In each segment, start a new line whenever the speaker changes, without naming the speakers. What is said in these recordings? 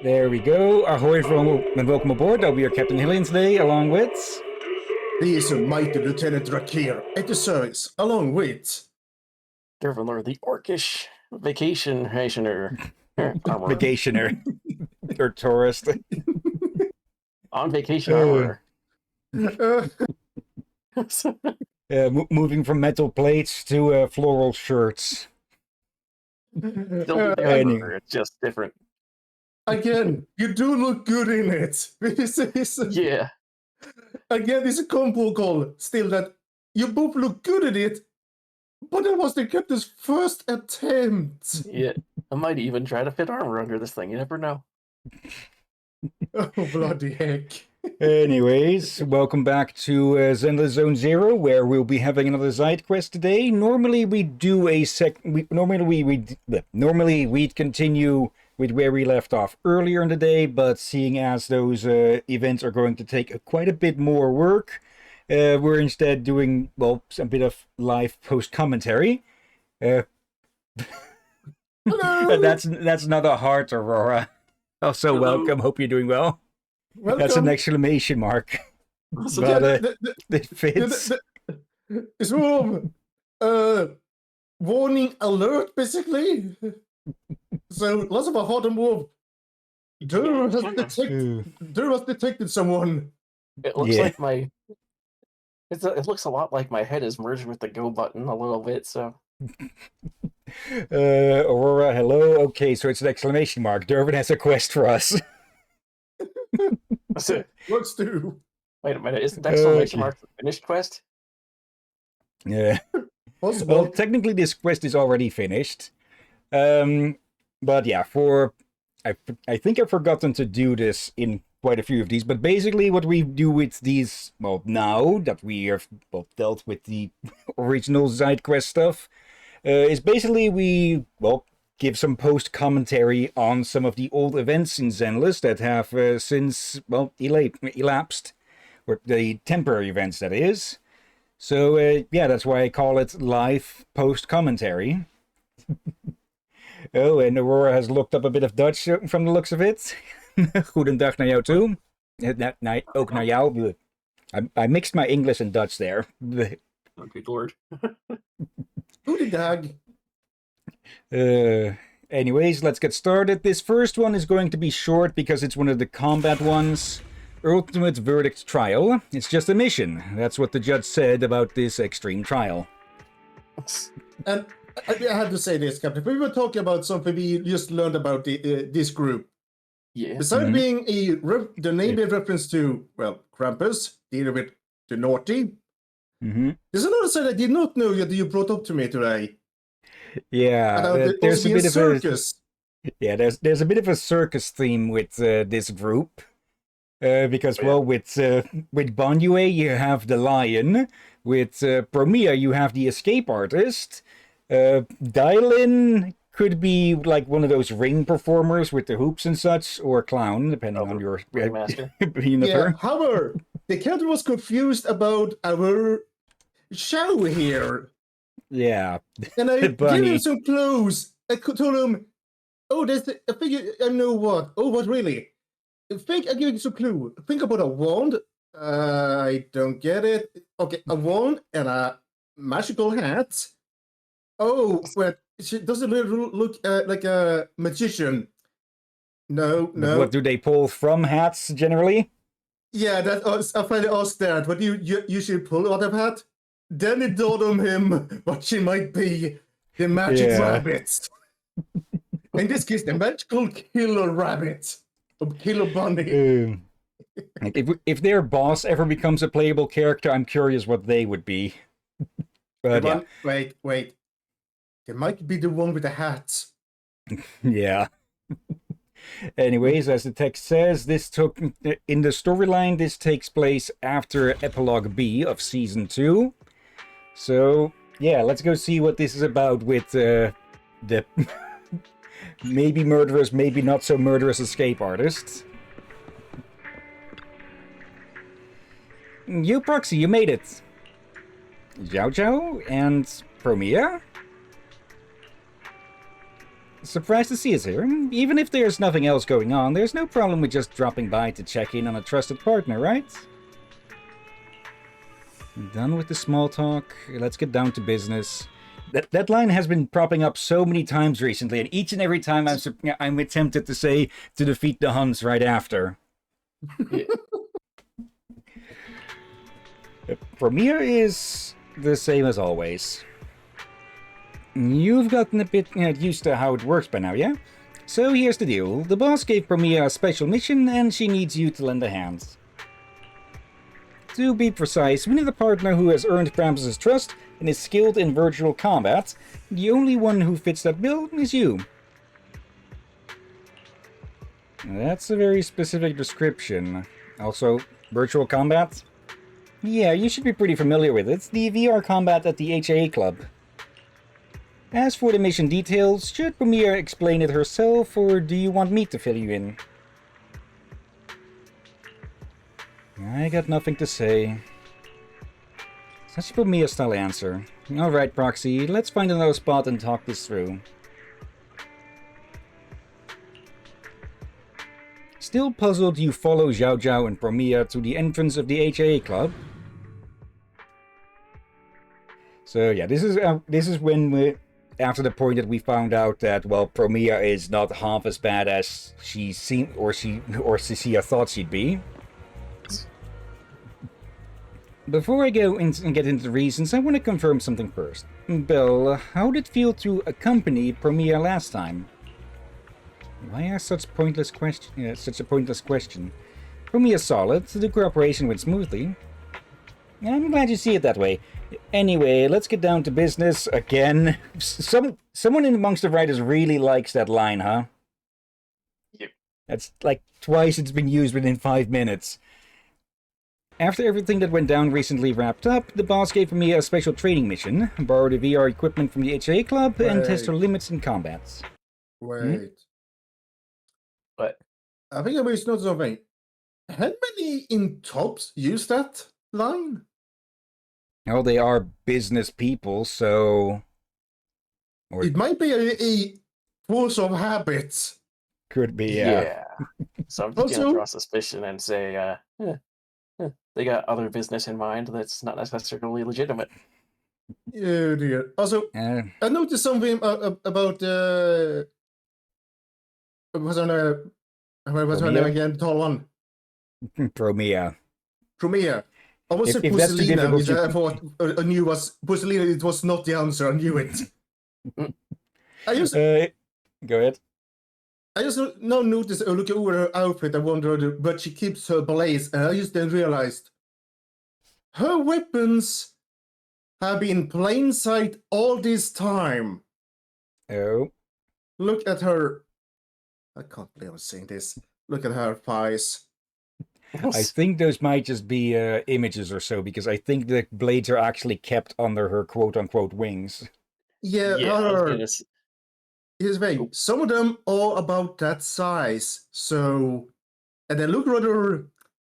There we go. Ahoy from and welcome aboard. I'll be your Captain Hillyan today, along with...
He is a mighty Lieutenant Drakir at the service, along with...
Dervalar, the Orcish vacationer.
Vacationer. Or tourist.
On vacation armor.
Moving from metal plates to floral shirts.
Still anyway. It's just different.
Again, you do look good in it.
Yeah.
Again, it's a combo call. Still, that you both look good at it, but it was the captain's first attempt.
Yeah. I might even try to fit armor under this thing. You never know.
Oh, bloody heck.
Anyways, welcome back to Zenless Zone Zero, where we'll be having another Zidequest today. Normally we do a normally we'd continue with where we left off earlier in the day, but seeing as those events are going to take quite a bit more work, we're instead doing, well, a bit of live post-commentary.
Hello.
That's not a heart, Aurora. Also,
Hello.
welcome. Hope you're doing well.
Welcome.
That's an exclamation mark.
So
But it fits.
It's more warning alert, basically. So, lots of a hot and warm. Dur has detected someone.
it looks
Yeah.
like my... It looks a lot like my head is merged with the go button a little bit, so...
Aurora, hello. Okay, so it's an exclamation mark. Dervin has a quest for us.
Let's do.
Wait a minute, isn't the exclamation
Okay.
mark the finished quest?
Yeah.
Possible.
Well, technically this quest is already finished. But yeah, I think I've forgotten to do this in quite a few of these, but basically what we do with these, well, now that we have dealt with the original Zidequest stuff, is basically we, give some post-commentary on some of the old events in Zenless that have since, elapsed, or the temporary events, that is. So, yeah, that's why I call it live post-commentary. Oh, and Aurora has looked up a bit of Dutch from the looks of it. Goedendag naar jou toe. Ook naar jou. I mixed my English and Dutch there.
Oh, good lord.
Goedendag.
Anyways, let's get started. This first one is going to be short because it's one of the combat ones. Ultimate Verdict Trial. It's just a mission. That's what the judge said about this extreme trial.
And I have to say this, Captain. We were talking about something we just learned about this group.
Yeah.
Besides being the name in reference to, well, Krampus, dealing with the naughty, there's another side I did not know that you brought up to me today.
Yeah, there's a bit of
circus.
There's a bit of a circus theme with this group. Because, well, with Banyue you have the lion, with Promia you have the escape artist, Dylin could be like one of those ring performers with the hoops and such, or clown, depending on your
Ringmaster.
Yeah, however, the captain was confused about our show here.
Yeah.
And I
Bunny.
gave him some clues. I told him, oh, I think I know what. Oh, what really? I think I give you some clue. Think about a wand. I don't get it. Okay, a wand and a magical hat. Oh, but she doesn't look like a magician. No.
What do they pull from hats generally?
Yeah, I finally asked that. What do you usually pull out of hat? Then it dawned on him what she might be. The magic rabbit. In this case, the magical killer rabbit. Killer bunny.
Like if their boss ever becomes a playable character, I'm curious what they would be. But yeah.
Wait. They might be the one with the hat.
Yeah. Anyways, as the text says, in the storyline, this takes place after Epilogue B of Season 2. So, yeah, let's go see what this is about with the maybe murderous, maybe not so murderous escape artist. You, Proxy, you made it. Zhao Zhao and Promia? Surprised to see us here. Even if there's nothing else going on, there's no problem with just dropping by to check in on a trusted partner, right? Done with the small talk. Let's get down to business. That line has been propping up so many times recently, and each and every time I'm tempted to say to defeat the Huns right after.
Yeah.
Premier is the same as always. You've gotten a bit used to how it works by now, yeah? So here's the deal. The boss gave Premier a special mission, and she needs you to lend a hand. To be precise, we need a partner who has earned Krampus' trust and is skilled in virtual combat. The only one who fits that bill is you. That's a very specific description. Also, virtual combat? Yeah, you should be pretty familiar with it. The VR combat at the HAA Club. As for the mission details, should Premier explain it herself, or do you want me to fill you in? I got nothing to say. Such a Premier-style answer. Alright, Proxy, let's find another spot and talk this through. Still puzzled, you follow Zhao Zhao and Premier to the entrance of the HAA Club. So yeah, this is when we, after the point that we found out that, well, Premier is not half as bad as she seemed, or Cecilia thought she'd be. Before I go and get into the reasons, I want to confirm something first. Bill, how did it feel to accompany Premier last time? Why ask such a pointless question? Premier's solid, the cooperation went smoothly. I'm glad you see it that way. Anyway, let's get down to business again. Someone in amongst the writers really likes that line, huh?
Yep.
That's like twice it's been used within 5 minutes. After everything that went down recently wrapped up, the boss gave me a special training mission, borrow the VR equipment from the HA Club, and test her limits in combat.
Wait.
But
I think I must note something. How many in tops use that line?
Oh, they are business people, so...
It might be a force of habit.
Could be, yeah.
So I'm just gonna draw suspicion and say, they got other business in mind that's not necessarily legitimate.
Oh dear. Also, I noticed something about what's her name again? Tall one.
Promia.
I was
If that's too difficult,
Pusellina. I thought I knew was Pusellina. It was not the answer. I knew it.
Go ahead.
I just now noticed, look over her outfit, I wondered, but she keeps her blades, and I just then realized her weapons have been in plain sight all this time.
Oh.
Look at her. I can't believe I'm saying this. Look at her thighs.
I think those might just be images or so, because I think the blades are actually kept under her quote-unquote wings.
Yeah, here's the thing. Some of them are about that size, so... And they look rather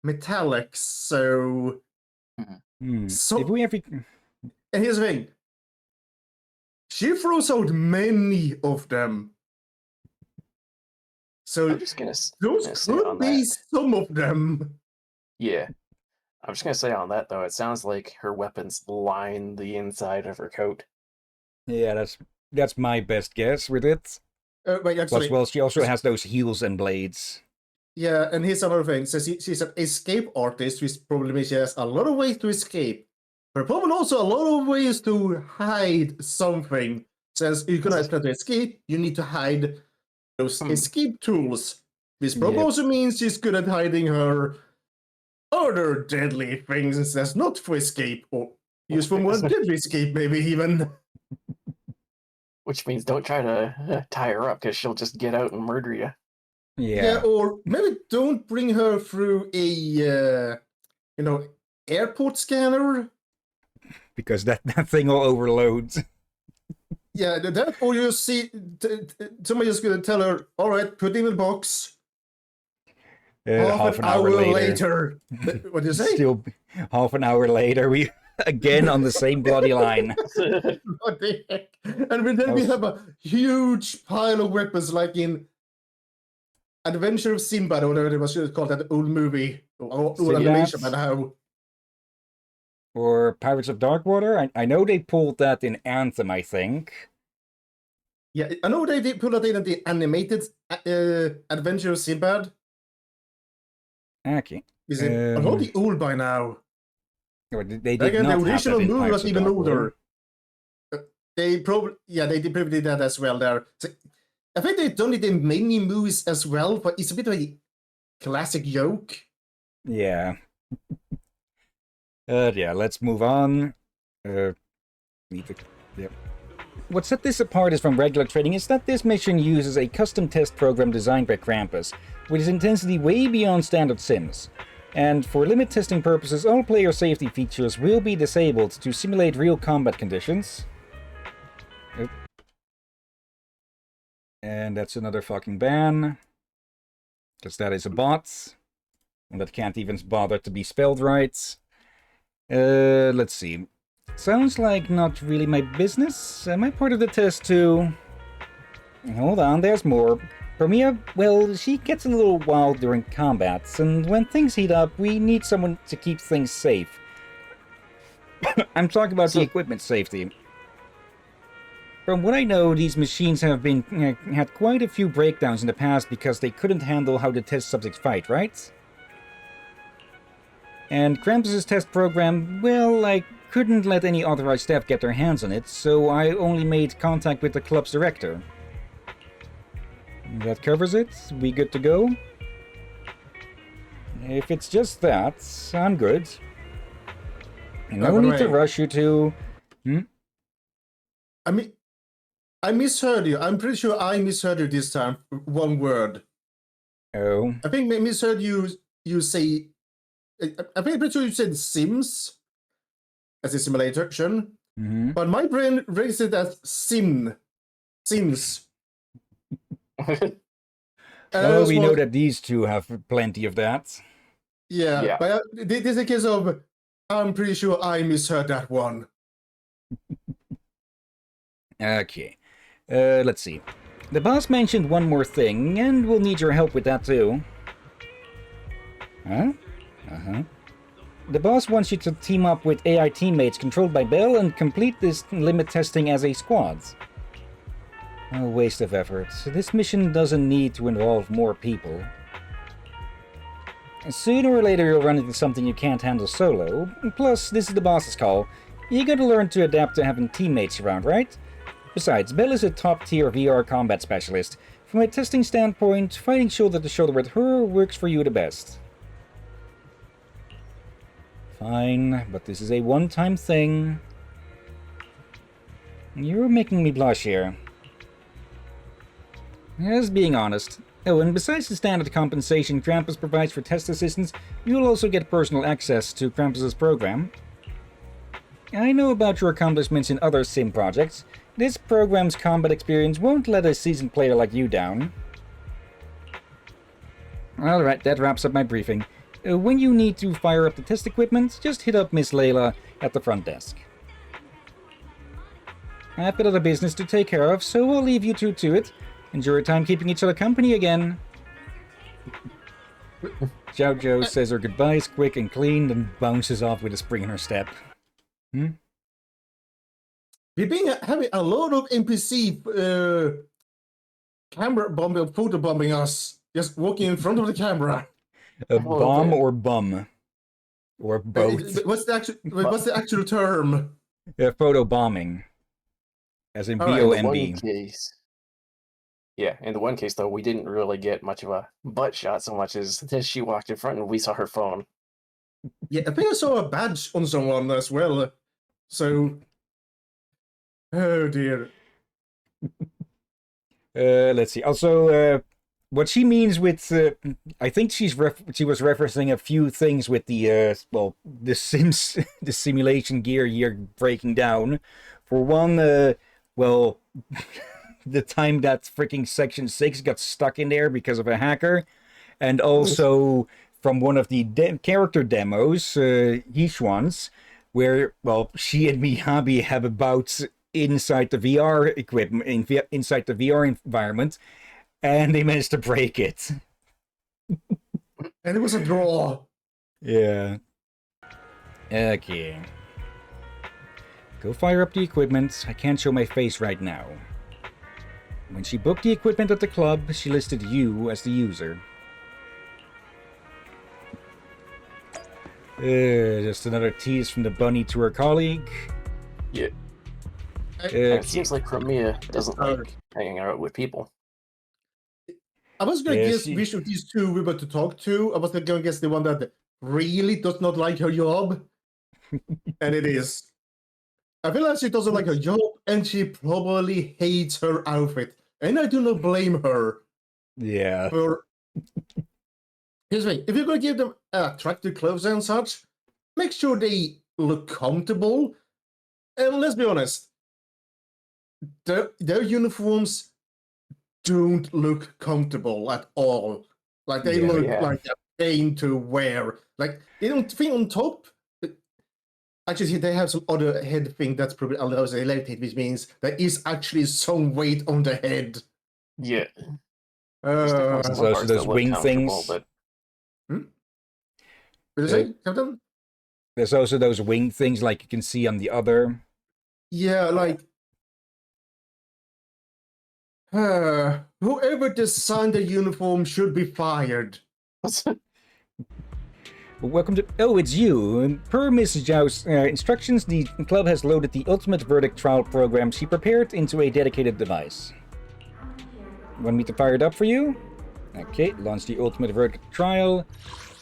metallic, so...
If we ever...
And here's the thing. She throws out many of them. So
I'm just gonna
those could be some of them.
Yeah. I'm just gonna say on that, though, it sounds like her weapons line the inside of her coat.
Yeah, that's my best guess with it.
Wait, actually,
Plus, well, she also has those heels and blades.
Yeah, and here's another thing. So she's an escape artist, which probably means she has a lot of ways to escape. But probably also a lot of ways to hide something. Since you're gonna try to escape, you need to hide those escape tools. This probably also means she's good at hiding her other deadly things that's not for escape, or used for more deadly escape, maybe even.
Which means don't try to tie her up, because she'll just get out and murder you.
Yeah, or maybe don't bring her through a, airport scanner.
Because that thing will overload.
Yeah, that, or you see, somebody's going to tell her, all right, put him in the box.
Half an hour later.
What do you say?
Still, half an hour later, Again on the same bloody line.
What the heck? And then we have a huge pile of weapons, like in Adventure of Sinbad, or whatever it was called, that old movie, or animation, but how.
Or Pirates of Darkwater. I know they pulled that in Anthem, I think.
Yeah, I know they pulled that in the animated Adventure of Sinbad.
Okay.
Is it already old by now?
They did
Again,
not
the original
have that in
movie
Pirates
was
of
even
Darkwater.
older. They probably did that as well there. So, I think they've done it in many movies as well, but it's a bit of a classic joke.
Yeah. Yeah, let's move on. Yep. What set this apart is from regular trading is that this mission uses a custom test program designed by Krampus, with its intensity way beyond standard sims. And for limit testing purposes, all player safety features will be disabled to simulate real combat conditions. And that's another fucking ban. Because that is a bot. And that can't even bother to be spelled right. Let's see. Sounds like not really my business. Am I part of the test too? Hold on, there's more. Premia, well, she gets a little wild during combats, and when things heat up, we need someone to keep things safe. I'm talking about the equipment safety. From what I know, these machines have been had quite a few breakdowns in the past because they couldn't handle how the test subjects fight, right? And Krampus's test program, well, I couldn't let any authorized staff get their hands on it, so I only made contact with the club's director. That covers it. We good to go? If it's just that, I'm good. No need to rush you to...
I mean, I misheard you. I'm pretty sure I misheard you this time. One word.
Oh.
I think I misheard you say... I'm pretty sure you said Sims as a simulation. But my brain raised it as Sims.
Oh, we know that these two have plenty of that.
Yeah. But this is a case of, I'm pretty sure I misheard that one.
Okay. Let's see. The boss mentioned one more thing, and we'll need your help with that too. Huh? Uh-huh. The boss wants you to team up with AI teammates controlled by Bell and complete this limit testing as a squad. A waste of effort. This mission doesn't need to involve more people. Sooner or later you'll run into something you can't handle solo. Plus, this is the boss's call. You gotta learn to adapt to having teammates around, right? Besides, Bell is a top-tier VR combat specialist. From a testing standpoint, fighting shoulder to shoulder with her works for you the best. Fine, but this is a one-time thing. You're making me blush here. As being honest. Oh, and besides the standard compensation Krampus provides for test assistance, you'll also get personal access to Krampus's program. I know about your accomplishments in other sim projects. This program's combat experience won't let a seasoned player like you down. Alright, that wraps up my briefing. When you need to fire up the test equipment, just hit up Miss Layla at the front desk. I've got other business to take care of, so I'll leave you two to it. Enjoy your time keeping each other company again. Xiao Zhou says her goodbyes quick and clean, and bounces off with a spring in her step.
We've been having a lot of NPC camera bombing, photo bombing us, just walking in front of the camera.
A bomb or bum? Or both?
What's the actual term?
Photo bombing. As in B-O-M-B.
Yeah, in the one case, though, we didn't really get much of a butt shot so much as she walked in front and we saw her phone.
Yeah, I think I saw a badge on someone as well. So... Oh, dear.
Let's see. Also, what she means with... I think she was referencing a few things with the, the Sims, the simulation gear you're breaking down. For one, the time that freaking Section 6 got stuck in there because of a hacker. And also, from one of the character demos, Yishuan's, where, well, she and Miyabi have a bout inside the VR equipment, inside the VR environment, and they managed to break it.
And it was a draw.
Yeah. Okay. Go fire up the equipment. I can't show my face right now. When she booked the equipment at the club, she listed you as the user. Just another tease from the bunny to her colleague.
Yeah. It seems like Crimea doesn't like hanging out with people.
I was going to guess which of these two we were to talk to. I was going to guess the one that really does not like her job. And it is. I feel like she doesn't like her job, and she probably hates her outfit. And I do not blame her.
Yeah.
Here's the thing. If you're going to give them attractive clothes and such, make sure they look comfortable. And let's be honest, their uniforms don't look comfortable at all. Like, they look like a pain to wear. Like, they don't fit on top. Actually, they have some other head thing that's probably allows a levitate, which means there is actually some weight on the head.
Yeah.
So those wing things.
But... What did you say, Captain?
There's also those wing things like you can see on the other.
Yeah, like... whoever designed the uniform should be fired.
Welcome to... Oh, it's you. Per Mrs. Zhao's instructions, the club has loaded the Ultimate Verdict trial program she prepared into a dedicated device. Want me to fire it up for you? Okay, launch the Ultimate Verdict trial.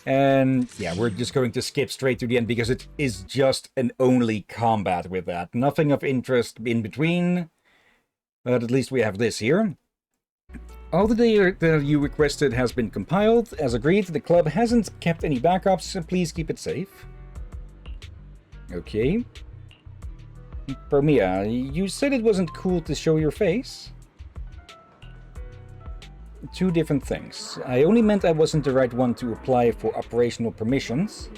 And yeah, we're just going to skip straight to the end because it is just an only combat with that. Nothing of interest in between. But at least we have this here. All the data that you requested has been compiled. As agreed, the club hasn't kept any backups, so please keep it safe. Okay. Permia, you said it wasn't cool to show your face? Two different things. I only meant I wasn't the right one to apply for operational permissions.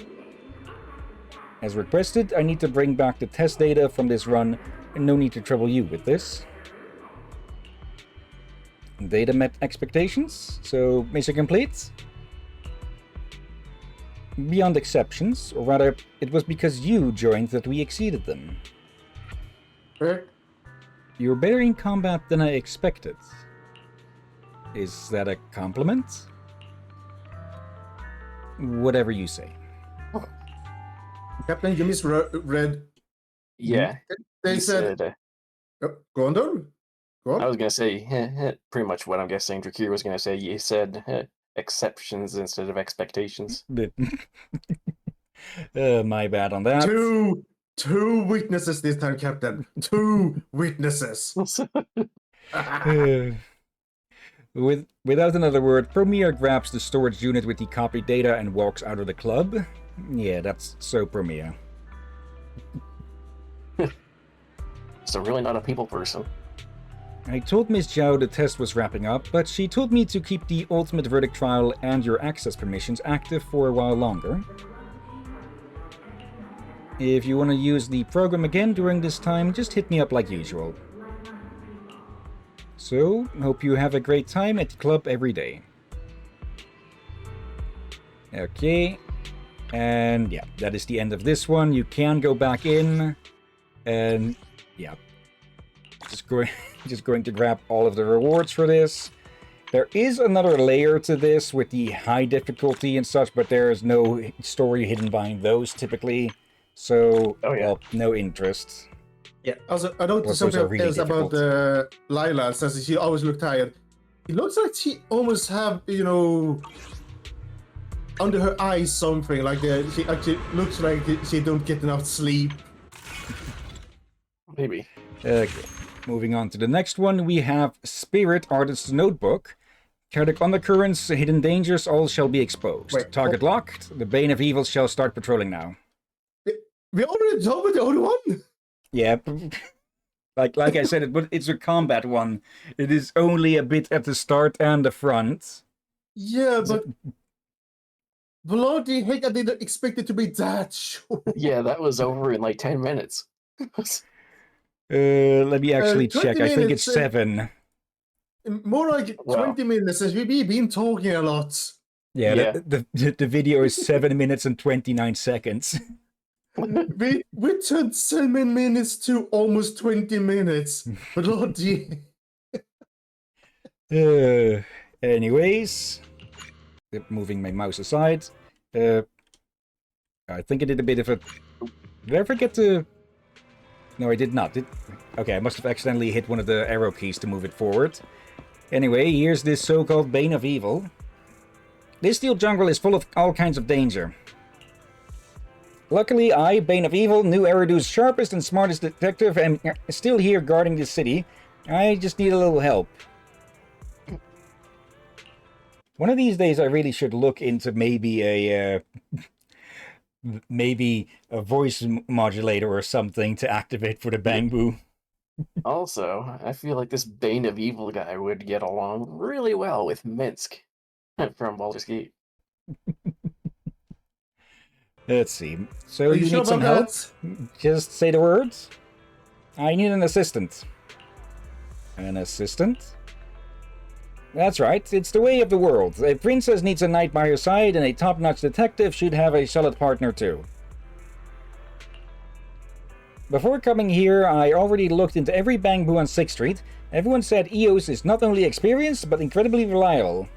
As requested, I need to bring back the test data from this run, and no need to trouble you with this. Data met expectations, so mission complete. Beyond exceptions, or rather, it was because you joined that we exceeded them. You're better in combat than I expected. Is that a compliment? Whatever you say.
Captain, you misread.
Yeah.
They said... go on, Don.
I was going to say, pretty much what I'm guessing Drakir was going to say. You said exceptions instead of expectations.
My bad on that.
Two witnesses this time, Captain. Two witnesses.
Without another word, Premier grabs the storage unit with the copied data and walks out of the club. Yeah, that's so Premier.
So really not a people person.
I told Miss Zhao the test was wrapping up, but she told me to keep the Ultimate Verdict trial and your access permissions active for a while longer. If you want to use the program again during this time, just hit me up like usual. So, hope you have a great time at the club every day. Okay. And yeah, that is the end of this one. You can go back in. And yeah. Just going to grab all of the rewards for this. There is another layer to this with the high difficulty and such, but there is no story hidden behind those typically. So, well, no interest.
Yeah, also, I noticed something really else about Lila, says she always looked tired. It looks like she almost have, under her eyes something, like she actually looks like she don't get enough sleep.
Maybe.
Okay. Moving on to the next one, we have Spirit Artist's Notebook. Chaotic undercurrents, hidden dangers, all shall be exposed. Target locked. The Bane of Evil shall start patrolling now.
We already told with the other one?
Yeah. Like I said, it's a combat one. It is only a bit at the start and the front.
Yeah, but bloody heck, I didn't expect it to be that short.
Yeah, that was over in like 10 minutes.
Let me actually
20
check. I think it's
minutes,
7.
More like
Wow.
20 minutes, as we've been talking a lot.
Yeah,
Yeah.
the video is 7 minutes and 29 seconds.
We turned 7 minutes to almost 20 minutes. Bloody.
Anyways, moving my mouse aside. I think I did a bit of a... Did I forget to... No, I did not. Okay, I must have accidentally hit one of the arrow keys to move it forward. Anyway, here's this so-called Bane of Evil. This steel jungle is full of all kinds of danger. Luckily, I, Bane of Evil, new Eridu's sharpest and smartest detective, am still here guarding this city. I just need a little help. One of these days I really should look into maybe a voice modulator or something to activate for the Bangbu.
Also, I feel like this Bane of Evil guy would get along really well with Minsk from Baldur's Gate.
Let's see. So
Are
you
sure
need some
about
help?
that?
Just say the words. I need an assistant. An assistant? That's right, it's the way of the world. A princess needs a knight by her side, and a top-notch detective should have a solid partner too. Before coming here, I already looked into every Bangbu on 6th Street. Everyone said EOS is not only experienced, but incredibly reliable.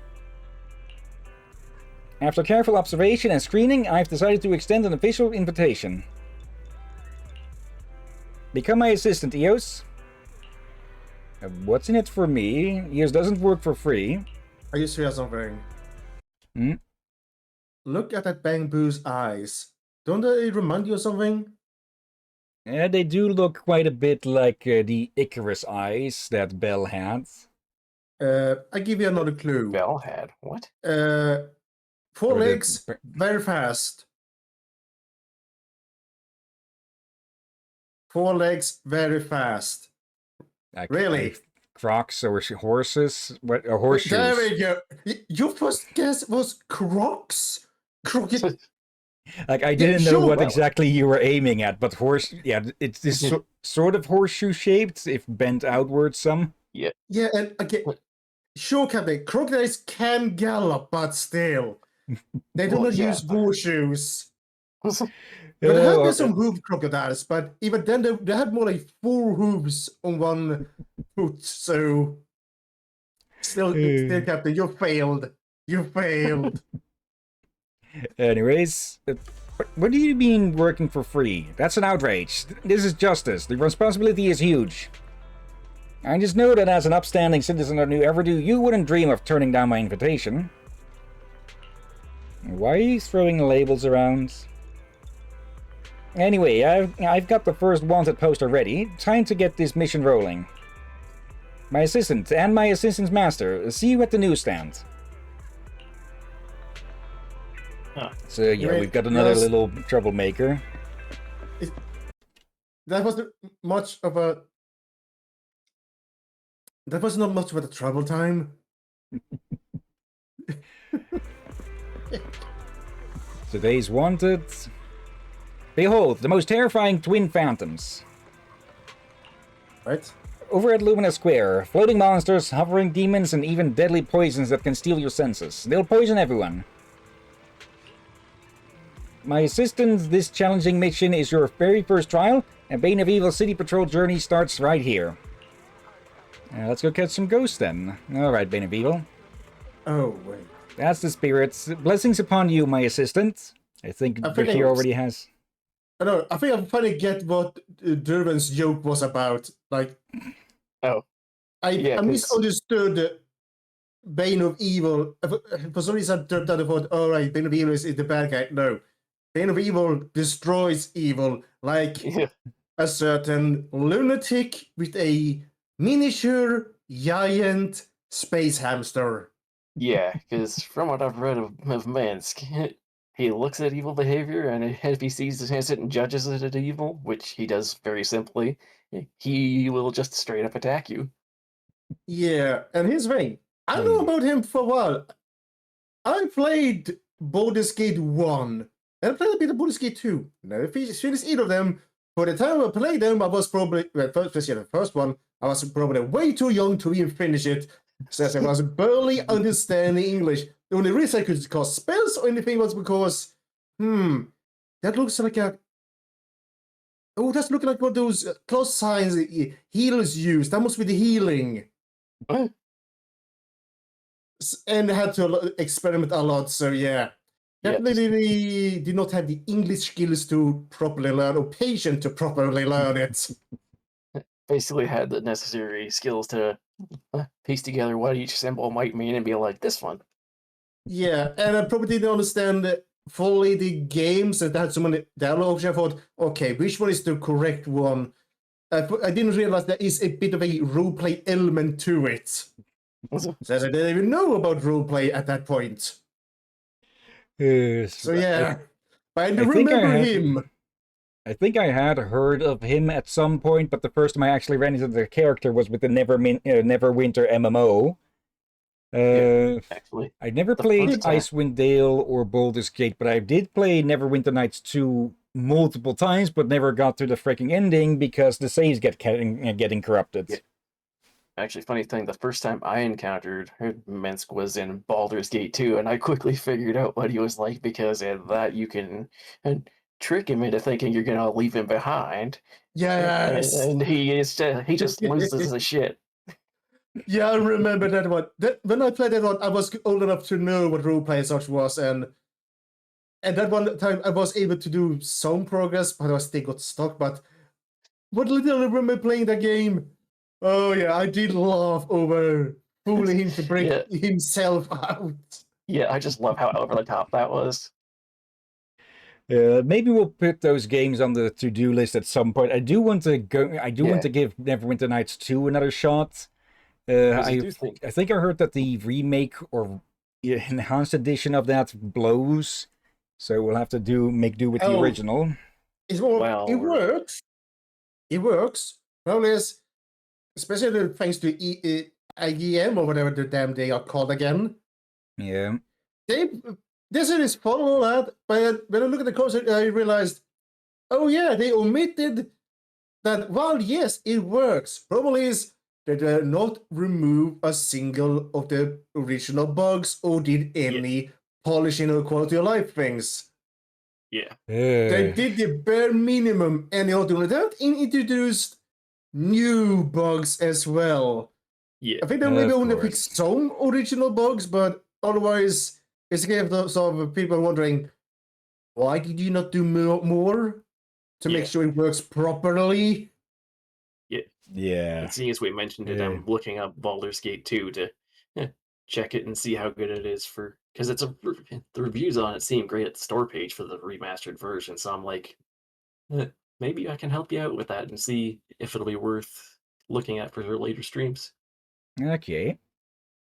After careful observation and screening, I've decided to extend an official invitation. Become my assistant, EOS. What's in it for me? EOS doesn't work for free.
Are you serious something?
Hmm?
Look at that Bangbu's eyes. Don't they remind you of something?
Yeah, they do look quite a bit like the Icarus eyes that Belle had.
I give you another clue.
Bell had what?
Four
Or the-
legs, very fast. 4 legs, very fast.
Like,
Really?
Crocs or horses? What? Horseshoes?
There we go. Your first guess was Crocs? Crooked.
Like, I didn't know
sure,
what
well-
exactly you were aiming at, but yeah, it's this sort of horseshoe shaped, if bent outwards some.
Yeah, and again, sure, Captain. Crocodiles can gallop, but still. They do
Well,
not
yeah.
use horseshoes. But there have been some hoof crocodiles, but even then they had more like 4 hooves on one foot, so still, Captain, you failed. You failed.
Anyways, what do you mean working for free? That's an outrage. This is justice. The responsibility is huge. I just know that as an upstanding citizen of New Everdu, you wouldn't dream of turning down my invitation. Why are you throwing labels around? Anyway, I've got the first wanted poster ready. Time to get this mission rolling. My assistant and my assistant's master, see you at the newsstand.
Huh.
So yeah,
Wait,
we've got another
yes.
little troublemaker.
That wasn't much of a. That was not much of a travel time.
Today's wanted. Behold, the most terrifying twin phantoms.
Right?
Over at Lumina Square, floating monsters, hovering demons, and even deadly poisons that can steal your senses. They'll poison everyone. My assistant, this challenging mission is your very first trial, and Bane of Evil City Patrol journey starts right here. Let's go catch some ghosts then. Alright, Bane of Evil.
Oh, wait.
That's the spirit. Blessings upon you, my assistant. I think Vicky already has.
I know. I think I finally get what Dervin's joke was about. Like,
Oh.
I misunderstood Bane of Evil. For some reason, I thought, all right, Bane of Evil is the bad guy. No. Bane of Evil destroys evil, like a certain lunatic with a miniature giant space hamster.
Yeah, because from what I've read of Minsk, he looks at evil behavior, and if he sees it and judges it as evil, which he does very simply, he will just straight up attack you.
Yeah, and here's the thing. I know about him for a while. I played Baldur's Gate 1. And I played a bit of Baldur's Gate 2. Never finished either of them. For the time I played them, I was probably, well, especially the first one, I was probably way too young to even finish it. Since I was barely understanding English. The only reason I could cast spells or anything was because, that looks like a... Oh, that's looking like what those class signs healers use. That must be the healing.
What?
And I had to experiment a lot, so yeah. Definitely did not have the English skills to properly learn, or patient to properly learn it.
Basically had the necessary skills to piece together what each symbol might mean and be like, this one.
Yeah, and I probably didn't understand fully the games that had so many dialogue options. I thought, okay, which one is the correct one? I didn't realize there is a bit of a roleplay element to it. So I didn't even know about roleplay at that point. So yeah, I remember him.
I think I had heard of him at some point, but the first time I actually ran into the character was with the Neverwinter MMO.
Actually,
I never played Icewind Dale or Baldur's Gate, but I did play Neverwinter Nights 2 multiple times, but never got to the freaking ending because the saves getting corrupted.
Yeah. Actually, funny thing, the first time I encountered Minsk was in Baldur's Gate 2, and I quickly figured out what he was like because in that you can trick him into thinking you're going to leave him behind.
Yes!
And he just loses his shit.
Yeah, I remember that one. When I played that one, I was old enough to know what roleplay such was, and that one time I was able to do some progress, but I still got stuck. But what little I remember playing that game, oh yeah, I did laugh over fooling him to break himself out.
Yeah, I just love how over the top that was.
Maybe we'll put those games on the to-do list at some point. I do want to go. I do want to give Neverwinter Nights 2 another shot. I think I heard that the remake or enhanced edition of that blows, so we'll have to make do with the original.
It works. It works. Well, especially thanks to IGM or whatever the damn they are called again.
Yeah.
This is fun and all that, but when I look at the concept, I realized, oh yeah, they omitted that. While yes, it works. Problem is they did not remove a single of the original bugs or did any polishing or quality of life things.
Yeah.
They did the bare minimum, and they also introduced new bugs as well.
Yeah.
I think they maybe only fixed some original bugs, but otherwise, it's a case of people wondering, why did you not do more to make sure it works properly?
Yeah.
And seeing as we mentioned it, I'm looking up Baldur's Gate 2 to check it and see how good it is because the reviews on it seem great at the store page for the remastered version. So I'm like, maybe I can help you out with that and see if it'll be worth looking at for your later streams.
Okay.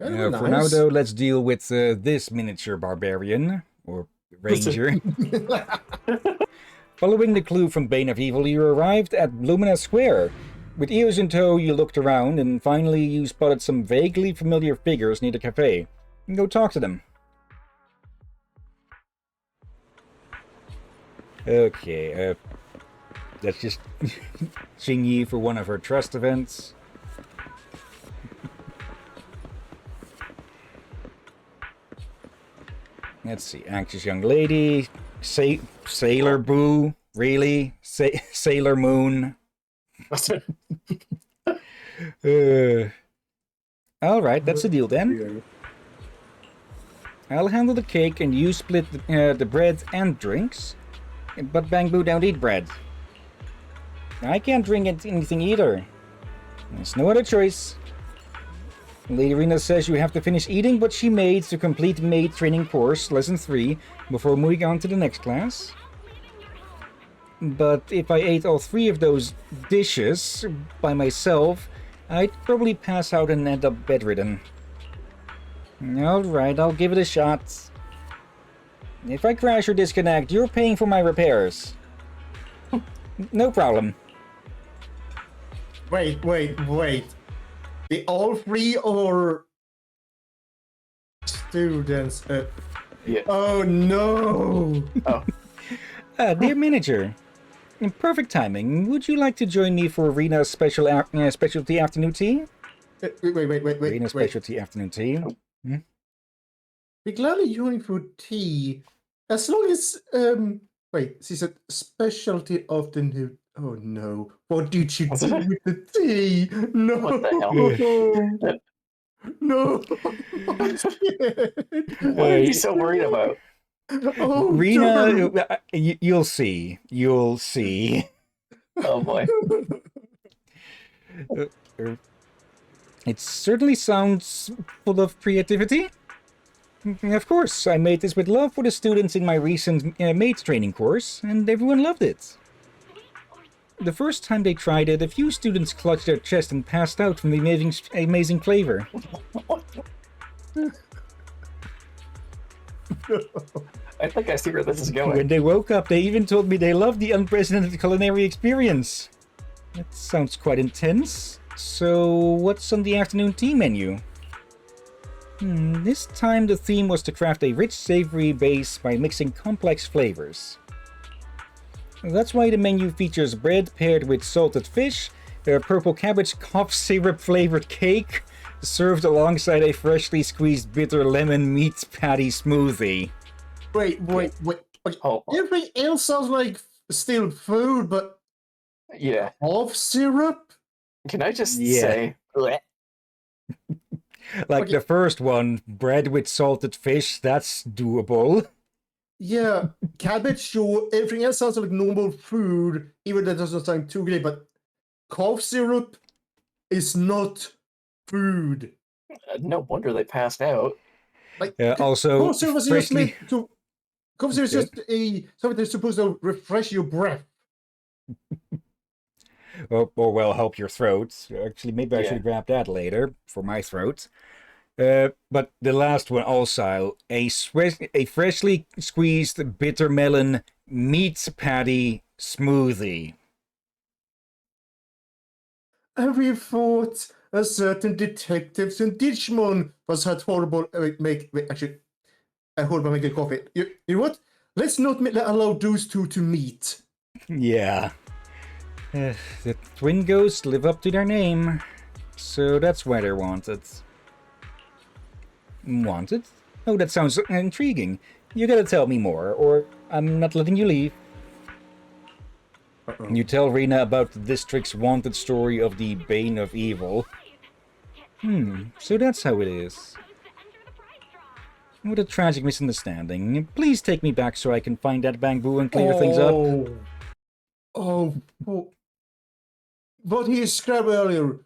For now, though, let's deal with this miniature barbarian or ranger. Following the clue from Bane of Evil, you arrived at Lumina Square. With ears in tow, you looked around, and finally you spotted some vaguely familiar figures near the cafe. Go talk to them. Okay, let's just sing Yi for one of her trust events. Let's see, anxious young lady, Sailor Boo, really? Sailor Moon. Alright, that's the deal then. I'll handle the cake and you split the bread and drinks. But Bang Boo don't eat bread. I can't drink anything either. There's no other choice. Lady Rena says you have to finish eating what she made to complete maid training course, lesson 3, before moving on to the next class. But if I ate all 3 of those dishes by myself, I'd probably pass out and end up bedridden. Alright, I'll give it a shot. If I crash or disconnect, you're paying for my repairs. No problem.
Wait. The all 3 or students?
Yeah.
Oh no!
Oh,
Dear manager, in perfect timing, would you like to join me for Rena's specialty afternoon tea?
Wait.
Rena's specialty afternoon tea.
Be gladly joining for tea. As long as, wait, she said specialty of the new. Oh no. What did you do with the tea? No.
What the hell?
No. I'm scared.
What are you so worried about?
Oh,
Rena,
darn.
you'll see. You'll see.
Oh boy.
It certainly sounds full of creativity. Of course, I made this with love for the students in my recent maid training course, and everyone loved it. The first time they tried it, a few students clutched their chest and passed out from the amazing flavor.
I think I see where this is
When
going.
they woke up, they even told me they loved the unprecedented culinary experience. That sounds quite intense. So, what's on the afternoon tea menu? This time the theme was to craft a rich, savory base by mixing complex flavors. That's why the menu features bread paired with salted fish, a purple cabbage cough syrup flavored cake, served alongside a freshly squeezed bitter lemon meat patty smoothie.
Wait.
Oh,
Everything else sounds like still food, but
yeah.
cough syrup?
Can I just
Yeah.
say, bleh.
Like
Okay.
the first one, bread with salted fish, that's doable.
Yeah, cabbage, sure. Everything else sounds like normal food, even though it doesn't sound too great, but cough syrup is not food.
No wonder they passed out.
Like,
Also,
cough syrup is just
freshly...
meant to. Cough syrup is
Okay.
just something that's supposed to refresh your breath.
or well, help your throat. Actually, maybe I
Yeah.
should grab that later for my throat. But the last one also, a freshly squeezed bitter melon meat patty smoothie.
Every thought a certain detectives in Digimon was had horrible. Wait, actually, horrible making coffee. You know what? Let's not allow those two to meet.
Yeah. The twin ghosts live up to their name. So that's why they're wanted. Wanted? Oh, that sounds intriguing. You gotta tell me more, or I'm not letting you leave.
Uh-oh.
You tell Rena about the district's wanted story of the Bane of Evil. So that's how it is. What a tragic misunderstanding. Please take me back so I can find that bamboo and clear things up.
Oh, what he described earlier.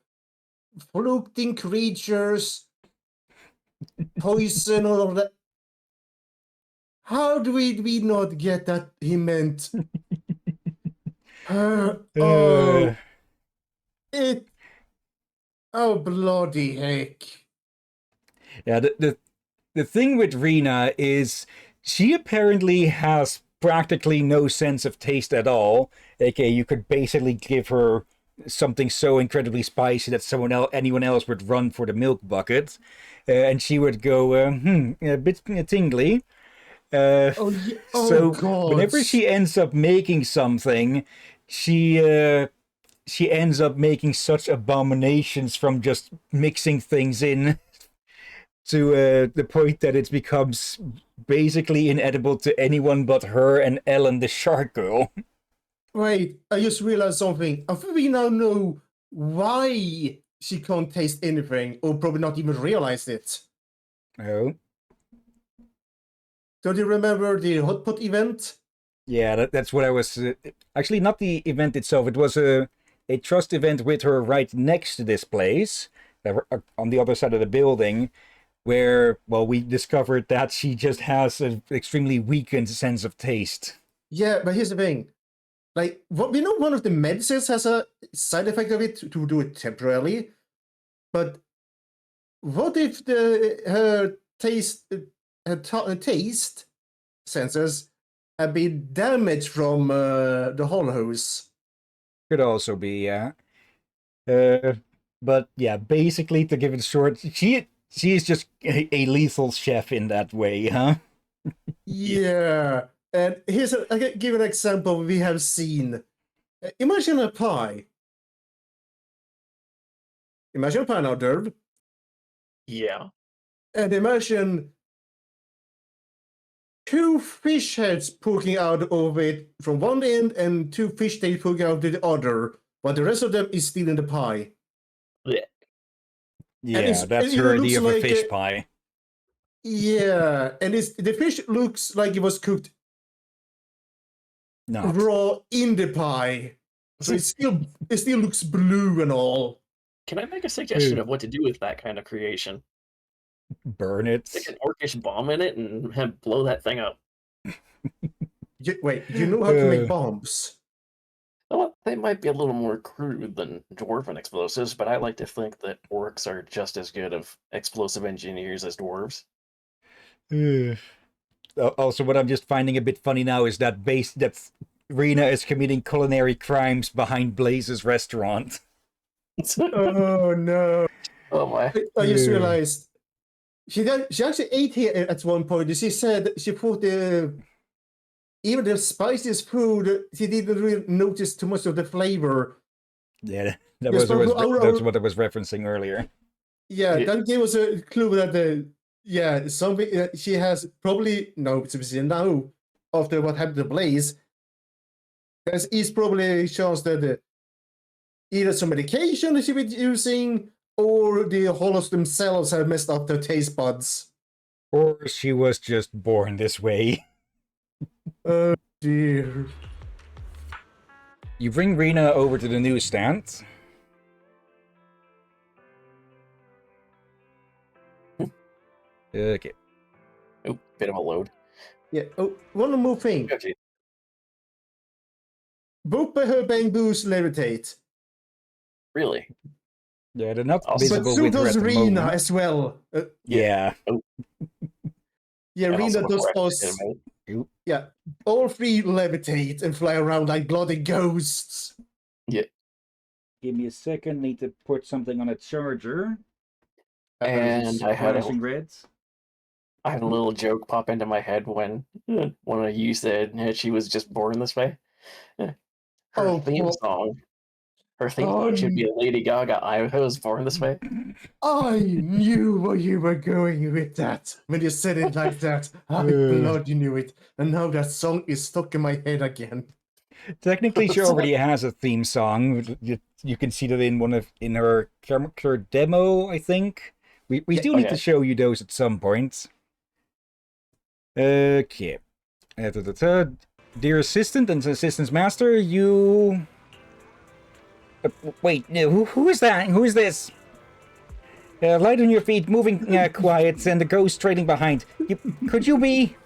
Floating creatures, poison, all of that. How do we not get that he meant? Oh, bloody heck.
Yeah, the thing with Rena is she apparently has practically no sense of taste at all. Okay, you could basically give her something so incredibly spicy that anyone else would run for the milk bucket, and she would go, a bit tingly.
Oh, yeah.
So
God.
whenever she ends up making something, she ends up making such abominations from just mixing things in to the point that it becomes basically inedible to anyone but her and Ellen the shark girl.
Wait, I just realized something. I think we now know why she can't taste anything, or probably not even realize it.
Oh,
Don't you remember the hot pot event?
yeah, that's what I was... actually, not the event itself. It was a trust event with her right next to this place, on the other side of the building, where, well, we discovered that she just has an extremely weakened sense of taste.
Yeah, but here's the thing. Like, we know one of the medicines has a side effect of it to do it temporarily, but what if her taste sensors have been damaged from the hollows?
Could also be, yeah. But yeah, basically, to give it short, she is just a lethal chef in that way, huh?
Yeah. And I can give an example we have seen. Imagine a pie. Imagine a pie now, Derv.
Yeah.
And imagine two fish heads poking out of it from one end and two fish tails poking out to the other, but the rest of them is still in the pie.
Yeah.
Yeah, that's
it
her
looks
idea of a
like
fish pie.
Yeah, and the fish looks like it was cooked
Not.
raw in the pie, so it still looks blue and all.
Can I make a suggestion of what to do with that kind of creation?
Burn it.
Stick an orcish bomb in it and blow that thing up.
Wait, you know how to make bombs?
Well, they might be a little more crude than dwarven explosives, but I like to think that orcs are just as good of explosive engineers as dwarves.
Also, what I'm just finding a bit funny now is that Rena is committing culinary crimes behind Blaze's restaurant.
Oh no!
Oh my!
I just realized she actually ate here at one point. She said she put even the spiciest food. She didn't really notice too much of the flavor.
Yeah,
Yes,
that's what I was referencing earlier.
Yeah, that gave us a clue that something she has probably no now after what happened to Blaze. There is probably a chance that either some medication that she was using or the hollows themselves have messed up their taste buds.
Or she was just born this way.
Oh dear.
You bring Rena over to the newsstand. Okay.
Oh, bit of a load.
Yeah. Oh, one more thing.
Okay.
Both by her bamboos levitate.
Really?
Yeah, they're not
Also,
visible
But so
with her at
does
the
Rena
moment.
as well.
Yeah.
Yeah,
and
Rena
also
does
before I
us.
forget about it,
Yeah, all three levitate and fly around like bloody ghosts.
Give me a second. Need to put something on a charger.
And I had
flashing reds.
I had a little joke pop into my head when you said she was just born this way. Her theme song. Her theme song should be a Lady Gaga. I was born this way.
I knew where you were going with that when you said it like that. I bloody knew it, and now that song is stuck in my head again.
Technically, she already has a theme song. You can see that in her character demo, I think. We do need to show you those at some point. Okay. Dear assistant and assistant's master, you... wait, no, who is that? Who is this? Light on your feet, moving quiet, and the ghost trailing behind. Could you be...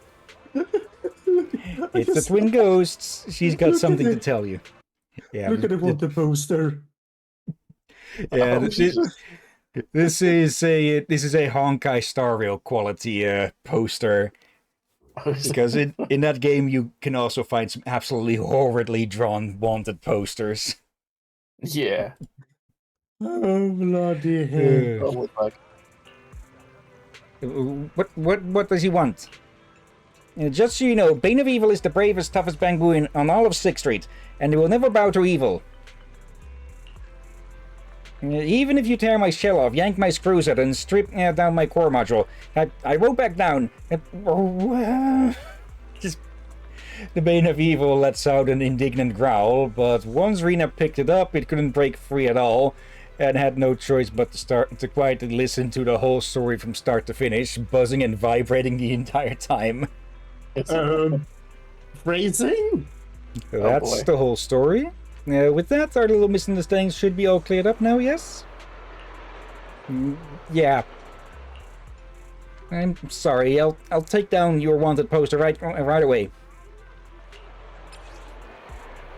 It's the twin ghosts. She's got something to tell you. Yeah,
Look at the poster.
Yeah, this is a Honkai Star Rail quality poster. Because in that game you can also find some absolutely horridly drawn wanted posters.
Yeah.
Oh bloody hell!
What does he want? Just so you know, Bane of Evil is the bravest, toughest Bangbu on all of 6th Street, and they will never bow to evil. Even if you tear my shell off, yank my screws out, and strip down my core module, I won't back down. Just the Bane of Evil lets out an indignant growl, but once Rena picked it up, it couldn't break free at all, and had no choice but to quietly listen to the whole story from start to finish, buzzing and vibrating the entire time.
Phrasing?
That's the whole story. With that, our little misunderstandings should be all cleared up now, yes? Yeah. I'm sorry, I'll take down your wanted poster right away.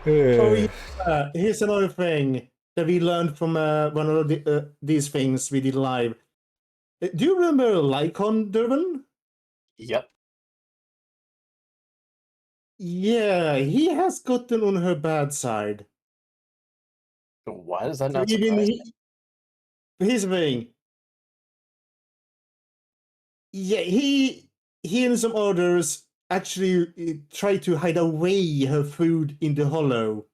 Here's another thing that we learned from one of these things we did live. Do you remember Lycon Durban?
Yep.
Yeah, he has gotten on her bad side.
Why does that not
Here's the thing. Yeah, he and some others actually tried to hide away her food in the hollow.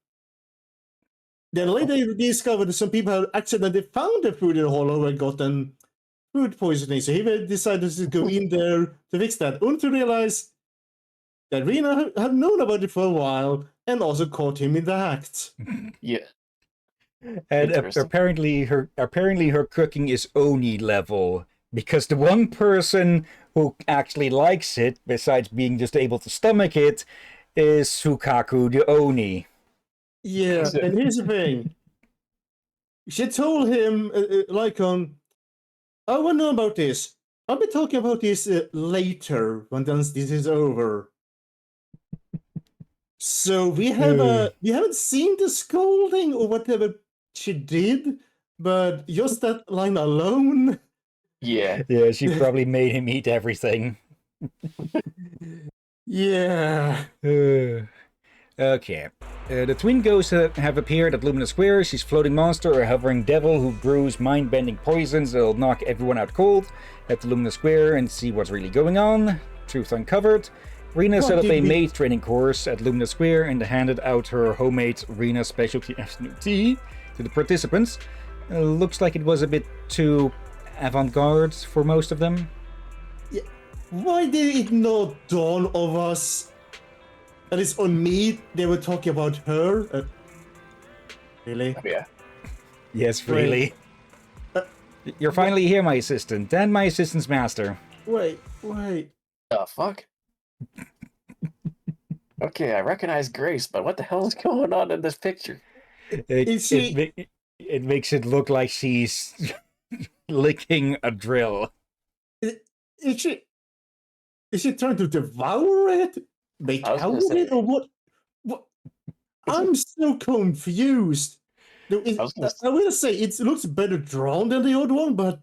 Then later they discovered that some people had accidentally found the food in the hollow and gotten food poisoning. So he decided to go in there to fix that, only to realize that Rena had known about it for a while and also caught him in the act.
Yeah.
And
Interesting.
apparently her cooking is Oni level, because the one person who actually likes it, besides being just able to stomach it, is Sukaku the Oni.
Yeah, and here's the thing. She told him, I want to know about this. I'll be talking about this later when this is over. So we haven't seen the scolding or whatever she did, but just that line alone.
Yeah.
Yeah, she probably made him eat everything.
Yeah.
Okay. The twin ghosts have appeared at Luminous Square. She's floating monster, a hovering devil who brews mind-bending poisons that'll knock everyone out cold. Head to Luminous Square and see what's really going on. Truth uncovered. Rena set up a maid training course at Luminous Square and handed out her homemade Rena specialty afternoon tea to the participants. Looks like it was a bit too avant-garde for most of them.
Yeah. Why did it not dawn of us that it's on me they were talking about her? Really?
Yeah.
Yes, really. You're finally here, my assistant, and my assistant's master.
Wait.
The fuck? Okay, I recognize Grace, but what the hell is going on in this picture?
It makes it look like she's licking a drill.
Is she trying to devour it? Make out with it, or what? I'm so confused. I will say it looks better drawn than the other one, but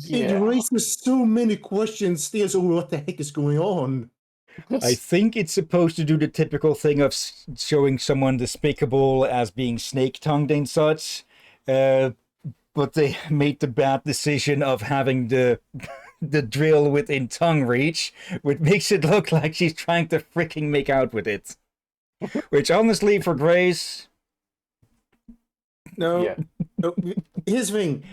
it raises so many questions still over what the heck is going on.
I think it's supposed to do the typical thing of showing someone despicable as being snake-tongued and such, but they made the bad decision of having the drill within tongue reach, which makes it look like she's trying to freaking make out with it. Which, honestly, for Grace...
No. Here's the thing.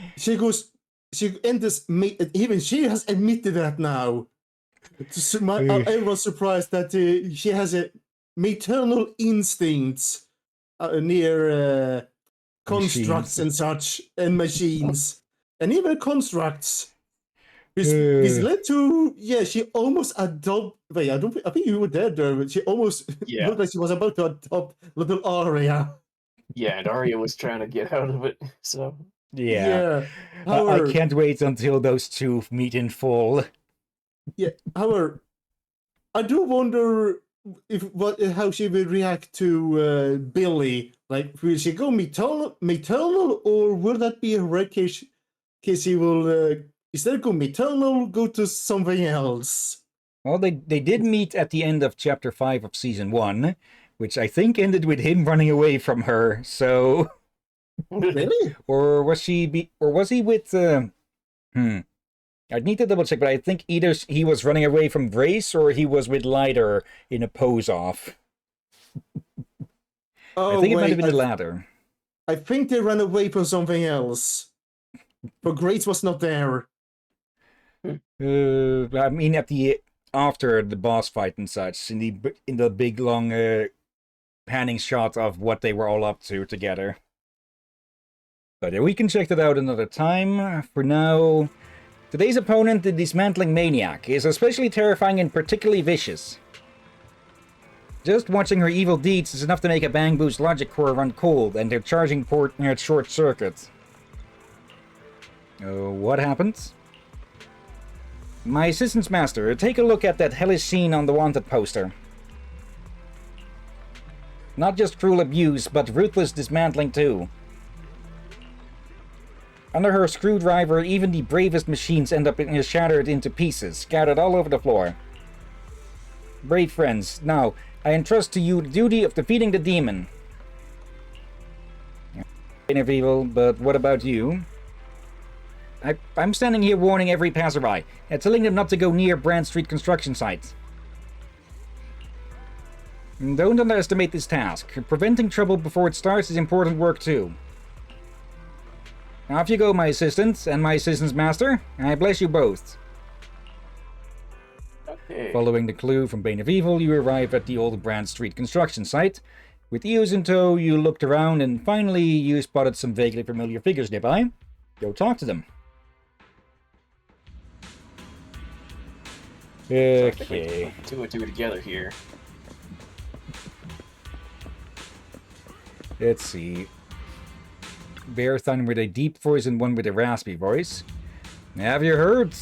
Even she has admitted that now. Everyone's surprised that she has a maternal instincts near constructs and such, and machines, and even constructs. This led to, she almost adopted. Wait, I think you were there, Dermot. She almost looked like she was about to adopt little Arya.
Yeah, and Arya was trying to get out of it, so...
Yeah. I can't wait until those two meet in full.
Yeah, however, I do wonder how she will react to Billy. Like, will she go maternal, or will that be a rare case she will, instead of go maternal, go to something else?
Well, they did meet at the end of Chapter 5 of Season 1, which I think ended with him running away from her, so...
Really?
Or was he with... I'd need to double check, but I think either he was running away from Grace or he was with Lighter in a pose-off. I think it might have been the latter.
I think they ran away from something else. But Grace was not there.
I mean, after the boss fight and such, in the big long panning shot of what they were all up to together. But we can check that out another time. For now, today's opponent, the Dismantling Maniac, is especially terrifying and particularly vicious. Just watching her evil deeds is enough to make a Bang Boo's logic core run cold and their charging port short circuit. What happens? My assistant's master, take a look at that hellish scene on the wanted poster. Not just cruel abuse, but ruthless dismantling too. Under her screwdriver, even the bravest machines end up shattered into pieces, scattered all over the floor. Brave friends, now, I entrust to you the duty of defeating the demon. Of evil, but what about you? I'm standing here warning every passerby, telling them not to go near Brand Street construction sites. Don't underestimate this task. Preventing trouble before it starts is important work too. Off you go, my assistant, and my assistant's master. I bless you both.
Okay.
Following the clue from Bane of Evil, you arrive at the old Brand Street construction site. With Eos in tow, you looked around and finally you spotted some vaguely familiar figures nearby. Go talk to them.
So I think we
Okay.
put two and two together here.
Let's see. Bearthon with a deep voice and one with a raspy voice. Have you heard?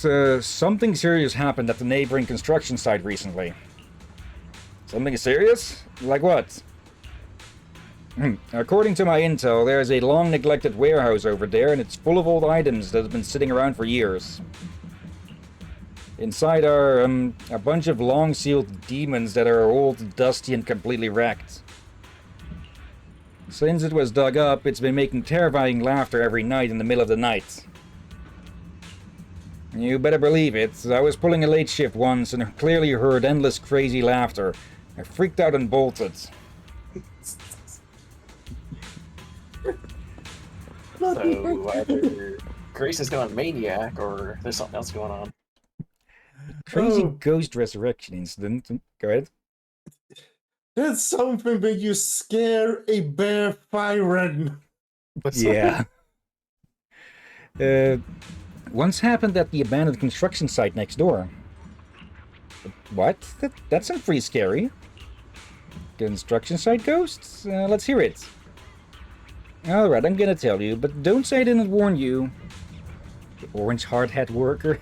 Something serious happened at the neighboring construction site recently. Something serious? Like what? According to my intel, there's a long-neglected warehouse over there, and it's full of old items that have been sitting around for years. Inside are a bunch of long-sealed demons that are old, dusty, and completely wrecked. Since it was dug up, it's been making terrifying laughter every night in the middle of the night. You better believe it. I was pulling a late shift once and clearly heard endless crazy laughter. I freaked out and bolted.
So either Grace has gone maniac or there's something else going on.
Crazy
Oh.
ghost resurrection incident. Go ahead.
That's something when you scare a bear firen.
Yeah. Once happened at the abandoned construction site next door. What? That sounds pretty scary. Construction site ghosts? Let's hear it. Alright, I'm gonna tell you, but don't say I didn't warn you. The orange hard hat worker.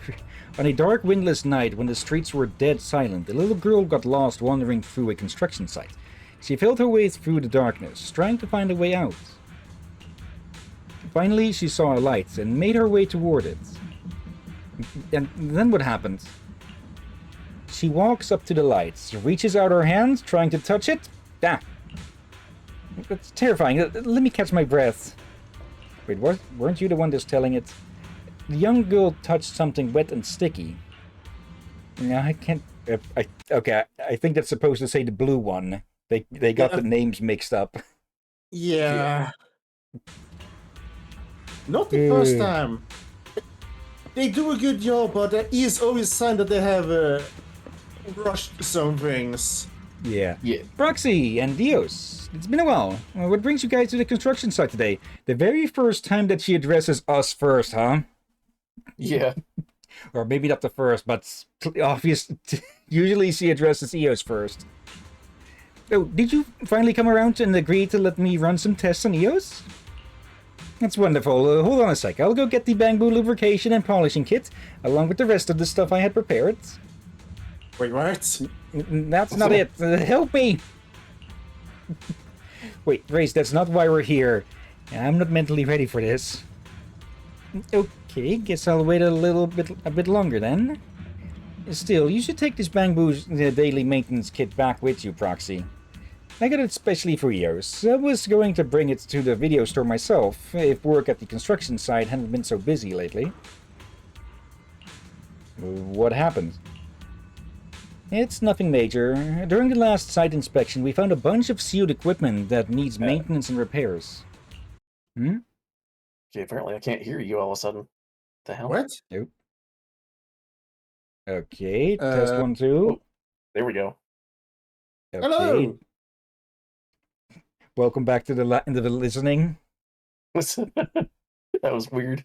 On a dark, windless night when the streets were dead silent, a little girl got lost wandering through a construction site. She felt her way through the darkness, trying to find a way out. Finally, she saw a light and made her way toward it. And then what happened? She walks up to the light, reaches out her hand, trying to touch it. Ah! That's terrifying. Let me catch my breath. Wait, weren't you the one that's telling it? The young girl touched something wet and sticky. No, I can't... okay, I think that's supposed to say the blue one. They got the names mixed up.
Yeah. Not the first
Uh.
time. They do a good job, but there is always sign that they have rushed some things.
Yeah.
Yeah.
Proxy and Dios, it's been a while. What brings you guys to the construction site today? The very first time that she addresses us first, huh?
Yeah.
Or maybe not the first, but obvious. Usually she addresses Eos first. Oh, did you finally come around and agree to let me run some tests on Eos? That's wonderful. Hold on a sec. I'll go get the bamboo lubrication and polishing kit, along with the rest of the stuff I had prepared.
Wait, what?
That's not it. Help me! Wait, Grace, that's not why we're here. I'm not mentally ready for this. Okay, guess I'll wait a bit longer then. Still, you should take this bamboo's daily maintenance kit back with you, Proxy. I got it specially for Eos. I was going to bring it to the video store myself, if work at the construction site hadn't been so busy lately. What happened? It's nothing major. During the last site inspection, we found a bunch of sealed equipment that needs maintenance and repairs. Hmm?
Okay, apparently I can't hear you all of a sudden. The hell?
What?
Nope. Okay, test 1, 2.
There we go.
Okay.
Hello!
Welcome back to the listening.
That was weird.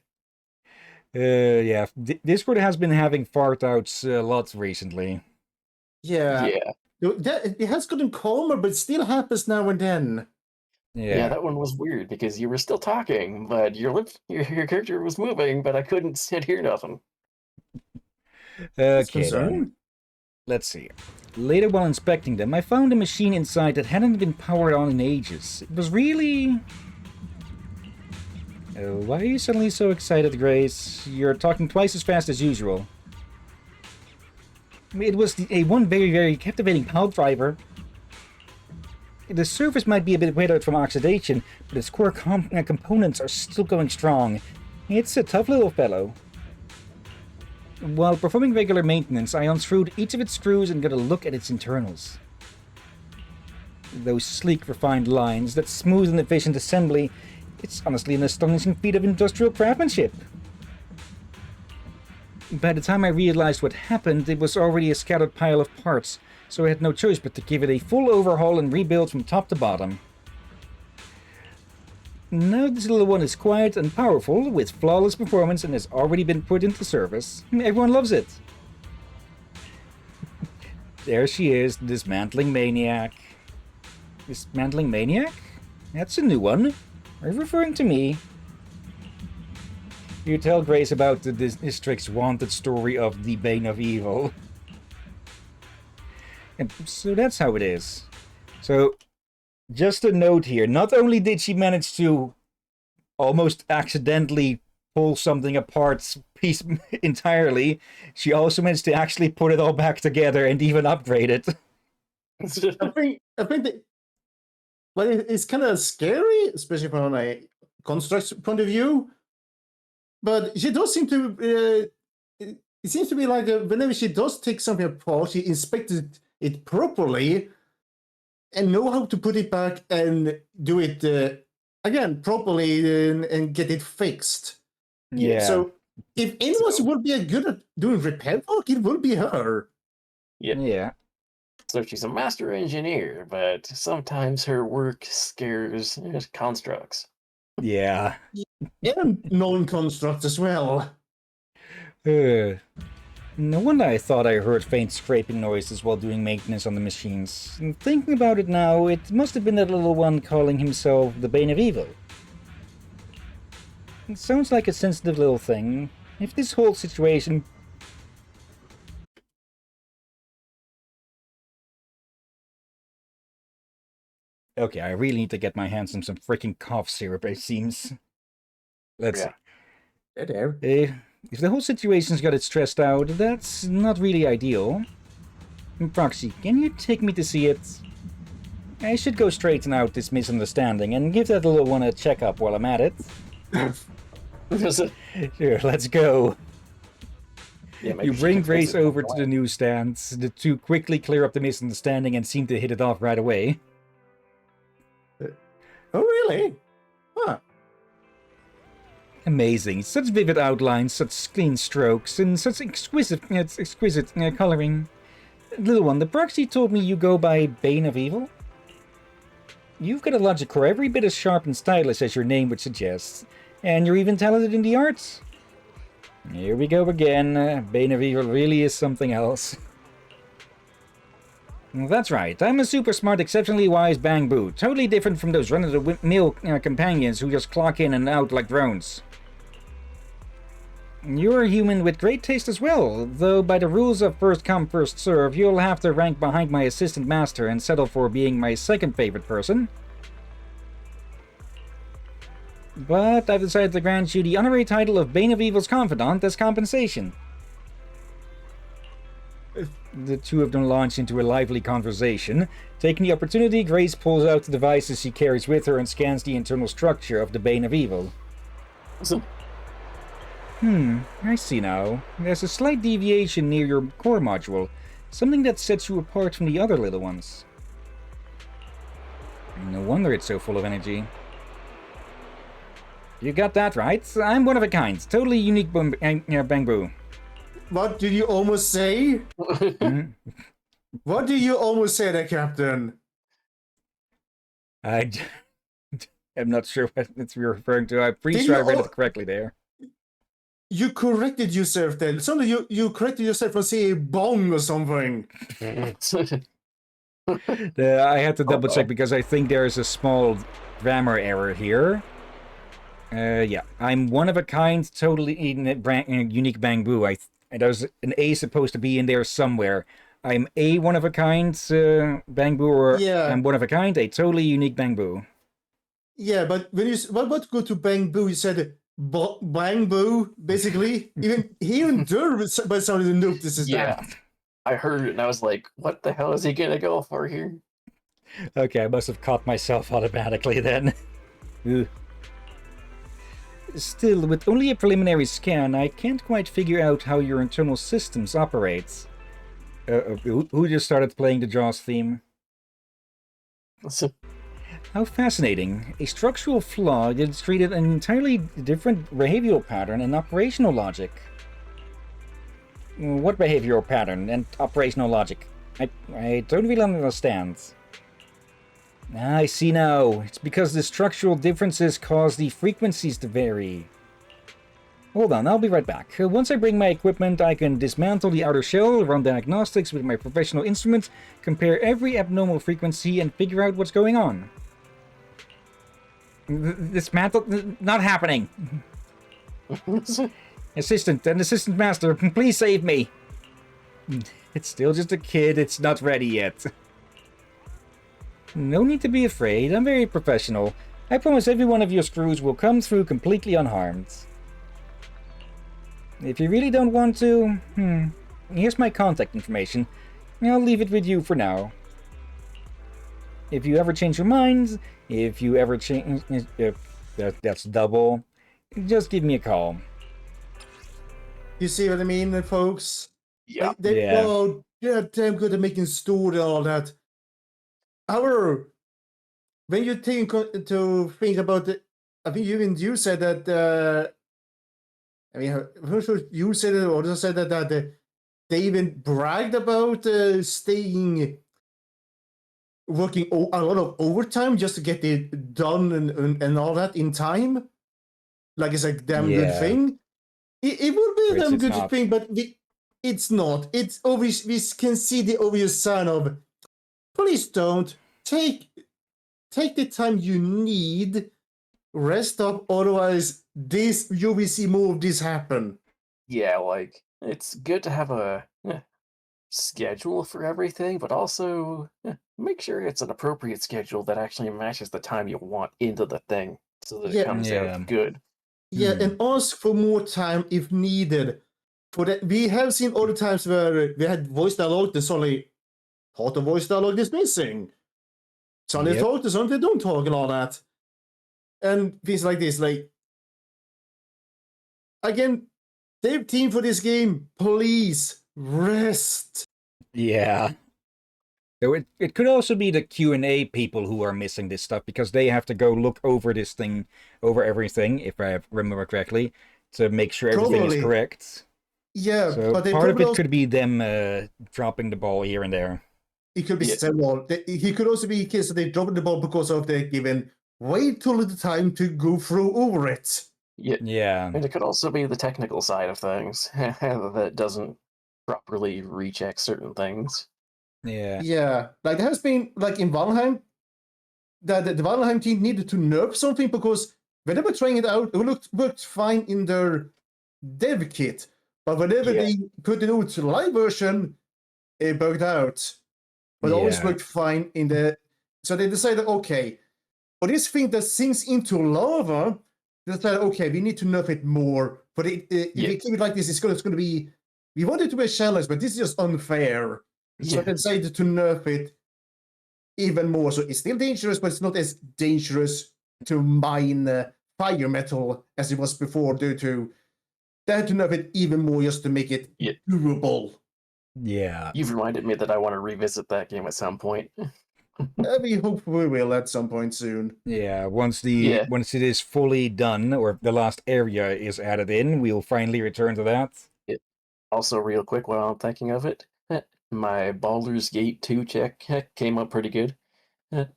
Yeah, Discord has been having fart outs a lot recently.
Yeah.
Yeah.
It has gotten calmer, but it still happens now and then.
Yeah, that one was weird because you were still talking, but your character was moving, but I couldn't hear nothing.
That's
Okay, then.
concerning.
Let's see. Later, while inspecting them, I found a machine inside that hadn't been powered on in ages. It was really... why are you suddenly so excited, Grace? You're talking twice as fast as usual. It was one very, very captivating pile driver. The surface might be a bit weathered from oxidation, but its core components are still going strong. It's a tough little fellow. While performing regular maintenance, I unscrewed each of its screws and got a look at its internals. Those sleek, refined lines, that smooth and efficient assembly, it's honestly an astonishing feat of industrial craftsmanship. By the time I realized what happened, it was already a scattered pile of parts, so I had no choice but to give it a full overhaul and rebuild from top to bottom. Now this little one is quiet and powerful, with flawless performance, and has already been put into service. Everyone loves it. There she is, the dismantling maniac. Dismantling maniac? That's a new one. Are you referring to me? You tell Grace about the district's wanted story of the Bane of Evil. And so that's how it is. So, just a note here. Not only did she manage to almost accidentally pull something apart entirely, she also managed to actually put it all back together and even upgrade it.
I think that, well, it's kind of scary, especially from a construct point of view. But she does seem to. It seems to be like whenever she does take something apart, she inspects it properly and know how to put it back and do it again properly and get it fixed.
Yeah.
So if anyone would be good at doing repair work, it would be her.
Yeah.
So she's a master engineer, but sometimes her work scares constructs.
Yeah.
And non-constructs as well.
No wonder I thought I heard faint scraping noises while doing maintenance on the machines. And thinking about it now, it must have been that little one calling himself the Bane of Evil. It sounds like a sensitive little thing. If this whole situation... Okay, I really need to get my hands on some freaking cough syrup, it seems. Let's see. If the whole situation's got it stressed out, that's not really ideal. Proxy, can you take me to see it? I should go straighten out this misunderstanding and give that little one a checkup while I'm at it. Sure, let's go.
Yeah,
You bring Grace over to the newsstand. The two quickly clear up the misunderstanding and seem to hit it off right away.
Oh, really? Huh.
Amazing. Such vivid outlines, such clean strokes, and such exquisite coloring. Little one, the proxy told me you go by Bane of Evil? You've got a logic core every bit as sharp and stylish as your name would suggest. And you're even talented in the arts. Here we go again. Bane of Evil really is something else. That's right. I'm a super smart, exceptionally wise Bang Boo. Totally different from those run-of-the-mill companions who just clock in and out like drones. You're a human with great taste as well, though by the rules of first come, first serve, you'll have to rank behind my assistant master and settle for being my second favorite person. But I've decided to grant you the honorary title of Bane of Evil's Confidant as compensation. The two of them launch into a lively conversation. Taking the opportunity, Grace pulls out the devices she carries with her and scans the internal structure of the Bane of Evil. I see now. There's a slight deviation near your core module, something that sets you apart from the other little ones. No wonder it's so full of energy. You got that right. I'm one of a kind. Totally unique Bang Boo.
What did you almost say? What did you almost say there, Captain?
I'm not sure what you're referring to. I'm pretty sure I read it correctly there.
You corrected yourself then. Suddenly you corrected yourself for saying bong or something.
I had to double check because I think there's a small grammar error here. Yeah, I'm one of a kind, totally unique Bang Boo. There's an A supposed to be in there somewhere. I'm a one of a kind Bang Boo, or
Yeah.
I'm one of a kind, a totally unique Bang Boo.
Yeah, but when you go to Bang Boo, you said Bang Boo, basically. Even Durr by somebody notices
Yeah.
that.
I heard it and I was like, what the hell is he gonna go for here?
Okay, I must have caught myself automatically then. Still, with only a preliminary scan, I can't quite figure out how your internal systems operate. Who just started playing the Jaws theme?
So,
How fascinating. A structural flaw that treated an entirely different behavioral pattern and operational logic. What behavioral pattern and operational logic? I don't really understand. I see now. It's because the structural differences cause the frequencies to vary. Hold on, I'll be right back. Once I bring my equipment, I can dismantle the outer shell, run diagnostics with my professional instrument, compare every abnormal frequency, and figure out what's going on. Dismantle? Not happening. Assistant master, please save me. It's still just a kid, it's not ready yet. No need to be afraid, I'm very professional. I promise every one of your screws will come through completely unharmed. If you really don't want to, here's my contact information. I'll leave it with you for now. If you ever change your mind, if you ever change... that's double. Just give me a call.
You see what I mean, folks?
yeah.
They're damn good at making story and all that. However, when you think about it, I think you said that. I mean, I'm not sure you said it or also said that they even bragged about working a lot of overtime just to get it done and all that in time. Like it's a damn good thing. It would be a damn good thing, but it's not. It's obvious. We can see the obvious sign of. Please don't take the time you need. Rest up, otherwise you will see more of this happen.
Yeah, like, it's good to have a schedule for everything, but also make sure it's an appropriate schedule that actually matches the time you want into the thing so that it comes out good.
Yeah, and ask for more time if needed. For that, we have seen other times where we had voice dialogue, then suddenly part of voice dialogue is missing. Suddenly talk to something, they don't talk and all that. And things like this, like, again, their team for this game, please rest.
Yeah. So it could also be the Q&A people who are missing this stuff because they have to go look over everything, if I remember correctly, to make sure everything is correct.
Yeah,
so
but
part of it could be them dropping the ball here and there.
It could be several. It could also be a case that they dropped the ball because of they're given way too little time to go through over it.
Yeah. And it could also be the technical side of things that doesn't properly recheck certain things.
Yeah. Like there has been, like in Valheim, that the Valheim team needed to nerf something because when they were trying it out, it worked fine in their dev kit. But whenever they put it out to the live version, it bugged out. But it always worked fine in the... So they decided, okay, for this thing that sinks into lava, they decided, okay, we need to nerf it more. But if we keep it like this, it's going to be... We want it to be a challenge, but this is just unfair. So they decided to nerf it even more. So it's still dangerous, but it's not as dangerous to mine fire metal as it was before due to... They had to nerf it even more just to make it durable.
Yeah.
You've reminded me that I want to revisit that game at some point.
We hope we will at some point soon.
Yeah, once it is fully done, or the last area is added in, we'll finally return to that.
Also, real quick, while I'm thinking of it, my Baldur's Gate 2 check came up pretty good. There's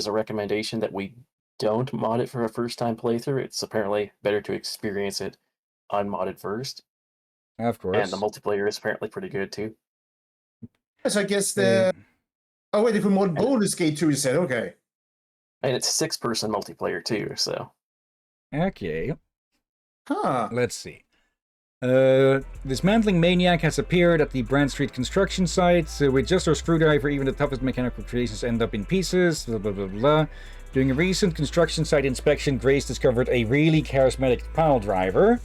a recommendation that we don't mod it for a first-time playthrough. It's apparently better to experience it unmodded first.
Of course.
And the multiplayer is apparently pretty good, too.
Yes, I guess Oh, wait, if we mod Baldur's Gate 2, you said, okay.
And it's 6-person multiplayer, too, so...
Okay.
Huh.
Let's see. Dismantling Maniac has appeared at the Brand Street construction site. With just our screwdriver, even the toughest mechanical creations end up in pieces. Blah, blah, blah, blah. During a recent construction site inspection, Grace discovered a really charismatic pile driver.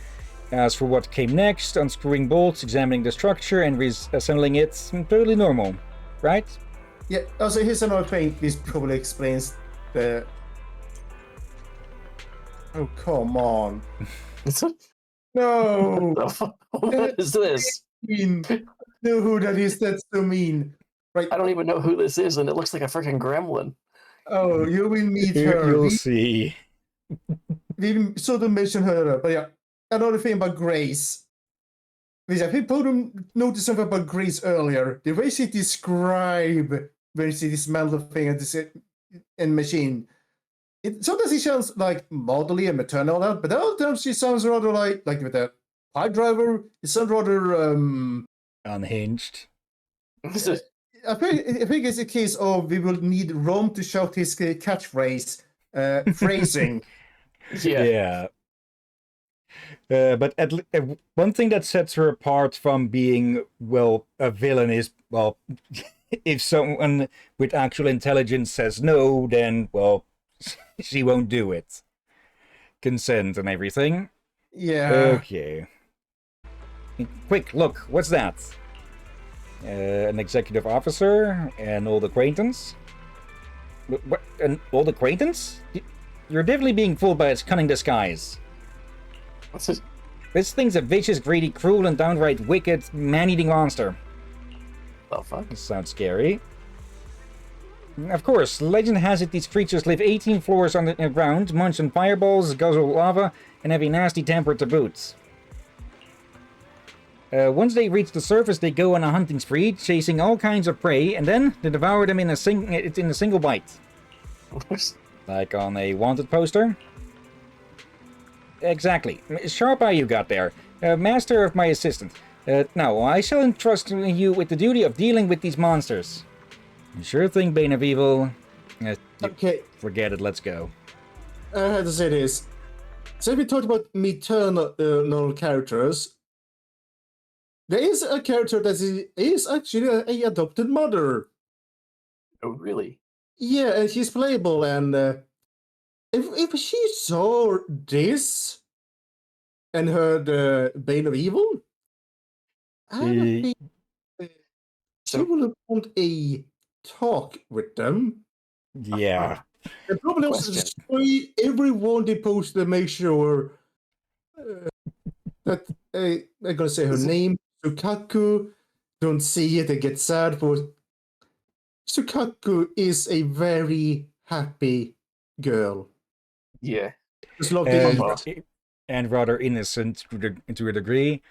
As for what came next, unscrewing bolts, examining the structure, and reassembling it, totally normal, right?
Yeah, also here's another thing. This probably explains the... Oh, come on.
What
No!
the fuck? What is this?
Mean. No, who that is, that's so mean. Right.
I don't even know who this is, and it looks like a freaking gremlin.
Oh, you will meet her.
You'll see.
We sort of mentioned her, but yeah. Another thing about Grace. Because I think Podum noticed something about Grace earlier. The way she described when she dismantled the thing at the machine. Sometimes she sounds like motherly and maternal, but other times she sounds rather like with a pipe driver. It sounds rather
Unhinged.
I think it's a case of we will need Ron to shout his catchphrase, phrasing.
Yeah.
But one thing that sets her apart from being, well, a villain is, well, if someone with actual intelligence says no, then, well, she won't do it. Consent and everything.
Yeah.
Okay. Quick, look, what's that? An executive officer, an old acquaintance? What? An old acquaintance? You're definitely being fooled by its cunning disguise.
What's this?
This thing's a vicious, greedy, cruel, and downright wicked, man-eating monster.
The fuck?
This sounds scary. Of course, legend has it these creatures live 18 floors underground, munch on fireballs, guzzle lava, and have a nasty temper to boot. Once they reach the surface, they go on a hunting spree, chasing all kinds of prey, and then they devour them in a single bite. Like on a wanted poster? Exactly. Sharp eye you got there. Master of my assistant. Now, I shall entrust you with the duty of dealing with these monsters. Sure thing, Bane of Evil.
Okay.
Forget it, let's go.
I had to say this. So we talked about maternal characters. There is a character that is actually a adopted mother.
Oh, really?
Yeah, and she's playable, and if she saw this and heard Bane of Evil, I don't think she would want a talk with them.
Yeah.
The problem is destroy everyone they post to make sure that I'm gonna say her name, Sukaku. Don't see it and get sad for. Sukaku is a very happy girl.
Yeah.
Just love to eat.
And rather innocent to a degree.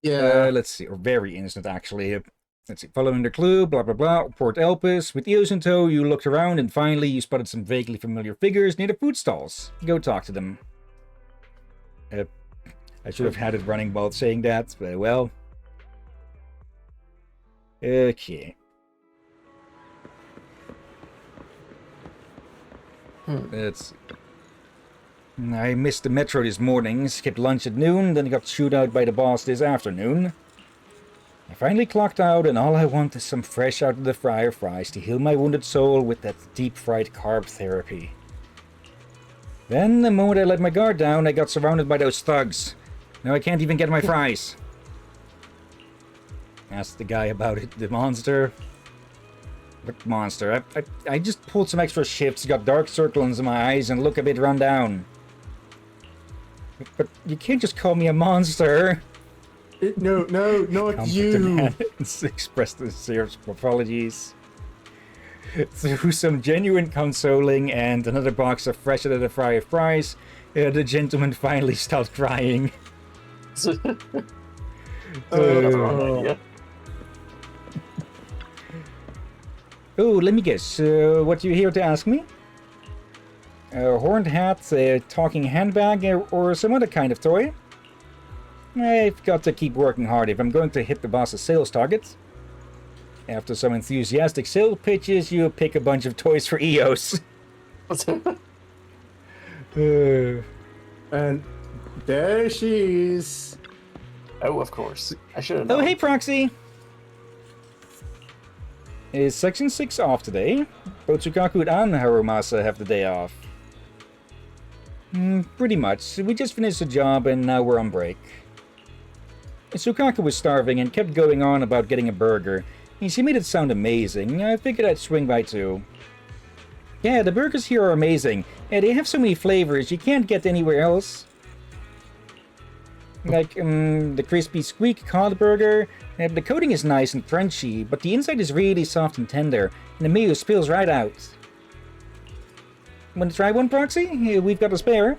Yeah.
Let's see, or very innocent actually. Let's see, following the clue, blah blah blah, Port Elpis. With Eos in tow, you looked around and finally you spotted some vaguely familiar figures near the food stalls. Go talk to them. I should have had it running while saying that, but well. Okay. Let's see. I missed the metro this morning, skipped lunch at noon, then got chewed out by the boss this afternoon. I finally clocked out, and all I want is some fresh out of the fryer fries to heal my wounded soul with that deep-fried carb therapy. Then, the moment I let my guard down, I got surrounded by those thugs. Now I can't even get my fries. Asked the guy about it, the monster. What monster? I just pulled some extra shifts, got dark circles in my eyes, and look a bit run down. But you can't just call me a monster.
No, not you.
Expressed the sincerest apologies. Through some genuine consoling and another box of fresh out of the fryer fries, the gentleman finally stopped crying. Oh, let me guess. What you here to ask me? A horned hat, a talking handbag, or some other kind of toy? I've got to keep working hard if I'm going to hit the boss's sales target. After some enthusiastic sales pitches, you pick a bunch of toys for Eos.
And there she is.
Oh, of course. I should have known.
Oh, hey, Proxy! Is Section 6 off today? Both Tsukaku and Harumasa have the day off. Pretty much. We just finished the job and now we're on break. Tsukaku was starving and kept going on about getting a burger. She made it sound amazing. I figured I'd swing by too. Yeah, the burgers here are amazing. Yeah, they have so many flavors you can't get anywhere else. Like the crispy squeak cod burger. The coating is nice and crunchy, but the inside is really soft and tender, and the mayo spills right out. Want to try one, Proxy? We've got a spare.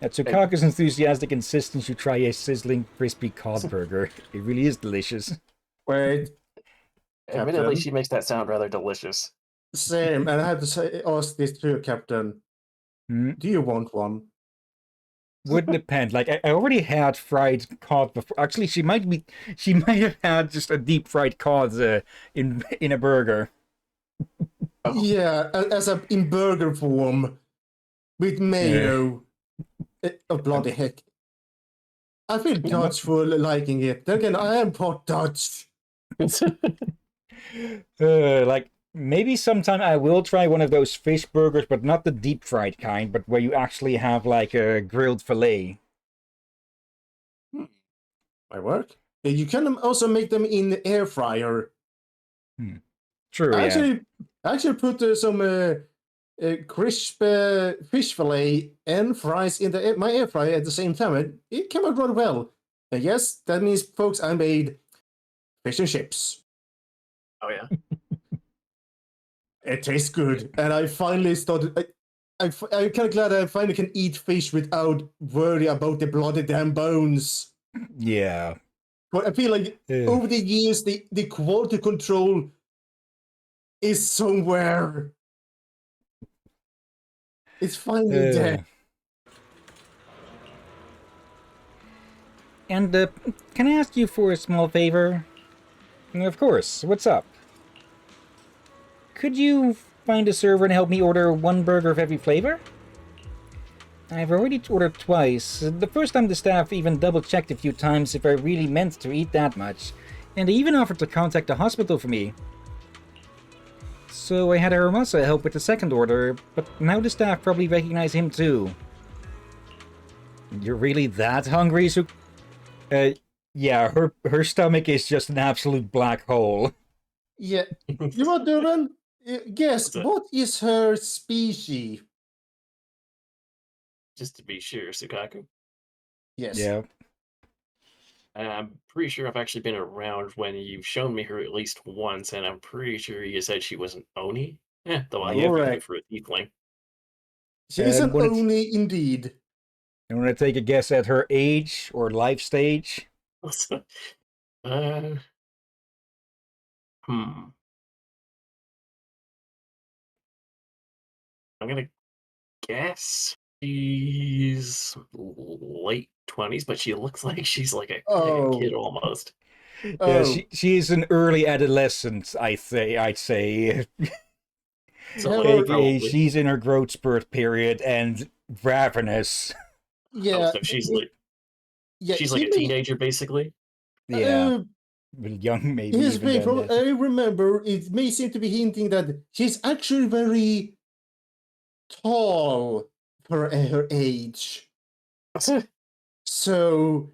Tsukaku's enthusiastic insistence you try a sizzling crispy cod burger. It really is delicious.
Wait,
Admittedly,
Captain.
she makes that sound rather delicious.
Same, and I have to ask this too, Captain.
Hmm?
Do you want one?
Would depend. Like I already had fried cod before. Actually, she might have had just a deep fried cod in a burger.
Oh.
Yeah, in burger form with mayo. Oh, bloody heck! I feel Dutch for liking it. Then again, I am part Dutch.
Like maybe sometime I will try one of those fish burgers, but not the deep fried kind, but where you actually have like a grilled fillet.
My work. You can also make them in the air fryer.
True,
I actually put some crisp fish fillet and fries in my air fryer at the same time. It came out rather well. And yes, that means, folks, I made fish and chips.
Oh yeah.
It tastes good, and I finally started. I'm kind of glad I finally can eat fish without worry about the bloody damn bones.
Yeah.
But I feel like over the years, the quality control is somewhere. It's finally there.
And can I ask you for a small favor? Of course. What's up? Could you find a server and help me order one burger of every flavor? I've already ordered twice. The first time the staff even double-checked a few times if I really meant to eat that much, and they even offered to contact the hospital for me. So I had Aramasa help with the second order, but now the staff probably recognize him too. You're really that hungry, yeah, her stomach is just an absolute black hole.
Yeah. You know, Dylan? Guess, what is her species?
Just to be sure, Sukaku.
Yes.
Yeah.
I'm pretty sure I've actually been around when you've shown me her at least once, and I'm pretty sure you said she was an Oni. Yeah, though I have been for a tiefling.
She's an Oni indeed.
You want to take a guess at her age or life stage?
I'm gonna guess she's late 20s, but she looks like she's like a kid almost.
Yeah, she's an early adolescent, I'd say.
So
she's in her growth spurt period and ravenous.
Yeah,
so she's like she's like a teenager basically.
Yeah, young maybe.
I remember it may seem to be hinting that she's actually very tall for her age. So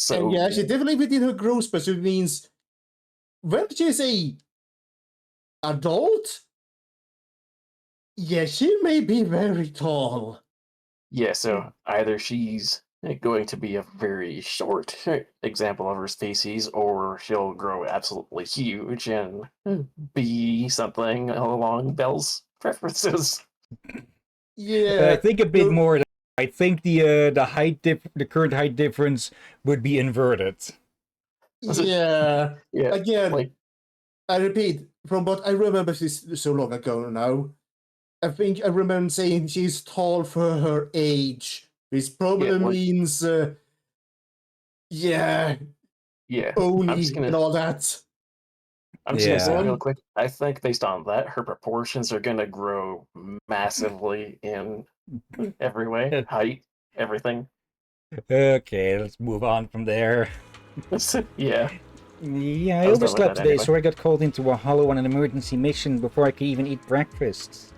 yeah, she's definitely within her growth spurt, so it means when she's a adult, yeah, she may be very tall.
Yeah, so either she's going to be a very short example of her species, or she'll grow absolutely huge and be something along Belle's preferences.
Yeah,
I think a bit more. I think the current height difference would be inverted.
Yeah. Again,
like,
I repeat, from what I remember, she's so long ago now. I think I remember saying she's tall for her age, which probably means, Oni and all that.
I'm just gonna say real quick, I think based on that, her proportions are gonna grow massively in every way, height, everything.
Okay, let's move on from there.
Yeah,
I overslept today, so I got called into a hollow on an emergency mission before I could even eat breakfast.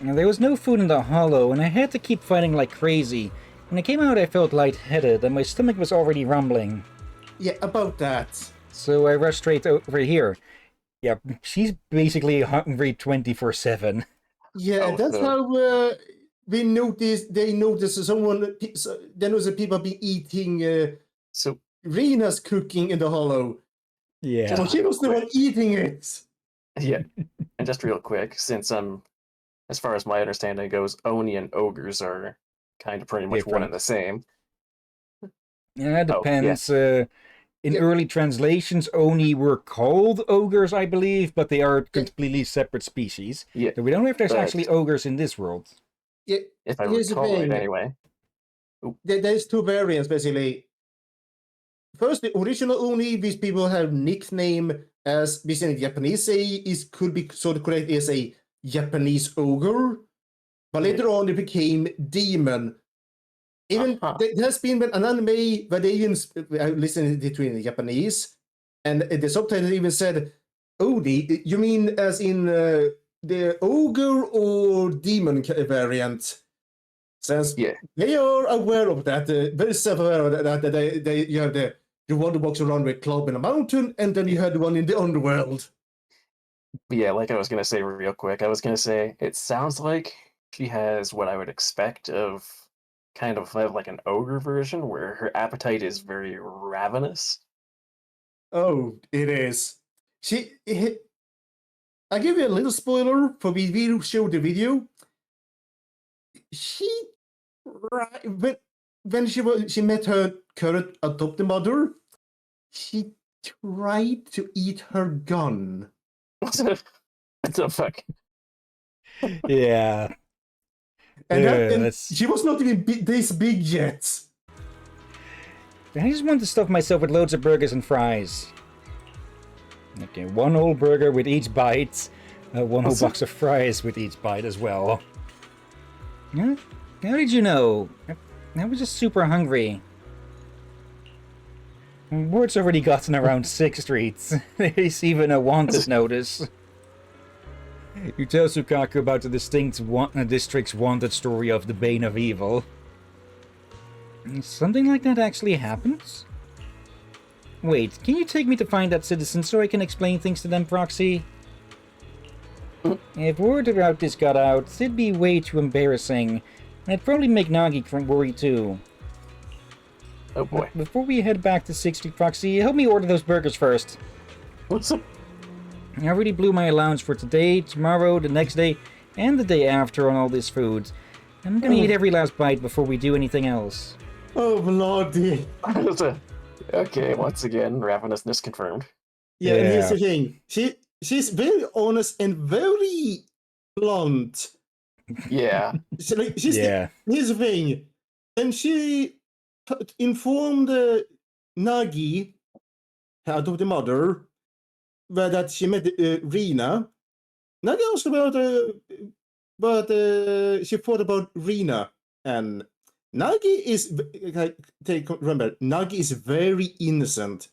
Now, there was no food in the hollow, and I had to keep fighting like crazy. When I came out, I felt lightheaded, and my stomach was already rumbling.
Yeah, about that.
So I rushed straight over here. Yeah, she's basically hungry 24/7.
Yeah, and that's
Also,
how we noticed. They noticed someone. There was people be eating
so
Rena's cooking in the hollow.
Yeah.
So
Just
she was the
quick.
one eating it.
yeah, and just real quick, since as far as my understanding goes, Oni and ogres are kind of pretty much one and
Different.
the same.
Yeah, it
Oh, yeah,
depends. In
Yeah.
early translations, Oni were called ogres, I believe, but they are
Yeah.
completely separate species.
yeah.
So we don't know if there's
But
actually ogres in this world.
Yeah,
if I
here's the
recall right,
thing.
anyway.
There's two variants basically. First, the original Oni, these people have nickname as this in Japanese say is could be sort of correct as a Japanese ogre, but later on it became demon. Even there has been an anime where they even listened to it in Japanese, and the subtitle even said, "Oh, you mean as in the ogre or demon variant?" Since
Yeah.
they are aware of that, very self-aware of that you have the one who walks around with a club in a mountain, and then you had the one in the underworld.
But yeah, like I was gonna say real quick, I was gonna say it sounds like she has what I would expect of kind of like an ogre version, where her appetite is very ravenous.
Oh, it is. I give you a little spoiler for the video show the video. She when she met her current adopted mother, she tried to eat her gun.
What the fuck?
Yeah.
And
that's...
she was not even this big yet.
I just want to stuff myself with loads of burgers and fries. Okay, one whole burger with each bite. One whole box of fries with each bite as well. Yeah? How did you know? I was just super hungry. Word's already gotten around 6 streets. There's even a wanted notice. You tell Sukaku about the district's wanted story of the Bane of Evil. Something like that actually happens? Wait, can you take me to find that citizen so I can explain things to them, Proxy? If word about this got out, it'd be way too embarrassing. And it'd probably make Nagi worry too.
Oh boy.
But before we head back to 6th Street, Proxy, help me order those burgers first.
What's up?
I already blew my allowance for today, tomorrow, the next day, and the day after on all this food. I'm gonna eat every last bite before we do anything else.
Oh, bloody.
Okay, once again, ravenousness confirmed.
Yeah, and here's
Yeah.
the thing. She's very honest and very blunt.
Yeah.
Yeah.
Here's the thing. And she informed Nagi, her adopted mother, that she met Rina. Nagi asked about, but she thought about Rina. And Nagi is, remember, Nagi is very innocent,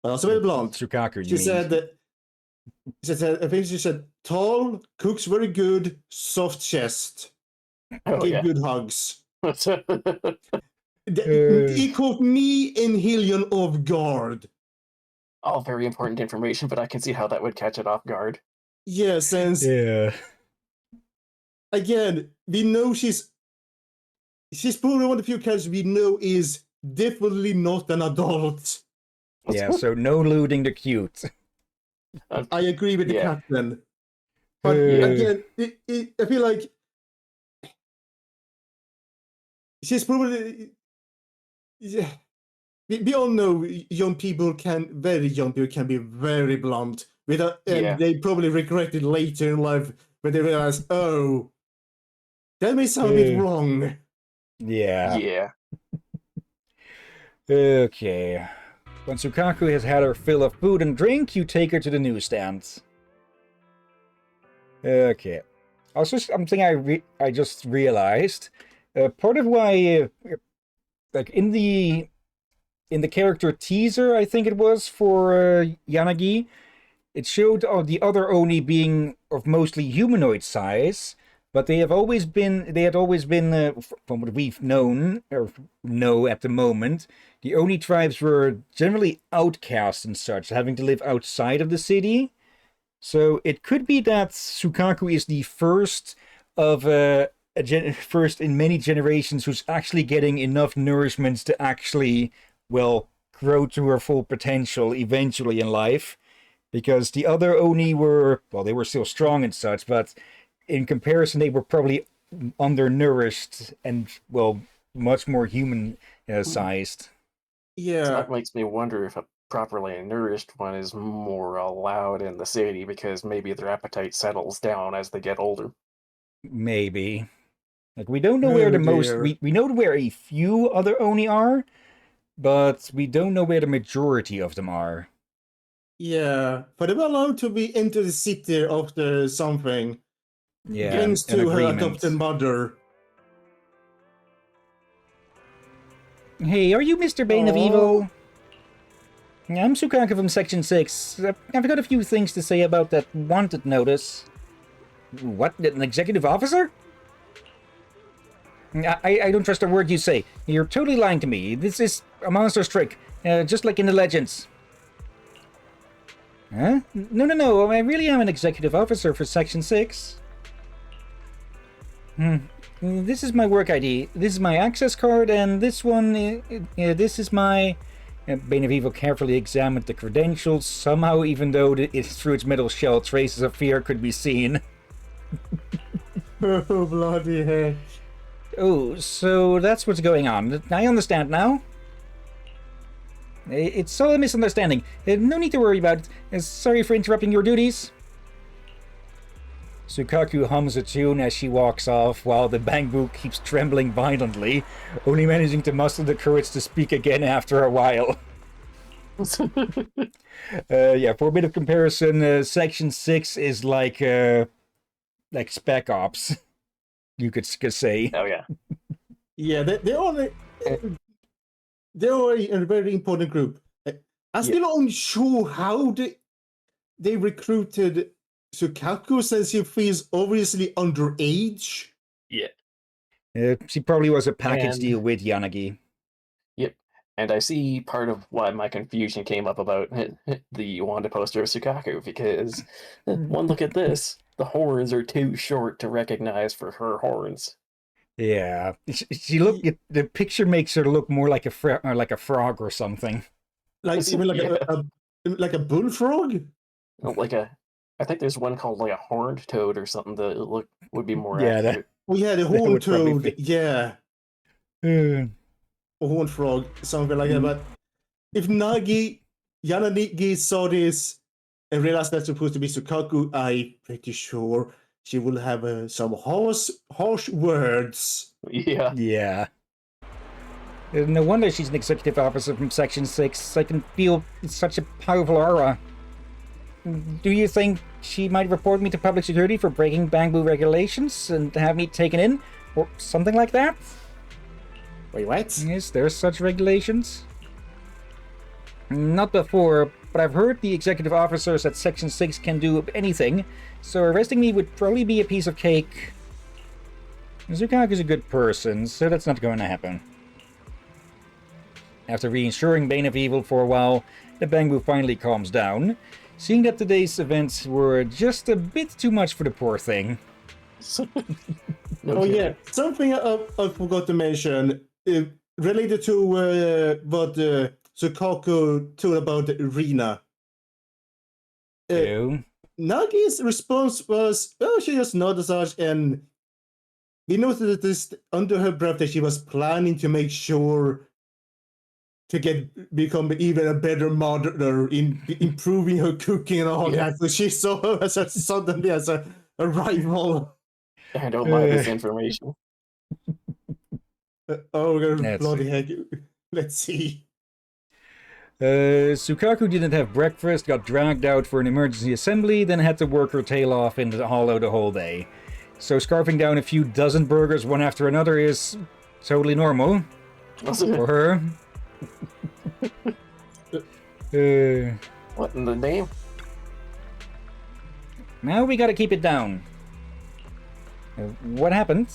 but also very blunt.
Sukaku, you
She
mean?
said that. I think she said, tall, cooks very good, soft chest,
Oh
give
yeah.
good hugs.
Uh,
He caught me and Hillyan off guard.
All very important information, but I can see how that would catch it off guard.
Yeah, since
Yeah.
again, we know she's probably one of the few characters we know is definitely not an adult.
Yeah, so no looting the cute.
I agree with the
Yeah.
captain. But
Yeah.
again, I feel like she's probably. Yeah, we all know very young people can be very blunt. And
Yeah.
they probably regret it later in life when they realize, oh, that may sound a bit wrong.
Yeah.
Yeah.
Okay. When Sukaku has had her fill of food and drink, you take her to the newsstand. Okay. Also, something I just realized. Part of why, like in the character teaser, I think it was for Yanagi, it showed the other Oni being of mostly humanoid size, but they had always been, from what we've known, or know at the moment, the Oni tribes were generally outcasts and such, having to live outside of the city. So it could be that Sukaku is the first of first in many generations who's actually getting enough nourishment to actually, well, grow to her full potential eventually in life. Because the other Oni were, well, they were still strong and such, but in comparison, they were probably undernourished and, well, much more human sized.
So
Yeah,
that makes me wonder if a properly nourished one is more allowed in the city because maybe their appetite settles down as they get older.
Maybe. Like, we don't know where the
Oh,
most,
dear.
we know where a few other Oni are, but we don't know where the majority of them are.
Yeah, but they were allowed to be into the city after something,
Yeah,
thanks
an
to her
agreement.
adopted mother.
Hey, are you Mr. Bane of
Aw.
Evil? I'm Sukaku from Section 6. I've got a few things to say about that wanted notice. What? An executive officer? I don't trust a word you say. You're totally lying to me. This is a monster's trick, just like in the legends. Huh? No. I really am an executive officer for Section 6. This is my work ID. This is my access card, and this one, this is my... Bane of Evil carefully examined the credentials, somehow even though through its metal shell traces of fear could be seen.
Oh, bloody heck.
Oh, so that's what's going on. I understand now. It's all a misunderstanding. No need to worry about it. Sorry for interrupting your duties. Sukaku hums a tune as she walks off, while the bamboo keeps trembling violently, only managing to muster the courage to speak again after a while. Yeah, for a bit of comparison, Section 6 is like Spec Ops, you could say.
Oh yeah.
Yeah, they are a very important group. I'm still unsure how they recruited Sukaku since he feels obviously underage.
Yeah.
She probably was a package
And-
deal with Yanagi.
Yep. And I see part of why my confusion came up about the Wanda poster of Sukaku, because one look at this, the horns are too short to recognize for her horns.
Yeah, she look. The picture makes her look more like a frog or something.
Like even like a bullfrog.
I think there's one called like a horned toad or something that would be more
Yeah,
accurate.
Oh yeah, the
That
horned
would probably
toad.
fit.
Yeah, a horned frog, something like that. But if Yanagi saw this and realized that's supposed to be Sukaku, I'm pretty sure she will have some harsh words.
Yeah.
Yeah. No wonder she's an executive officer from Section 6. I can feel such a powerful aura. Do you think she might report me to public security for breaking bamboo regulations and have me taken in? Or something like that?
Wait, what?
Is there such regulations? Not before, but I've heard the executive officers at Section 6 can do anything, so arresting me would probably be a piece of cake. Sukaku's a good person, so that's not going to happen. After reassuring Bane of Evil for a while, the bamboo finally calms down, seeing that today's events were just a bit too much for the poor thing.
No
Oh
kidding.
yeah, something I forgot to mention related to what Sukaku told about Rina.
Ew.
Nagi's response was, "Oh, she just nodded such," and we noted this under her breath that she was planning to make sure to become even a better mother in improving her cooking and all that. So she saw her as suddenly as a rival.
I don't mind this information.
That's
Bloody heck! Let's see.
Sukaku didn't have breakfast, got dragged out for an emergency assembly, then had to work her tail off in the hollow the whole day. So scarfing down a few dozen burgers one after another is totally normal for her.
What in the name?
Now we gotta keep it down. What happened?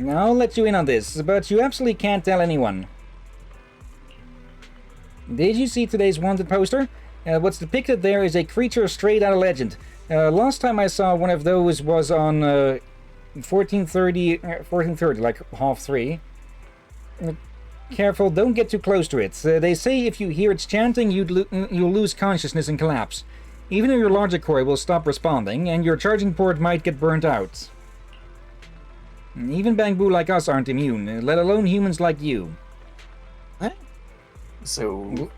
I'll let you in on this, but you absolutely can't tell anyone. Did you see today's wanted poster? What's depicted there is a creature straight out of legend. Last time I saw one of those was on 1430, like half 3. Careful, don't get too close to it. They say if you hear its chanting, you'll lose consciousness and collapse. Even your logic core will stop responding, and your charging port might get burnt out. Even Bangbu like us aren't immune, let alone humans like you.
So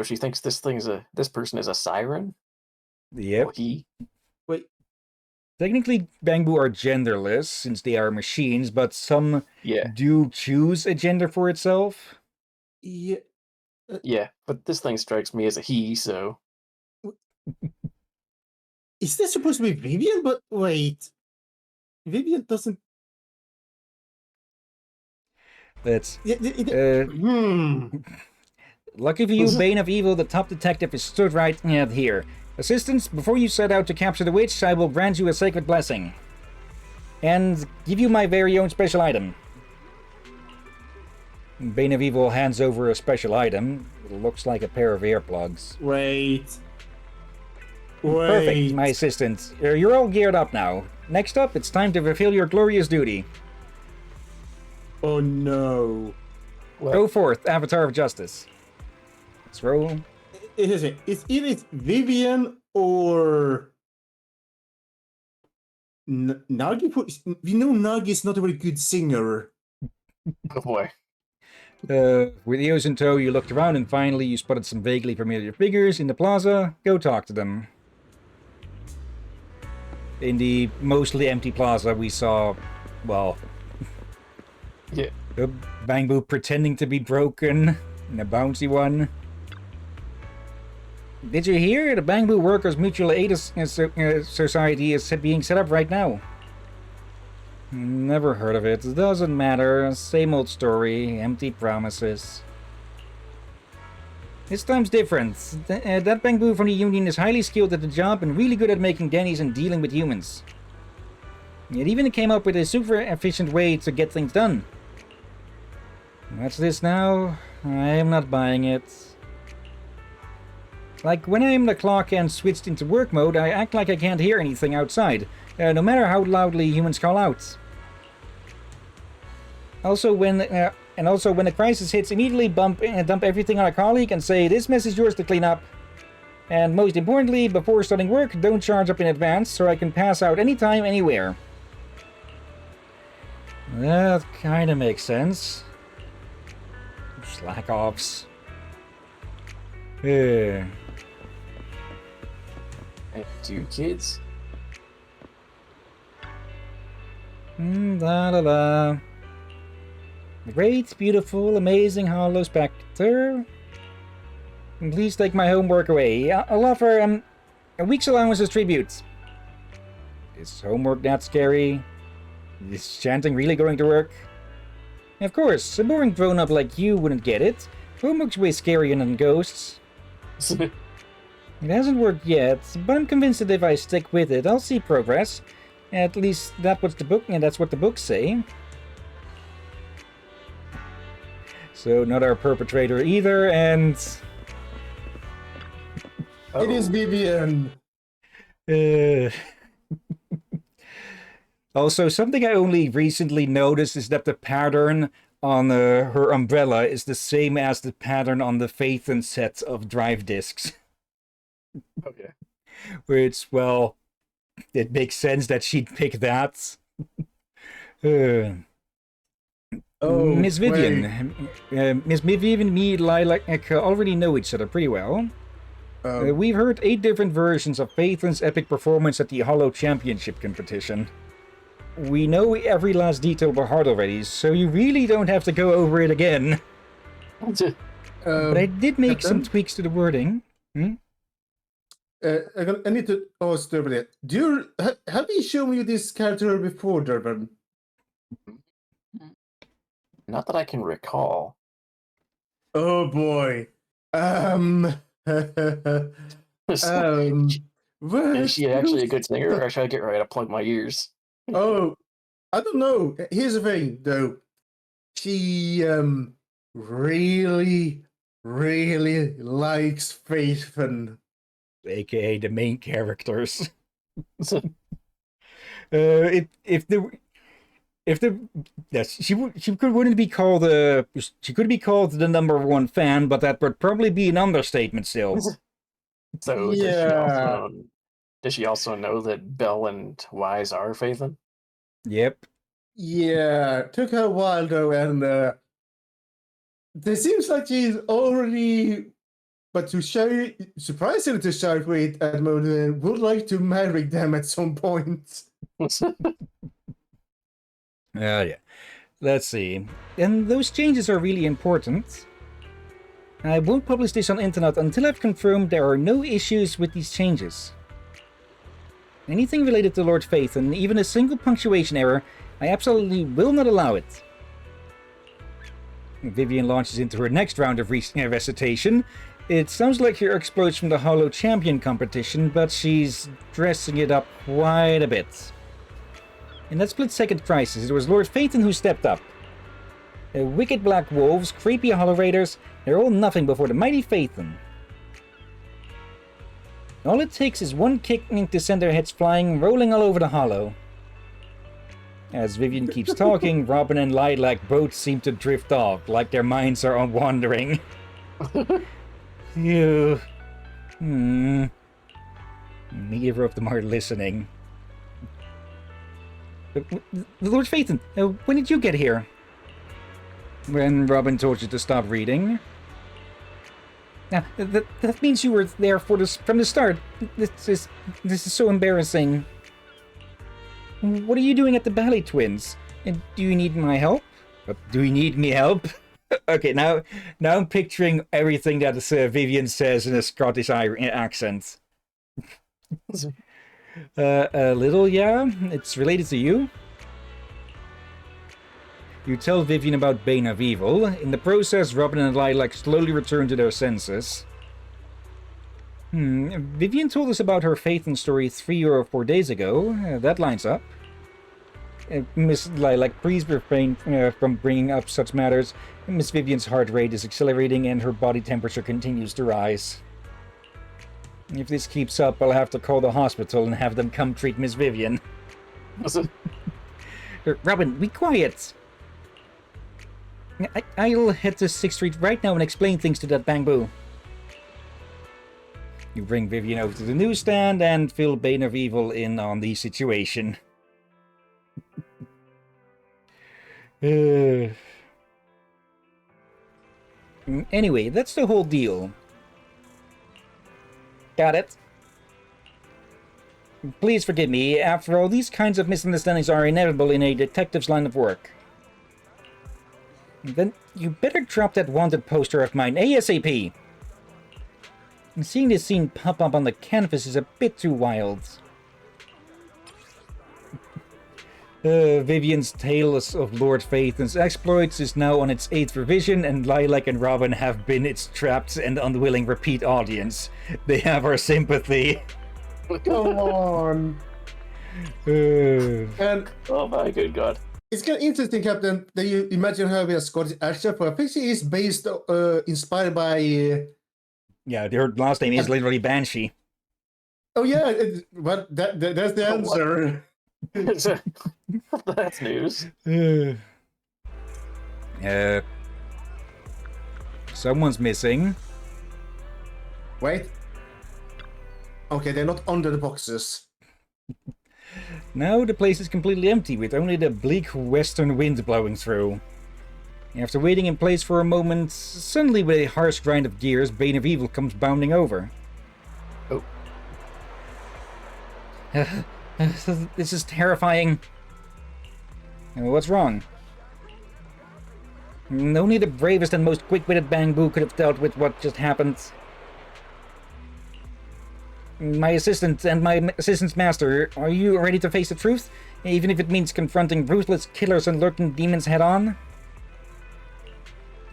she thinks this person is a siren?
Yep.
Or he?
Wait,
Technically, Bangbu are genderless, since they are machines, but some
Yeah.
do choose a gender for itself.
yeah.
Yeah, but this thing strikes me as a he, so...
Is this supposed to be Vivian? But wait. Vivian doesn't...
That's...
Hmm.
Lucky for you, Bane of Evil, the top detective is stood right here. Assistants, before you set out to capture the witch, I will grant you a sacred blessing. And give you my very own special item. Bane of Evil hands over a special item. It looks like a pair of earplugs.
Wait.
Perfect, my assistant. You're all geared up now. Next up, it's time to fulfill your glorious duty.
Oh no.
Go forth, Avatar of Justice. Let's roll.
It's either Vivian or Nagi. We know Nagi is not a very good singer.
Oh boy.
With ears in tow, you looked around and finally you spotted some vaguely familiar figures in the plaza. Go talk to them. In the mostly empty plaza, we saw, well...
Yeah.
A Bangbu pretending to be broken, and a bouncy one. Did you hear? The Bangbu Workers Mutual Aid Society is being set up right now. Never heard of it. Doesn't matter. Same old story. Empty promises. This time's different. That Bangbu from the Union is highly skilled at the job and really good at making dennies and dealing with humans. It even came up with a super efficient way to get things done. What's this now? I am not buying it. Like, when I am the clock and switched into work mode, I act like I can't hear anything outside, no matter how loudly humans call out. Also, when the crisis hits, immediately dump everything on a colleague and say, "This mess is yours to clean up." And most importantly, before starting work, don't charge up in advance, so I can pass out anytime, anywhere. That kinda makes sense. Slack offs.
And 2 kids?
La la la. The great, beautiful, amazing Hollow Spectre. Please take my homework away. I'll offer a week's allowance as tribute. Is homework that scary? Is chanting really going to work? Of course, a boring grown-up like you wouldn't get it. Homework's way scarier than ghosts. It hasn't worked yet, but I'm convinced that if I stick with it, I'll see progress. At least that's what the books say. So not our perpetrator either, and...
It is Vivian.
Also, something I only recently noticed is that the pattern on her umbrella is the same as the pattern on the Phaethon set of drive discs.
Okay.
Which, well, it makes sense that she'd pick that.
Oh,
Miss Vivian. Miss Vivian and me already know each other pretty well. We've heard 8 different versions of Phaethon's epic performance at the Hollow Championship competition. We know every last detail by heart already, so you really don't have to go over it again. But I did make some tweaks to the wording.
I need to ask Durban. Have you shown you this character before, Durban?
Not that I can recall.
Oh boy.
Is she actually a good singer, or should I get ready to plug my ears?
Oh, I don't know. Here's the thing, though. She really really likes Faithen.
aka the main characters.
So,
If the yes, wouldn't be called she could be called the #1 fan, but that would probably be an understatement still.
so
Yeah.
does she also know that Bell and Wise are Phaethon?
Yep.
Yeah, took her a while though, and it seems like she's already, but to show, surprisingly to start with, at the moment, would like to marry them at some point.
Yeah. Let's see. And those changes are really important. I won't publish this on internet until I've confirmed there are no issues with these changes. Anything related to Lord Phaethon, even a single punctuation error, I absolutely will not allow it. Vivian launches into her next round of recitation. It sounds like her explodes from the Hollow Champion competition, but she's dressing it up quite a bit. In that split-second crisis, it was Lord Phaethon who stepped up. The wicked black wolves, creepy hollow raiders, they're all nothing before the mighty Phaethon. All it takes is one kick to send their heads flying, rolling all over the hollow. As Vivian keeps talking, Robin and Lilac both seem to drift off, like their minds are wandering. Ew. Neither of them are listening. Lord Phaethon, when did you get here? When Robin told you to stop reading. Now, that means you were there from the start. This is so embarrassing. What are you doing at the Ballet Twins? And do you need my help? Do you need me help? Okay, now I'm picturing everything that Vivian says in a Scottish accent. A little, yeah. It's related to you. You tell Vivian about Bane of Evil. In the process, Robin and Lilac slowly return to their senses. Vivian told us about her Phaethon story 3 or 4 days ago. That lines up. Miss Lilac, please refrain from bringing up such matters. Miss Vivian's heart rate is accelerating and her body temperature continues to rise. If this keeps up, I'll have to call the hospital and have them come treat Miss Vivian. Robin, be quiet! I'll head to 6th Street right now and explain things to that Bangbu. You bring Vivian over to the newsstand and fill Bane of Evil in on the situation. Anyway, that's the whole deal. Got it? Please forgive me. After all, these kinds of misunderstandings are inevitable in a detective's line of work. Then you better drop that wanted poster of mine ASAP. Seeing this scene pop up on the canvas is a bit too wild. Vivian's tale of Lord Phaethon's exploits is now on its 8th revision, and Lilac and Robin have been its trapped and unwilling repeat audience. They have our sympathy.
Come on. And
Oh my good god.
it's kind of interesting, Captain, that you imagine her with a Scottish accent, but I think she is inspired by...
Yeah, her last name is literally Banshee.
Oh yeah, that's the answer.
That's news.
Someone's missing.
Wait. Okay, they're not under the boxes.
Now the place is completely empty, with only the bleak western wind blowing through. After waiting in place for a moment, suddenly with a harsh grind of gears, Bane of Evil comes bounding over.
Oh.
This is terrifying. What's wrong? Only the bravest and most quick-witted Bangbu could have dealt with what just happened. My assistant and my assistant's master, are you ready to face the truth? Even if it means confronting ruthless killers and lurking demons head-on?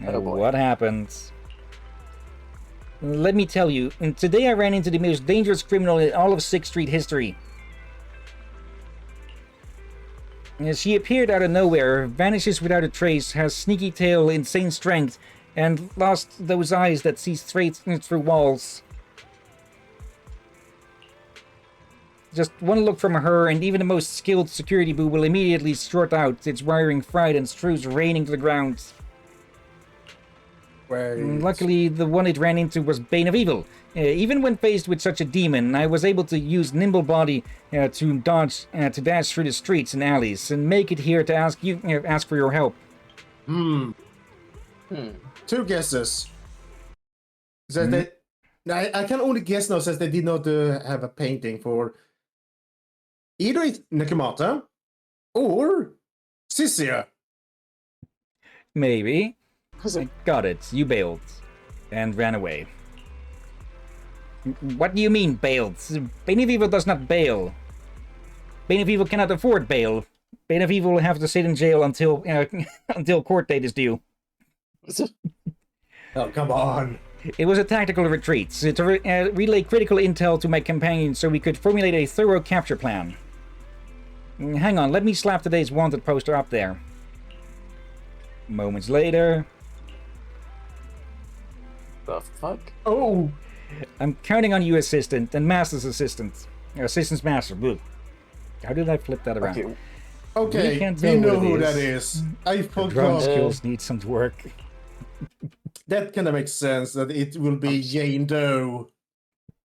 Oh boy.
What happened? Let me tell you, today I ran into the most dangerous criminal in all of 6th Street history. She appeared out of nowhere, vanishes without a trace, has sneaky tail, insane strength, and lost those eyes that see straight through walls. Just one look from her, and even the most skilled security boo will immediately short out, its wiring fried and screws raining to the ground.
Wait.
Luckily, the one it ran into was Bane of Evil. Even when faced with such a demon, I was able to use nimble body to dash through the streets and alleys, and make it here to ask for your help.
Two guesses. Says that I can only guess now, since they did not have a painting for either it's Nakamata or Sisia.
Maybe. Got it. You bailed. And ran away. What do you mean, bailed? Bane of Evil does not bail. Bane of Evil cannot afford bail. Bane of Evil will have to sit in jail until until court date is due.
Oh, come on.
It was a tactical retreat, to relay critical intel to my companions so we could formulate a thorough capture plan. Hang on, let me slap today's wanted poster up there. Moments later...
The fuck?
Oh!
I'm counting on you, assistant, and master's assistant. Assistant's master. Blue. How did I flip that around?
Okay,
can't
we
tell
know
what it
who
is.
that is. I
Drum
forgot.
skills need some work.
That kind of makes sense, that it will be Jane Doe.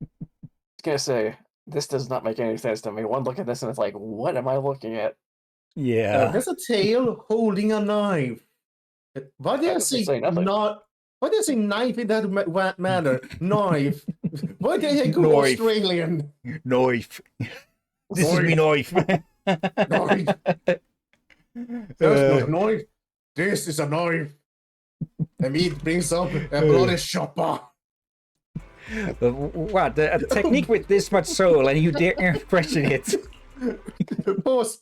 I was gonna say, this does not make any sense to me. One look at this and it's like, what am I looking at?
Yeah.
There's a tail holding a knife. Why did I
doesn't
say
say nothing.
not? Why did I say knife in that manner? Knife. Why did I go
Knife.
Australian?
Knife. This is me knife.
Knife. That's not a knife. This is a knife. The meat brings up a bloody chopper.
What? A technique with this much soul, and you dare question it?
Pause.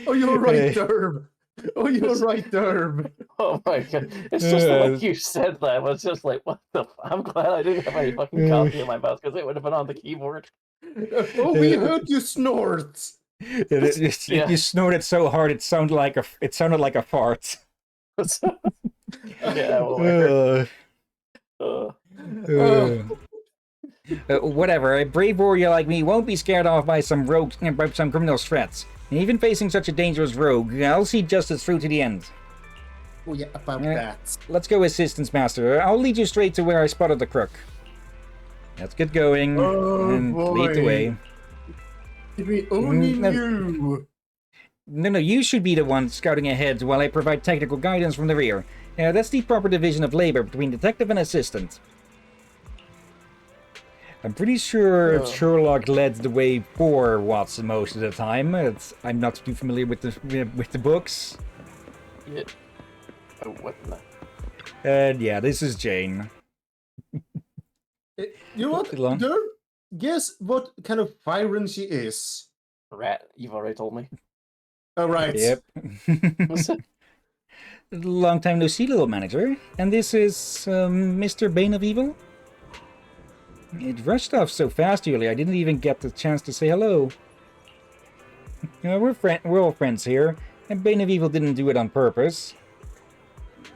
Oh, you're right, Derb. Oh, you're right, Derb.
Oh my god. It's just like you said that. It's just like, what the I'm glad I didn't have any fucking coffee in my mouth because it would have been on the keyboard.
Oh, we heard you snort.
You snorted so hard it sounded like a fart.
Yeah, well,
Whatever, a brave warrior like me won't be scared off by some criminal's threats. And even facing such a dangerous rogue, I'll see justice through to the end.
Oh yeah, about that.
Let's go, Assistance Master. I'll lead you straight to where I spotted the crook. Let's get going and lead the way.
If we only knew.
No, you should be the one scouting ahead while I provide technical guidance from the rear. That's the proper division of labor between detective and assistant. I'm pretty sure Sherlock led the way for Watson most of the time. I'm not too familiar with the books.
Yeah. Oh, what the?
And yeah, this is Jane.
You know what,
Long.
Derb? Guess what kind of siren she is.
Rat, you've already told me.
All right.
Yep. Long time no see, little manager. And this is Mr. Bane of Evil? It rushed off so fast earlier, I didn't even get the chance to say hello. We're all friends here, and Bane of Evil didn't do it on purpose.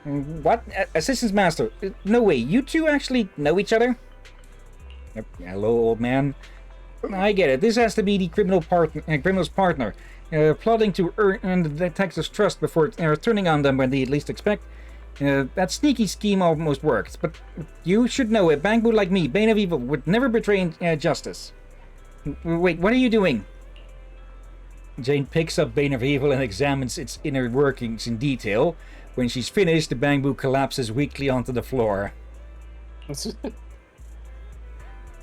What? Assistance Master? No way, you two actually know each other? Hello, old man. I get it, this has to be the criminal's partner, plotting to earn the detective's trust before turning on them when they least expect. That sneaky scheme almost worked, but you should know a bangboot like me, Bane of Evil, would never betray justice. Wait, what are you doing? Jane picks up Bane of Evil and examines its inner workings in detail. When she's finished, the bangboot collapses weakly onto the floor.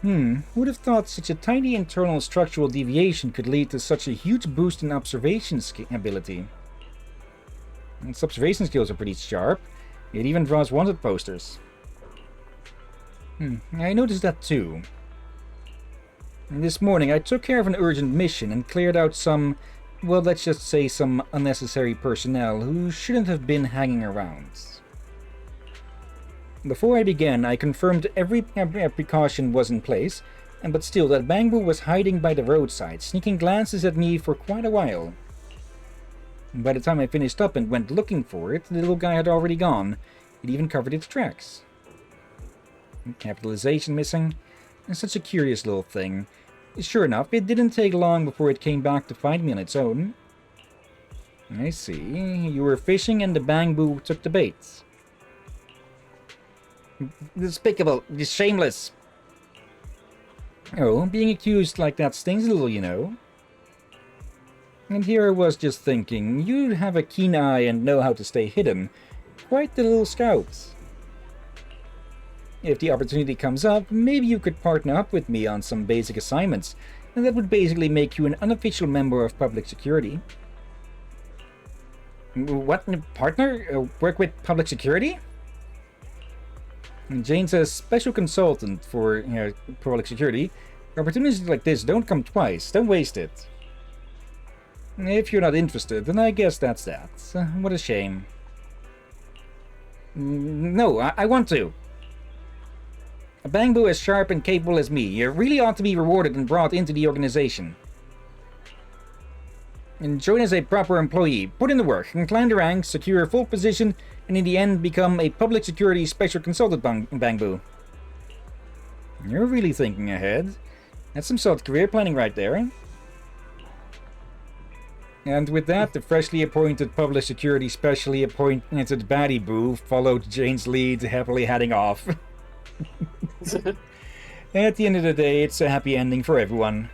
Who'd have thought such a tiny internal structural deviation could lead to such a huge boost in observation ability? Its observation skills are pretty sharp. It even draws wanted posters. I noticed that too. This morning I took care of an urgent mission and cleared out some, well, let's just say some unnecessary personnel who shouldn't have been hanging around. Before I began, I confirmed every precaution was in place, but still that Bangbu was hiding by the roadside, sneaking glances at me for quite a while. By the time I finished up and went looking for it, the little guy had already gone. It even covered its tracks. Capitalization missing. Such a curious little thing. Sure enough, it didn't take long before it came back to find me on its own. I see. You were fishing and the bamboo took the bait. Despicable. Shameless. Oh, being accused like that stings a little, you know. And here I was just thinking, you have a keen eye and know how to stay hidden. Quite the little scout. If the opportunity comes up, maybe you could partner up with me on some basic assignments, and that would basically make you an unofficial member of public security. What? Partner? Work with public security? Jane's a special consultant for public security. Opportunities like this don't come twice. Don't waste it. If you're not interested, then I guess that's that. What a shame. No, I want to. A bamboo as sharp and capable as me, you really ought to be rewarded and brought into the organization. And join as a proper employee, put in the work, and climb the ranks, secure a full position, and in the end become a public security special consultant bamboo. You're really thinking ahead. That's some sort of career planning right there. And with that, the freshly appointed public security specially appointed baddie boo followed Jane's lead, happily heading off. At the end of the day, it's a happy ending for everyone.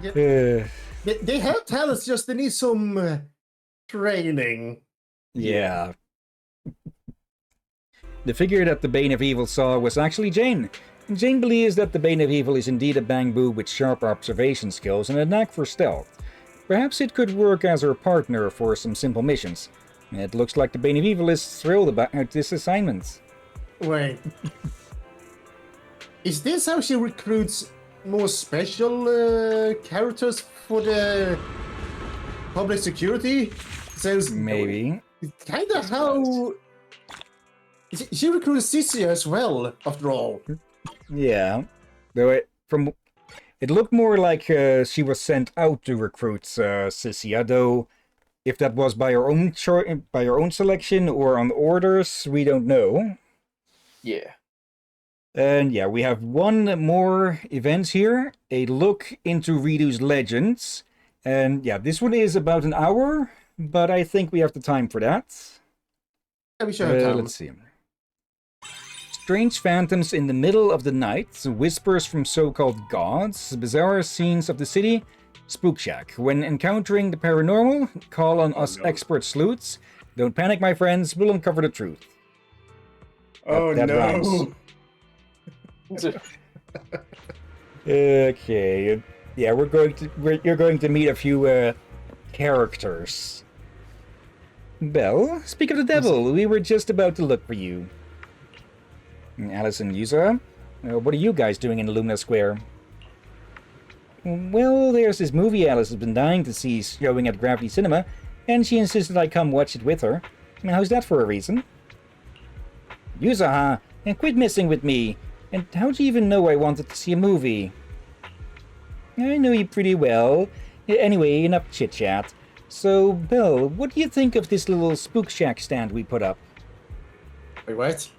Yeah. They have talents, just they need some training.
Yeah. The figure that the Bane of Evil saw was actually Jane. Jane believes that the Bane of Evil is indeed a bamboo with sharp observation skills and a knack for stealth. Perhaps it could work as her partner for some simple missions. It looks like the Bane of Evil is thrilled about this assignment.
Wait. Is this how she recruits more special characters for the public security? Since
Maybe.
it's kind of how she recruits Sissy as well, after all.
Yeah. Though it looked more like she was sent out to recruit Sissia, though if that was by her own selection or on orders, we don't know.
Yeah.
And yeah, we have one more event here, a look into Ridu's legends. And yeah, this one is about an hour, but I think we have the time for that.
Yeah, we should have time.
Let's see. Strange phantoms in the middle of the night, whispers from so-called gods, bizarre scenes of the city, Spook Shack. When encountering the paranormal, call on us expert sleuths. Don't panic, my friends, we'll uncover the truth.
Oh
that
no!
rhymes. Okay, yeah, you're going to meet a few characters. Belle, speak of the devil, we were just about to look for you. Alice and Yusa, what are you guys doing in Lumina Square? Well, there's this movie Alice has been dying to see showing at Gravity Cinema, and she insisted I come watch it with her. How's that for a reason? Yusa, huh? And quit messing with me. And how'd you even know I wanted to see a movie? I know you pretty well. Anyway, enough chit-chat. So, Belle, what do you think of this little Spook Shack stand we put up?
Wait, what?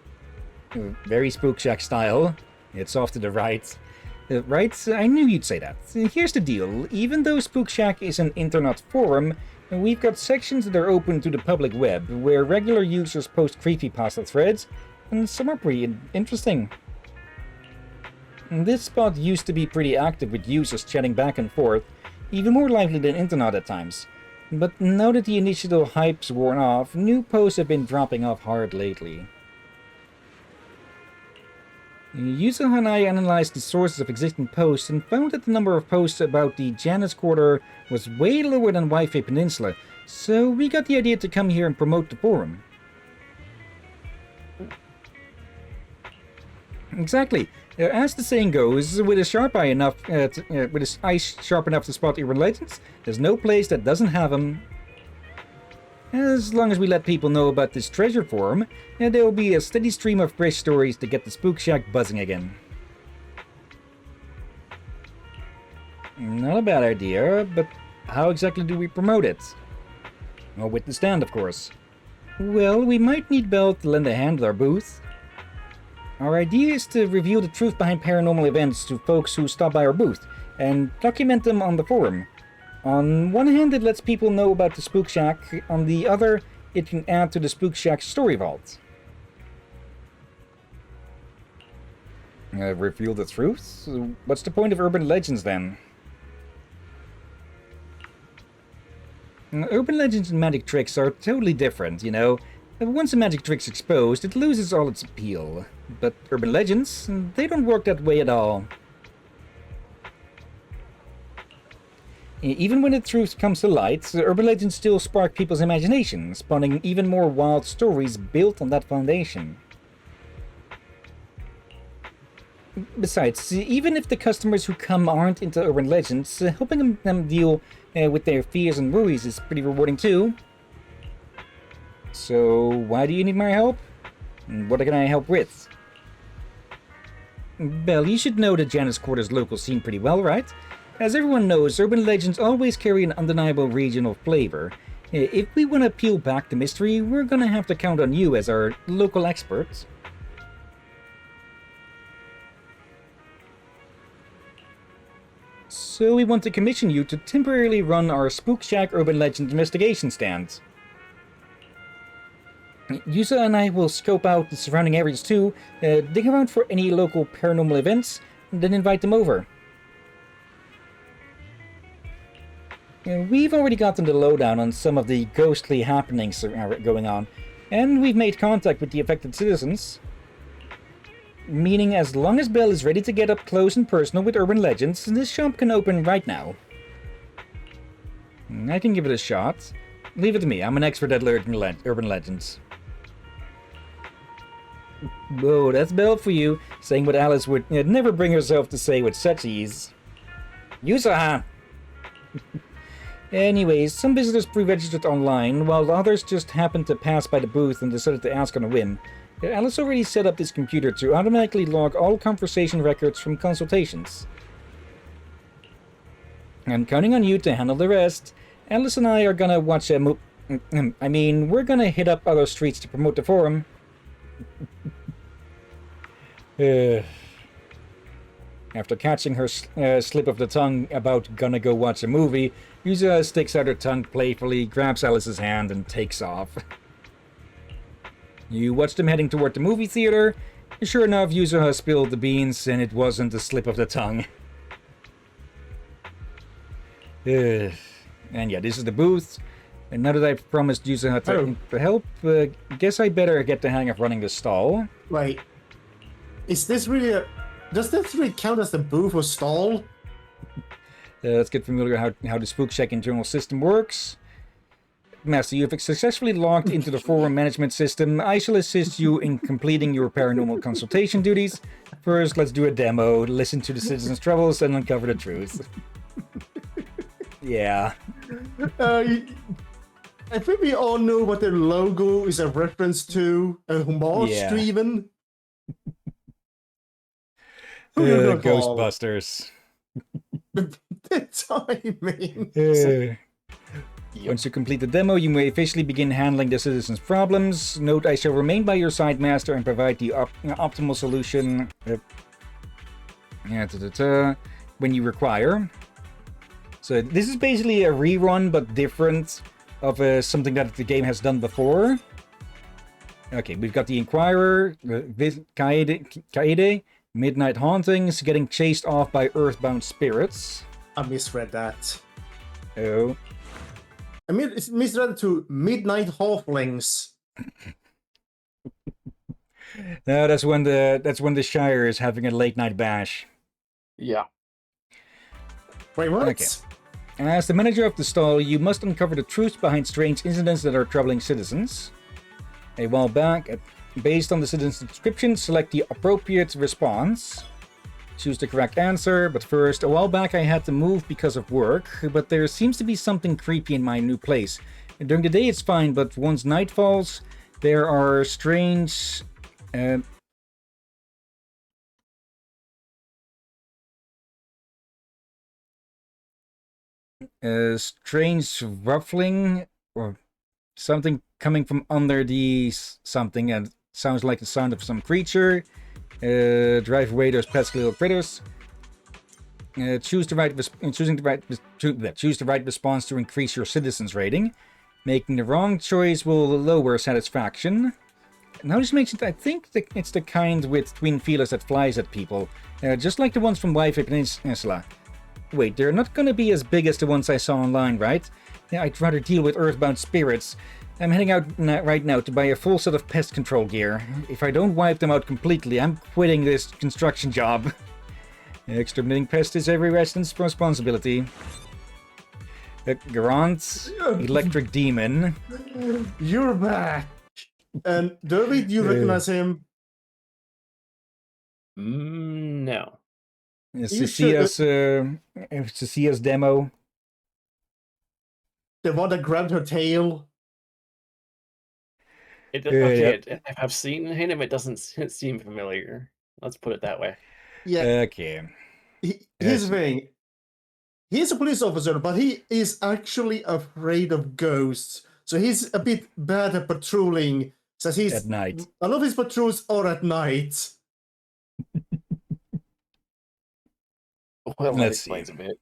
Very Spook Shack style. It's off to the right. Right? I knew you'd say that. Here's the deal. Even though Spook Shack is an internet forum, we've got sections that are open to the public web, where regular users post creepypasta threads, and some are pretty interesting. This spot used to be pretty active with users chatting back and forth, even more lively than internet at times. But now that the initial hype's worn off, new posts have been dropping off hard lately. Yusa and I analyzed the sources of existing posts and found that the number of posts about the Janus Quarter was way lower than Wi-Fi Peninsula, so we got the idea to come here and promote the forum. Exactly. As the saying goes, with his with his eyes sharp enough to spot urban legends, there's no place that doesn't have them. As long as we let people know about this treasure forum, there will be a steady stream of fresh stories to get the Spook Shack buzzing again. Not a bad idea, but how exactly do we promote it? Well, with the stand, of course. Well, we might need Belle to lend a hand with our booth. Our idea is to reveal the truth behind paranormal events to folks who stop by our booth, and document them on the forum. On one hand, it lets people know about the Spook Shack. On the other, it can add to the Spook Shack story vault. Reveal the truth? What's the point of urban legends, then? Urban legends and magic tricks are totally different, you know. Once a magic trick's exposed, it loses all its appeal. But urban legends, they don't work that way at all. Even when the truth comes to light, urban legends still spark people's imagination, spawning even more wild stories built on that foundation. Besides, even if the customers who come aren't into urban legends, helping them deal with their fears and worries is pretty rewarding too. So, why do you need my help? What can I help with? Belle, you should know the Janus Quarter's local scene pretty well, right? As everyone knows, urban legends always carry an undeniable regional flavor. If we want to peel back the mystery, we're gonna have to count on you as our local expert. So we want to commission you to temporarily run our Spook Shack Urban Legend investigation stand. Yusa and I will scope out the surrounding areas too, dig around for any local paranormal events, and then invite them over. We've already gotten the lowdown on some of the ghostly happenings going on, and we've made contact with the affected citizens. Meaning, as long as Belle is ready to get up close and personal with urban legends, this shop can open right now. I can give it a shot. Leave it to me, I'm an expert at urban legends. Whoa, that's Belle for you, saying what Alice would never bring herself to say with such ease. Yusa! Anyways, some visitors pre-registered online, while others just happened to pass by the booth and decided to ask on a whim. Alice already set up this computer to automatically log all conversation records from consultations. I'm counting on you to handle the rest. Alice and I are gonna watch a we're gonna hit up other streets to promote the forum. After catching her slip of the tongue about gonna go watch a movie, Yusa sticks out her tongue playfully, grabs Alice's hand, and takes off. You watch them heading toward the movie theater. Sure enough, Yusa spilled the beans, and it wasn't a slip of the tongue. And yeah, this is the booth. And now that I've promised Yusa to help, guess I better get the hang of running the stall.
Wait, is this really a... Does this really count as the booth or stall?
Let's get familiar how the Spook Shack internal system works. Master, you have successfully logged into the forum management system. I shall assist you in completing your paranormal consultation duties. First, let's do a demo, listen to the citizens' troubles, and uncover the truth. Yeah.
I think we all know what their logo is a reference to. A homage to even.
Ghostbusters.
The timing.
Once you complete the demo, you may officially begin handling the citizens' problems. Note, I shall remain by your side, Master, and provide the optimal solution when you require. So this is basically a rerun, but different of something that the game has done before. Okay, we've got the Inquirer, Kaede, Midnight Hauntings, getting chased off by earthbound spirits.
I misread that.
Oh.
I mean, it's misread to Midnight Halflings.
No, that's when the Shire is having a late night bash.
Yeah.
Wait, what?
Okay. As the manager of the stall, you must uncover the truth behind strange incidents that are troubling citizens. A while back, based on the citizen's description, select the appropriate response. Choose the correct answer, but first, a while back I had to move because of work, but there seems to be something creepy in my new place. During the day it's fine, but once night falls, there are strange... strange ruffling, or Something coming from under the something, and sounds like the sound of some creature. Drive away those pesky little critters. Choose the right response to increase your citizens rating. Making the wrong choice will lower satisfaction. Now this makes it, I think it's the kind with twin feelers that flies at people. Just like the ones from Wi-Fi Peninsula. Wait, they're not gonna be as big as the ones I saw online, right? Yeah, I'd rather deal with earthbound spirits. I'm heading out right now to buy a full set of pest control gear. If I don't wipe them out completely, I'm quitting this construction job. Exterminating pests is every resident's responsibility. Garant, electric demon.
You're back. And Derby, do you recognize him?
No.
Cecia's demo.
The one that grabbed her tail?
If I've seen him, it doesn't seem familiar. Let's put it that way.
Yeah.
Okay.
Here's the thing. He's a police officer, but he is actually afraid of ghosts. So he's a bit bad at patrolling. Says he's
At night.
A lot of his patrols are at night.
Well, that
Let's
explains
see.
a bit.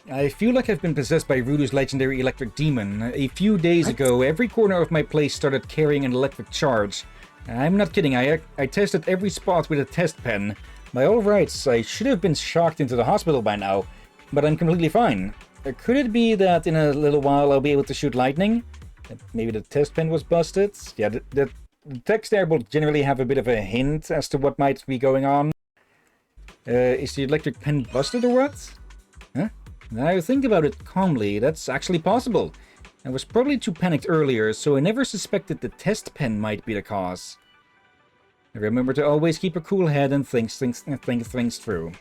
I feel like I've been possessed by Ridu's legendary electric demon. A few days ago, every corner of my place started carrying an electric charge. I'm not kidding, I tested every spot with a test pen. By all rights, I should have been shocked into the hospital by now, but I'm completely fine. Could it be that in a little while I'll be able to shoot lightning? Maybe the test pen was busted? Yeah, the text there will generally have a bit of a hint as to what might be going on. Is the electric pen busted or what? Huh? Now think about it calmly, that's actually possible. I was probably too panicked earlier, so I never suspected the test pen might be the cause. Remember to always keep a cool head and think things through.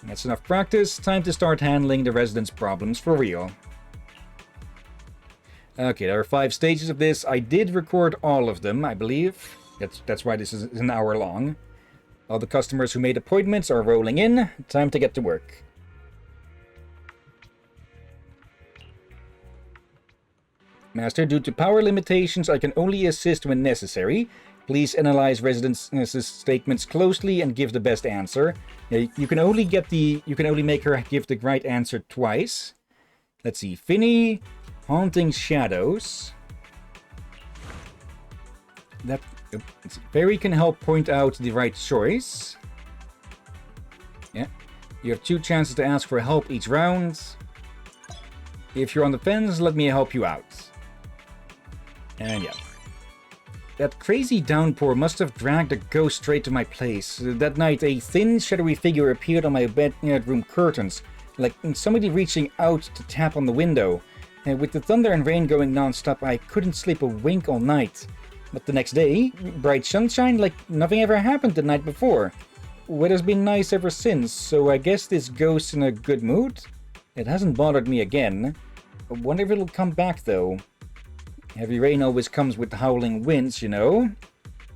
That's enough practice, time to start handling the residents' problems for real. Okay, there are 5 stages of this. I did record all of them, I believe. That's why this is an hour long. All the customers who made appointments are rolling in. Time to get to work. Master, due to power limitations, I can only assist when necessary. Please analyze residents' statements closely and give the best answer. You can only make her give the right answer twice. Let's see. Finny, haunting shadows. Fairy can help point out the right choice. Yeah. You have 2 chances to ask for help each round. If you're on the fence, let me help you out. And yeah. That crazy downpour must have dragged a ghost straight to my place. That night, a thin, shadowy figure appeared on my bedroom curtains, like somebody reaching out to tap on the window. And with the thunder and rain going non-stop, I couldn't sleep a wink all night. But the next day, bright sunshine like nothing ever happened the night before. Weather's been nice ever since, so I guess this ghost's in a good mood? It hasn't bothered me again. I wonder if it'll come back though. Heavy rain always comes with howling winds, you know?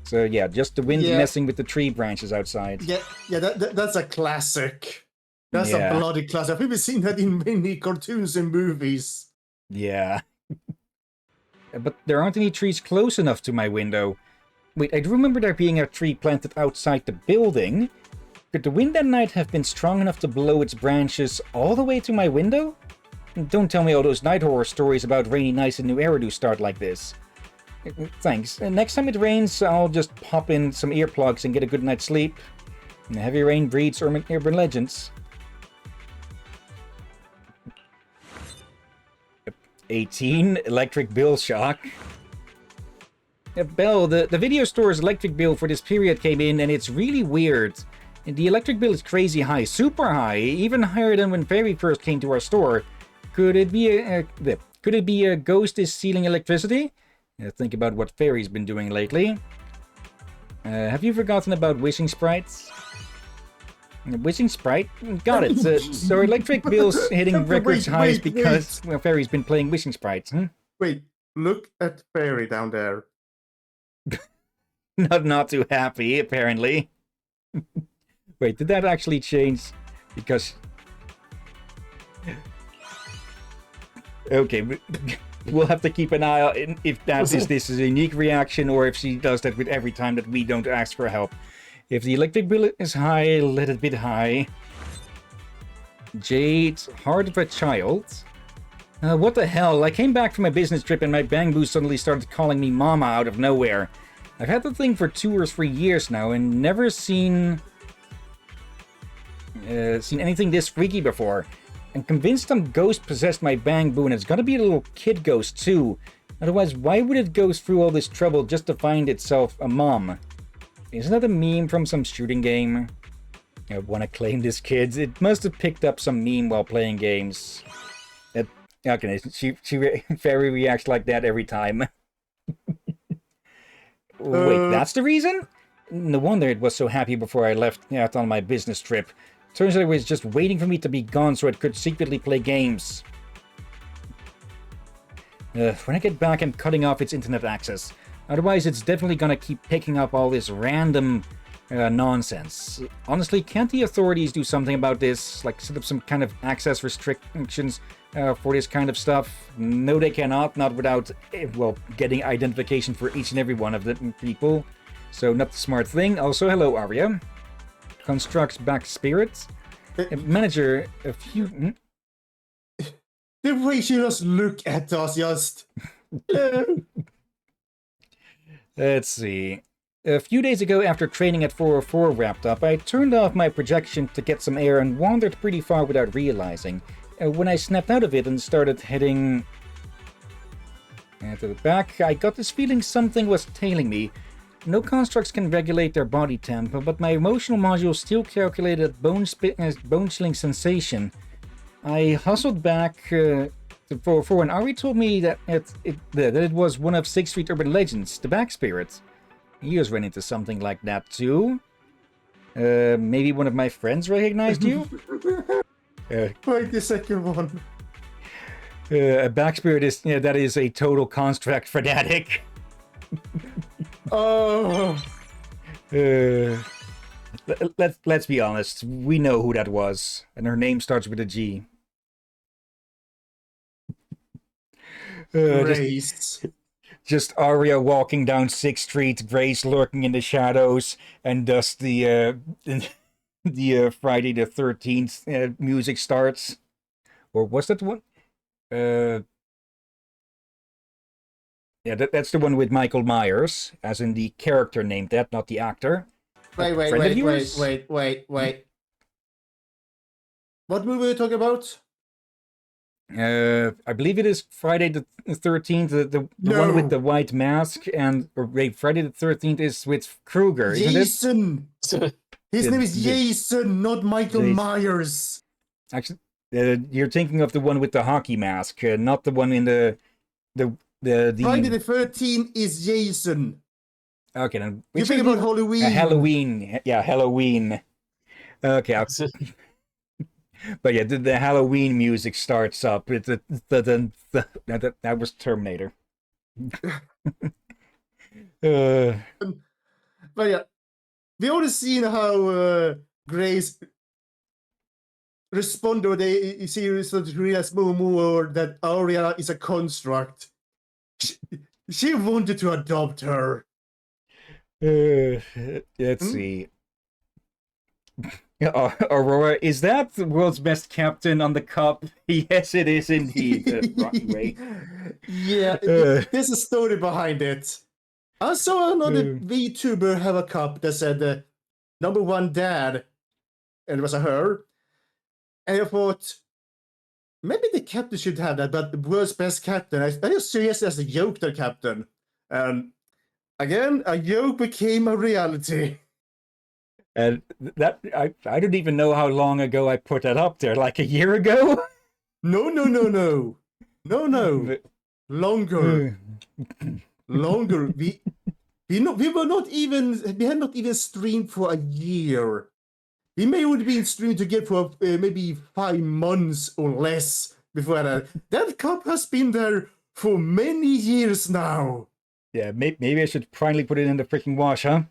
So yeah, just the wind messing with the tree branches outside.
Yeah, that's a classic. That's
Yeah.
a bloody classic. I've even seen that in many cartoons and movies.
Yeah. But there aren't any trees close enough to my window. Wait, I do remember there being a tree planted outside the building. Could the wind that night have been strong enough to blow its branches all the way to my window? Don't tell me all those night horror stories about rainy nights in New Eridu start like this. Thanks. Next time it rains, I'll just pop in some earplugs and get a good night's sleep. Heavy rain breeds urban legends. 18, electric bill shock. Bell, the video store's electric bill for this period came in and it's really weird. The electric bill is crazy high, super high, even higher than when Fairy first came to our store. Could it be a ghost is stealing electricity? Think about what Fairy's been doing lately. Have you forgotten about wishing sprites? Wishing sprite? Got it. So electric bills hitting records highs because well, Fairy's been playing wishing sprites, huh?
Wait, look at Fairy down there.
Not too happy, apparently. Wait, did that actually change? Because... Okay, We'll have to keep an eye on if this is a unique reaction or if she does that with every time that we don't ask for help. If the electric bill is high, let it be high. Jade, heart of a child. What the hell? I came back from a business trip and my bamboo suddenly started calling me mama out of nowhere. I've had the thing for 2 or 3 years now and never seen anything this freaky before. I'm convinced some ghost possessed my bamboo and it's gonna be a little kid ghost too. Otherwise, why would it go through all this trouble just to find itself a mom? Isn't that a meme from some shooting game? I wanna claim this kid. It must have picked up some meme while playing games. Okay, she very reacts like that every time. Wait, that's the reason? No wonder it was so happy before I left out on my business trip. Turns out it was just waiting for me to be gone so it could secretly play games. When I get back, I'm cutting off its internet access. Otherwise, it's definitely gonna keep picking up all this random nonsense. Honestly, can't the authorities do something about this? Like, set up some kind of access restrictions for this kind of stuff? No, they cannot. Not without, well, getting identification for each and every one of the people. So, not the smart thing. Also, hello, Arya. Constructs back spirits. Manager, a few...
The way she just look at us, just...
Let's see. A few days ago, after training at 404 wrapped up, I turned off my projection to get some air and wandered pretty far without realizing. When I snapped out of it and started heading to the back, I got this feeling something was tailing me. No constructs can regulate their body temp, but my emotional module still calculated bone-chilling sensation. I hustled back to 404 and Ari told me that it was one of 6th Street urban legends, the back spirit. He was running into something like that too. Maybe one of my friends recognized you?
Wait the second one.
A back spirit is that is a total construct fanatic.
Oh.
Let's be honest. We know who that was, and her name starts with a G.
Grace.
Just Arya walking down 6th Street, Grace lurking in the shadows, and thus the Friday the 13th music starts. Or was that one? Yeah, that's the one with Michael Myers, as in the character named that, not the actor.
Wait. What movie are you talking about?
I believe it is Friday the 13th, the
No.
one with the white mask, and wait, Friday the 13th is with Krueger, isn't it?
Jason! His name is Jason, not Michael
Jason.
Myers.
Actually, you're thinking of the one with the hockey mask, not the one in the
Friday the 13th is Jason.
Okay, then.
You think about Halloween.
Halloween. Yeah, Halloween. Okay. But yeah, the Halloween music starts up. That was Terminator.
But yeah, we already seen how Grace responded when they seriously realized more that Arya is a construct. She wanted to adopt her.
Let's see. Aurora, is that the world's best captain on the cup? Yes, it is indeed. Right.
Yeah, there's a story behind it. I saw another VTuber have a cup that said number 1 dad, and it was a her. And I thought, maybe the captain should have that, but the world's best captain. I just serious as a joke, the captain. And again, a joke became a reality.
And that I don't even know how long ago I put that up there, like a year ago?
No. Longer. We had not even streamed for a year. We may have been streamed together for maybe 5 months or less before that. That cup has been there for many years now.
Yeah, maybe I should finally put it in the freaking wash, huh?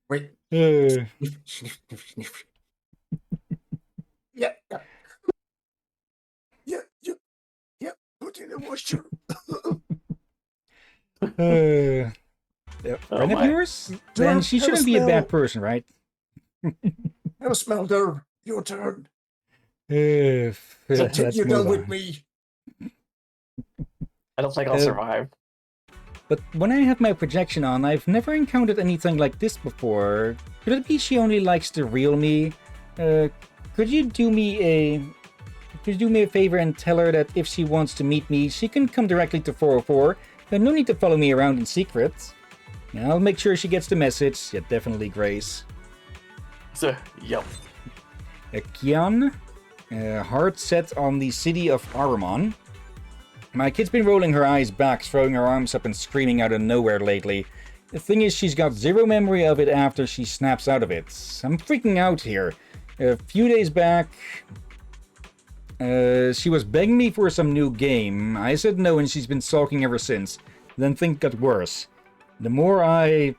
Wait.
Uh,
Sniff. Yeah. put in the washer.
Friend of
my.
yours? Then she
Have a
shouldn't be a bad
smell.
person, right?
Have a smell there. Your turn.
Let's
Continue
move
down with
on.
me.
I don't think I'll survive.
But when I have my projection on, I've never encountered anything like this before. Could it be she only likes the real me? Could you do me a favor and tell her that if she wants to meet me, she can come directly to 404. No need to follow me around in secret. I'll make sure she gets the message. Yeah, definitely, Grace.
So, yep.
Kian, heart set on the city of Aramon. My kid's been rolling her eyes back, throwing her arms up and screaming out of nowhere lately. The thing is, she's got zero memory of it after she snaps out of it. I'm freaking out here. A few days back, she was begging me for some new game. I said no, and she's been sulking ever since. Then things got worse. The more I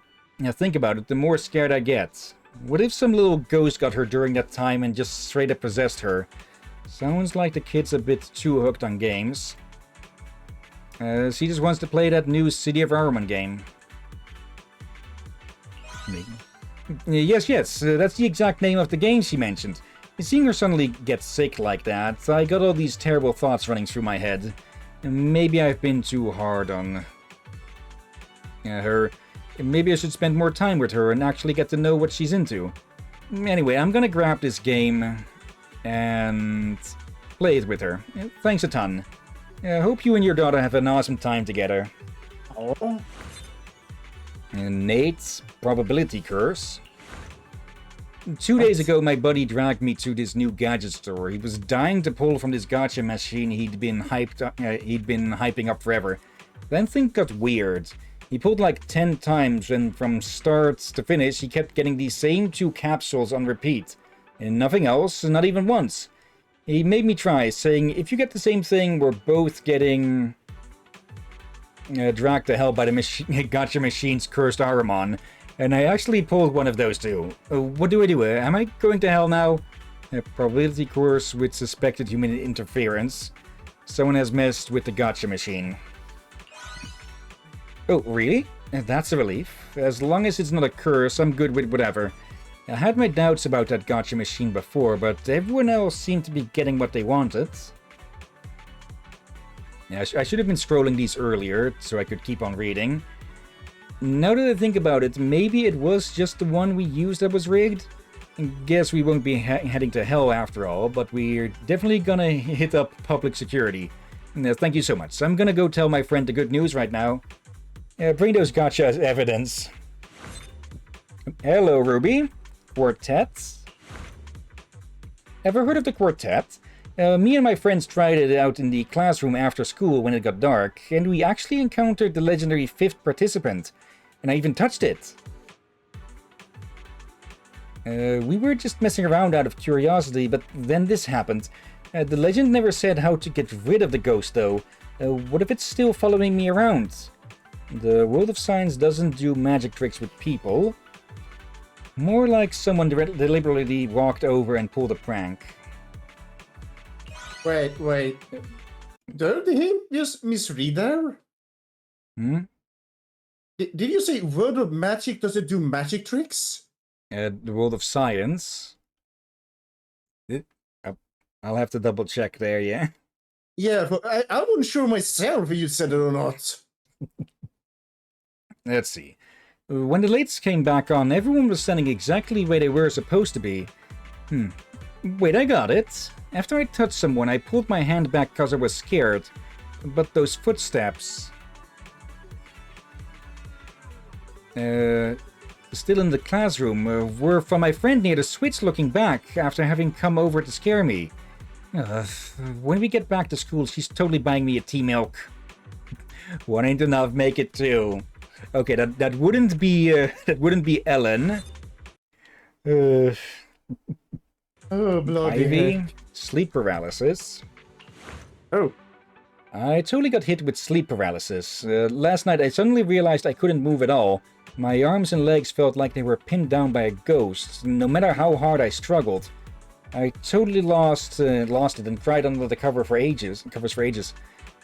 think about it, the more scared I get. What if some little ghost got her during that time and just straight up possessed her? Sounds like the kid's a bit too hooked on games. She just wants to play that new City of Aramon game. Yes, that's the exact name of the game she mentioned. Seeing her suddenly get sick like that, I got all these terrible thoughts running through my head. Maybe I've been too hard on her. Maybe I should spend more time with her and actually get to know what she's into. Anyway, I'm gonna grab this game and play it with her. Thanks a ton. I hope you and your daughter have an awesome time together.
Oh.
And Nate's probability curse. 2 days ago, my buddy dragged me to this new gadget store. He was dying to pull from this gacha machine he'd been hyping up forever. Then things got weird. He pulled like 10 times, and from start to finish, he kept getting these same 2 capsules on repeat. And nothing else, not even once. He made me try, saying, if you get the same thing, we're both getting dragged to hell by the gacha machine's cursed Aramon. And I actually pulled one of those 2. What do I do? Am I going to hell now? A probability course with suspected human interference. Someone has messed with the gacha machine. Oh, really? That's a relief. As long as it's not a curse, I'm good with whatever. I had my doubts about that gacha machine before, but everyone else seemed to be getting what they wanted. Yeah, I should have been scrolling these earlier, so I could keep on reading. Now that I think about it, maybe it was just the one we used that was rigged? Guess we won't be heading to hell after all, but we're definitely gonna hit up public security. Thank you so much. I'm gonna go tell my friend the good news right now. Bring those gacha as evidence. Hello, Ruby. Quartet? Ever heard of the Quartet? Me and my friends tried it out in the classroom after school when it got dark, and we actually encountered the legendary 5th participant, and I even touched it. We were just messing around out of curiosity, but then this happened. The legend never said how to get rid of the ghost, though. What if it's still following me around? The world of science doesn't do magic tricks with people. More like someone deliberately walked over and pulled a prank.
Wait. Did he just misread there?
Hmm?
Did you say world of magic doesn't do magic tricks?
The world of science. I'll have to double check there, yeah?
Yeah, but I wasn't sure myself if you said it or not.
Let's see. When the lights came back on, everyone was standing exactly where they were supposed to be. Wait, I got it. After I touched someone, I pulled my hand back because I was scared. But those footsteps... still in the classroom, were from my friend near the switch looking back after having come over to scare me. When we get back to school, she's totally buying me a tea milk. One ain't enough, make it 2. Okay, that wouldn't be Ellen.
Oh, bloody
Ivy,
heck.
sleep paralysis.
Oh.
I totally got hit with sleep paralysis. Last night I suddenly realized I couldn't move at all. My arms and legs felt like they were pinned down by a ghost, no matter how hard I struggled. I totally lost it and cried under the covers for ages.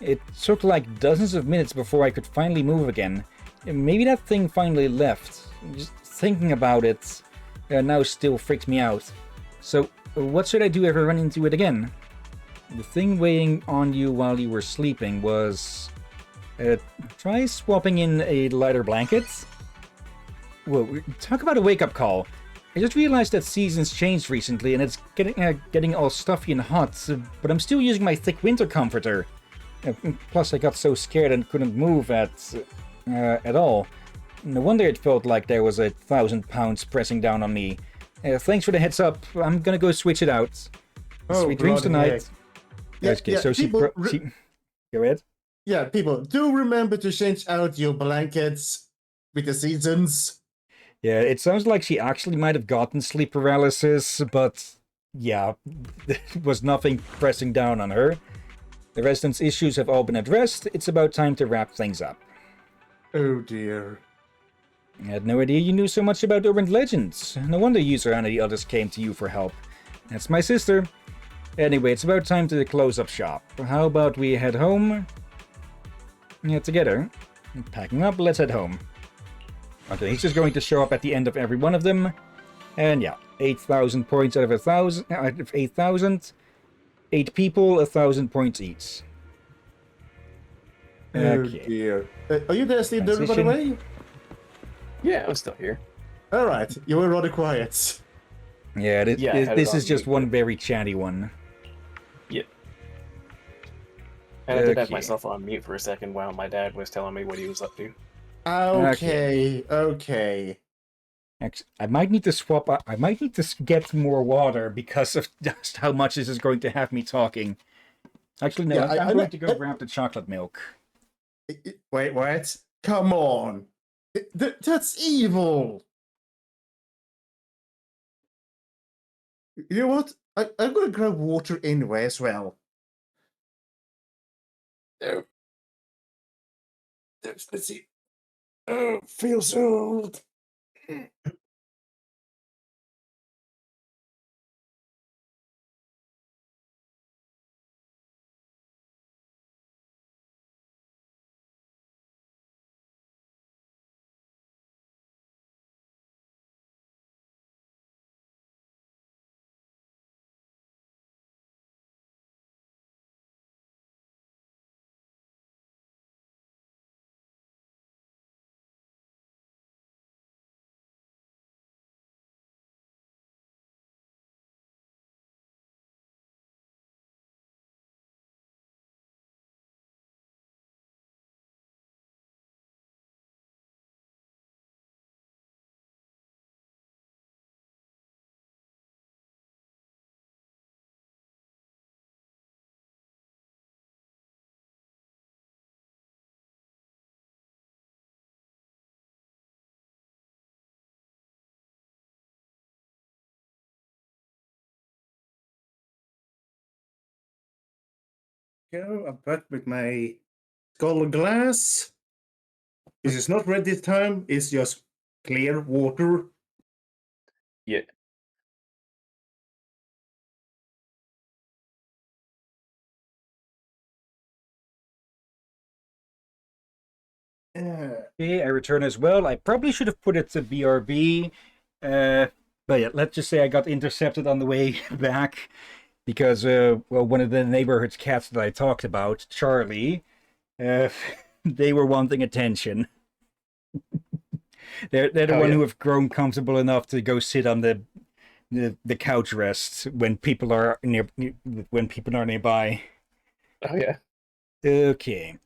It took like dozens of minutes before I could finally move again. Maybe that thing finally left. Just thinking about it now still freaks me out. So, what should I do if I run into it again? The thing weighing on you while you were sleeping was... try swapping in a lighter blanket? Whoa, talk about a wake-up call. I just realized that seasons changed recently and it's getting all stuffy and hot, but I'm still using my thick winter comforter. Plus I got so scared and couldn't move at all. No wonder it felt like there was 1,000 pounds pressing down on me. Thanks for the heads up. I'm gonna go switch it out.
Oh,
Sweet dreams
bloody
tonight.
heck.
Okay, so she go ahead.
Yeah, people, do remember to change out your blankets with the seasons.
Yeah, it sounds like she actually might have gotten sleep paralysis, but yeah, there was nothing pressing down on her. The residents' issues have all been addressed. It's about time to wrap things up.
Oh dear.
I had no idea you knew so much about urban legends. No wonder User and the others came to you for help. That's my sister. Anyway, it's about time to close up shop. How about we head home? Yeah, together. Packing up, let's head home. Okay, he's just going to show up at the end of every one of them. And yeah, 8,000 points out of 1,000, out of 8,000. 8 people, 1,000 points each.
Oh dear. Are you there, Steve, by the
Transition.
way?
Yeah, I'm still here.
Alright, you were rather quiet.
Yeah,
Yeah, I had it
this
on
is just
mute,
one
but-
very chatty one.
Yep. And I did have
Okay.
myself on mute for a second while my dad was telling me what he was up to.
Okay.
Actually, I might need to swap. I might need to get more water because of just how much this is going to have me talking. Actually, no.
Yeah,
I'm going to go grab the chocolate milk.
Wait, what? Come on. That's evil. You know what? I'm gonna grab water anyway as well. Oh. Let's see. Oh, feels old. Go, I'm back with my skull glass. This is not red this time, it's just clear water.
Yeah.
Okay, I return as well. I probably should have put it to BRB. But yeah, let's just say I got intercepted on the way back because, well, one of the neighborhood's cats that I talked about, Charlie, they were wanting attention. They're the
Oh,
one
yeah.
who have grown comfortable enough to go sit on the couch rest when people are nearby.
Oh yeah.
Okay.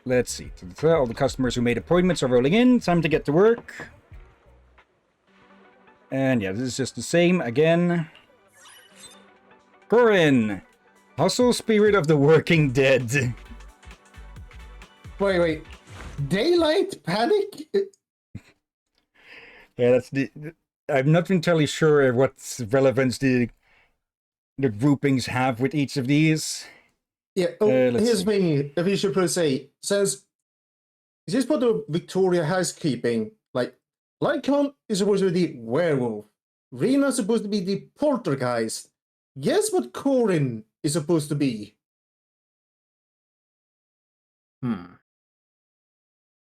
Let's see. All the customers who made appointments are rolling in. Time to get to work. And yeah, this is just the same again. Corin! Hustle spirit of the working dead.
Wait. Daylight panic?
Yeah, that's the... I'm not entirely sure what relevance the groupings have with each of these.
Yeah,
let's
here's
see.
me. If you should probably say, since this is part of Victoria housekeeping, like Lycon is supposed to be the werewolf, Rena's supposed to be the poltergeist. Guess what Corin is supposed to be?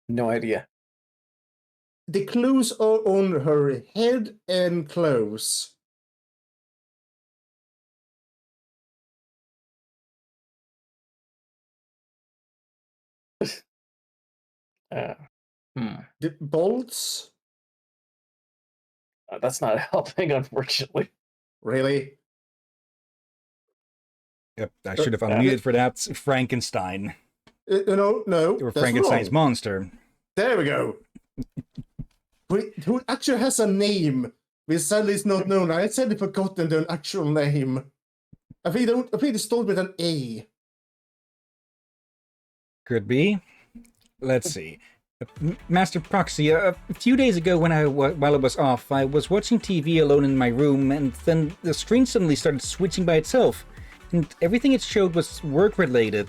No idea.
The clues are on her head and clothes. The bolts?
That's not helping, unfortunately.
Really?
Yep, I should have unmuted for that. Frankenstein.
No,
Or
that's
Frankenstein's
wrong.
monster.
There we go. Who actually has a name? We sadly is not known. I had sadly forgotten the actual name. I think it started with an A.
Could be. Let's see. Master Proxy, a few days ago while I was off, I was watching TV alone in my room, and then the screen suddenly started switching by itself, and everything it showed was work-related.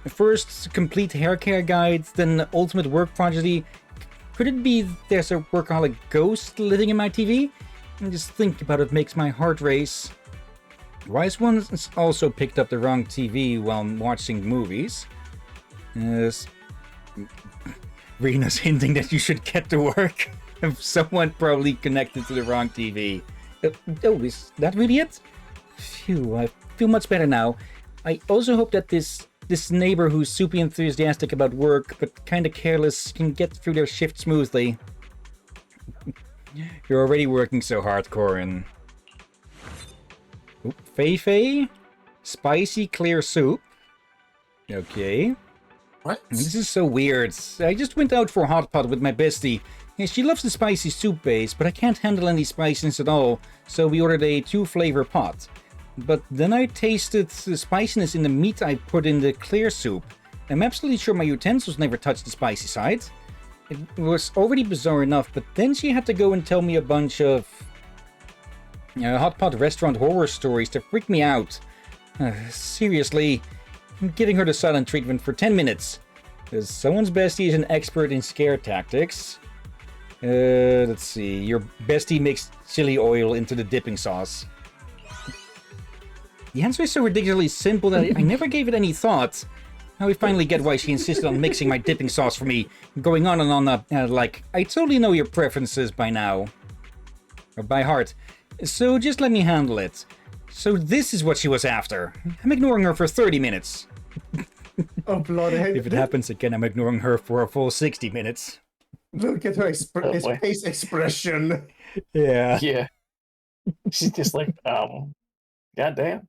First, complete hair care guide, then ultimate work prodigy. Could it be there's a workaholic ghost living in my TV? And just thinking about it makes my heart race. Wise One's also picked up the wrong TV while watching movies. Rena's hinting that you should get to work. Someone probably connected to the wrong TV. Oh, is that really it? Phew, I feel much better now. I also hope that this neighbor who's super enthusiastic about work but kinda careless can get through their shift smoothly. You're already working so hard, Corin. Oop, Fei? Spicy clear soup. Okay.
What?
This is so weird. I just went out for a hot pot with my bestie. Yeah, she loves the spicy soup base, but I can't handle any spiciness at all, so we ordered a 2-flavor pot. But then I tasted the spiciness in the meat I put in the clear soup. I'm absolutely sure my utensils never touched the spicy side. It was already bizarre enough, but then she had to go and tell me a bunch of hot pot restaurant horror stories to freak me out. Seriously, I'm giving her the silent treatment for 10 minutes. Someone's bestie is an expert in scare tactics. Let's see. Your bestie mixed chili oil into the dipping sauce. The answer is so ridiculously simple that I never gave it any thought. Now we finally get why she insisted on mixing my dipping sauce for me. Going on and on like, I totally know your preferences by now. Or by heart. So just let me handle it. So this is what she was after. I'm ignoring her for 30 minutes.
Oh, bloody hell.
If it happens again, I'm ignoring her for a full 60 minutes.
Look at her
boy.
face expression.
Yeah.
Yeah. She's just like, goddamn.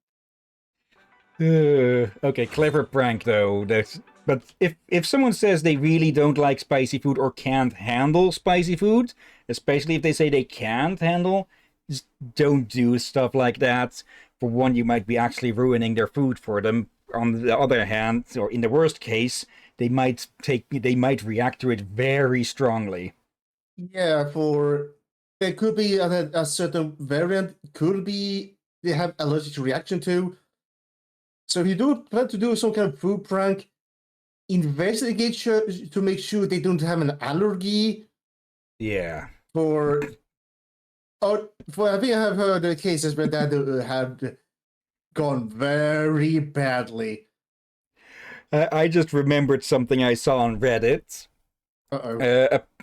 Okay, clever prank though. But if someone says they really don't like spicy food or can't handle spicy food, especially if they say they can't handle, just don't do stuff like that. For one, you might be actually ruining their food for them. On the other hand, or in the worst case, they might react to it very strongly.
Yeah, there could be a certain variant, could be they have allergic reaction to. So if you do plan to do some kind of food prank, investigate to make sure they don't have an allergy.
Yeah.
I think I have heard the cases where that have gone very badly.
I just remembered something I saw on Reddit.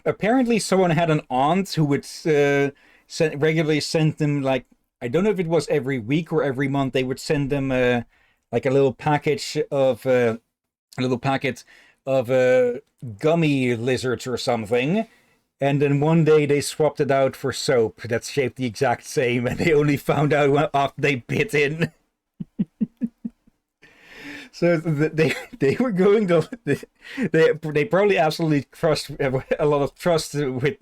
Apparently someone had an aunt who would regularly send them, like, I don't know if it was every week or every month, they would send them like a little packet of gummy lizards or something. And then one day they swapped it out for soap that's shaped the exact same, and they only found out after they bit in. So they were going to they probably absolutely trust a lot of trust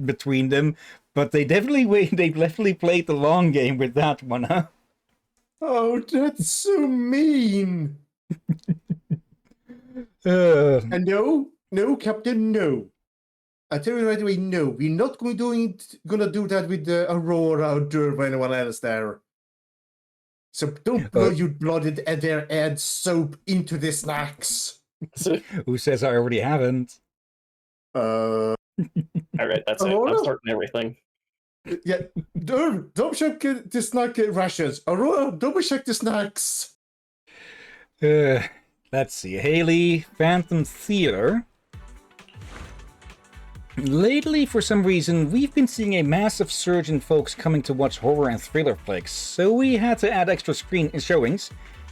between them, but they definitely played the long game with that one, huh?
Oh, that's so mean. And no, Captain, no. I tell you right away, no. We're not gonna do that with the Aurora or Derp or anyone else there. So don't blow your blood and add soap into the snacks.
Who says I already haven't?
All right, that's it. I'm starting everything.
Yeah, double check the snack rations. Aurora, double check the snacks.
Let's see. Haley, Phantom Theater. Lately, for some reason, we've been seeing a massive surge in folks coming to watch horror and thriller flicks, so we had to add extra showings,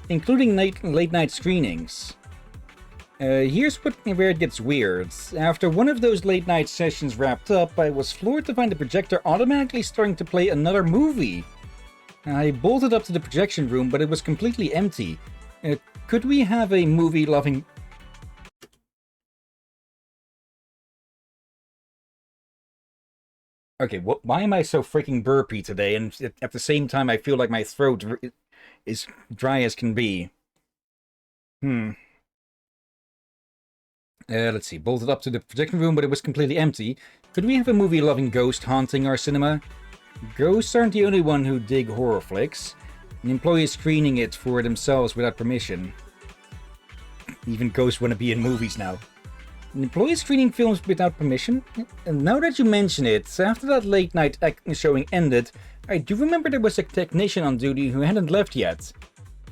including late night screenings. Here's where it gets weird. After one of those late night sessions wrapped up, I was floored to find the projector automatically starting to play another movie. I bolted up to the projection room, but it was completely empty. Could we have a movie-loving... Okay, why am I so freaking burpy today, and at the same time I feel like my throat is dry as can be? Let's see, bolted up to the projection room, but it was completely empty. Could we have a movie-loving ghost haunting our cinema? Ghosts aren't the only one who dig horror flicks. An employee is screening it for themselves without permission. Even ghosts want to be in movies now. An employee screening films without permission? And now that you mention it, after that late night showing ended, I do remember there was a technician on duty who hadn't left yet.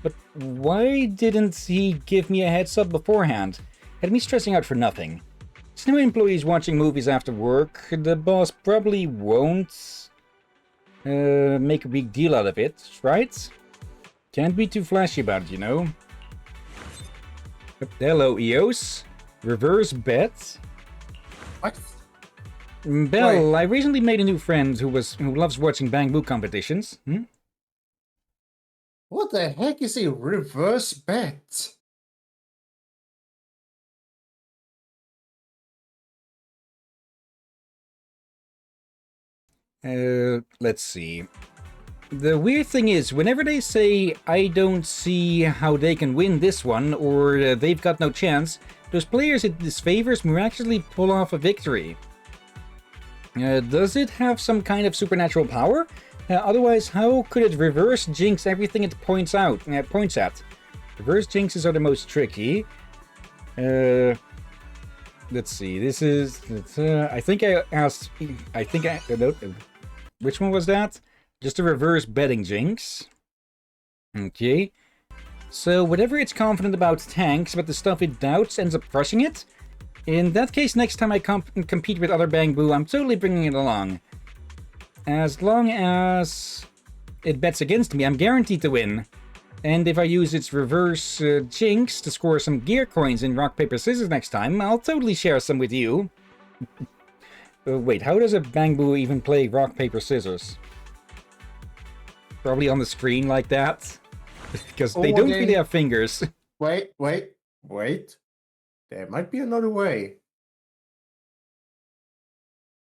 But why didn't he give me a heads up beforehand? Had me stressing out for nothing. Cinema employees watching movies after work, the boss probably won't make a big deal out of it, right? Can't be too flashy about it, you know. Hello, EOS. Reverse bet.
What?
Belle, I recently made a new friend who loves watching Bang competitions.
What the heck is a reverse bet?
Let's see. The weird thing is, whenever they say, I don't see how they can win this one, or they've got no chance, those players it disfavors miraculously pull off a victory. Does it have some kind of supernatural power? Otherwise, how could it reverse jinx everything it points at? Reverse jinxes are the most tricky. Let's see, this is... I think I asked... which one was that? Just a reverse betting jinx. Okay. So whatever it's confident about tanks, but the stuff it doubts ends up crushing it? In that case, next time I compete with other Bang Boo, I'm totally bringing it along. As long as it bets against me, I'm guaranteed to win. And if I use its reverse jinx to score some gear coins in rock, paper, scissors next time, I'll totally share some with you. Wait, how does a Bang Boo even play rock, paper, scissors? Probably on the screen like that. Because they don't really have fingers.
Wait. There might be another way.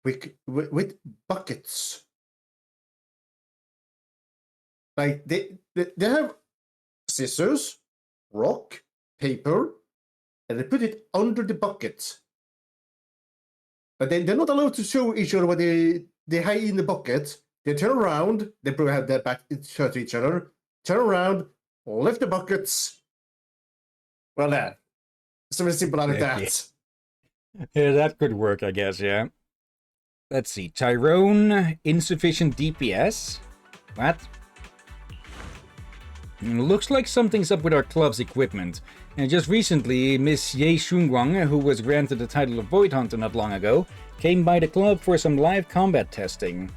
With buckets. Like, they have scissors, rock, paper, and they put it under the bucket. But they're not allowed to show each other what they hide in the bucket. They turn around, they probably have their back to each other, turn around, lift the buckets. Well, then. Something simple like that.
Yeah, that could work, I guess, yeah. Let's see. Tyrone, insufficient DPS. What? Looks like something's up with our club's equipment. And just recently, Miss Ye Shunguang, who was granted the title of Void Hunter not long ago, came by the club for some live combat testing.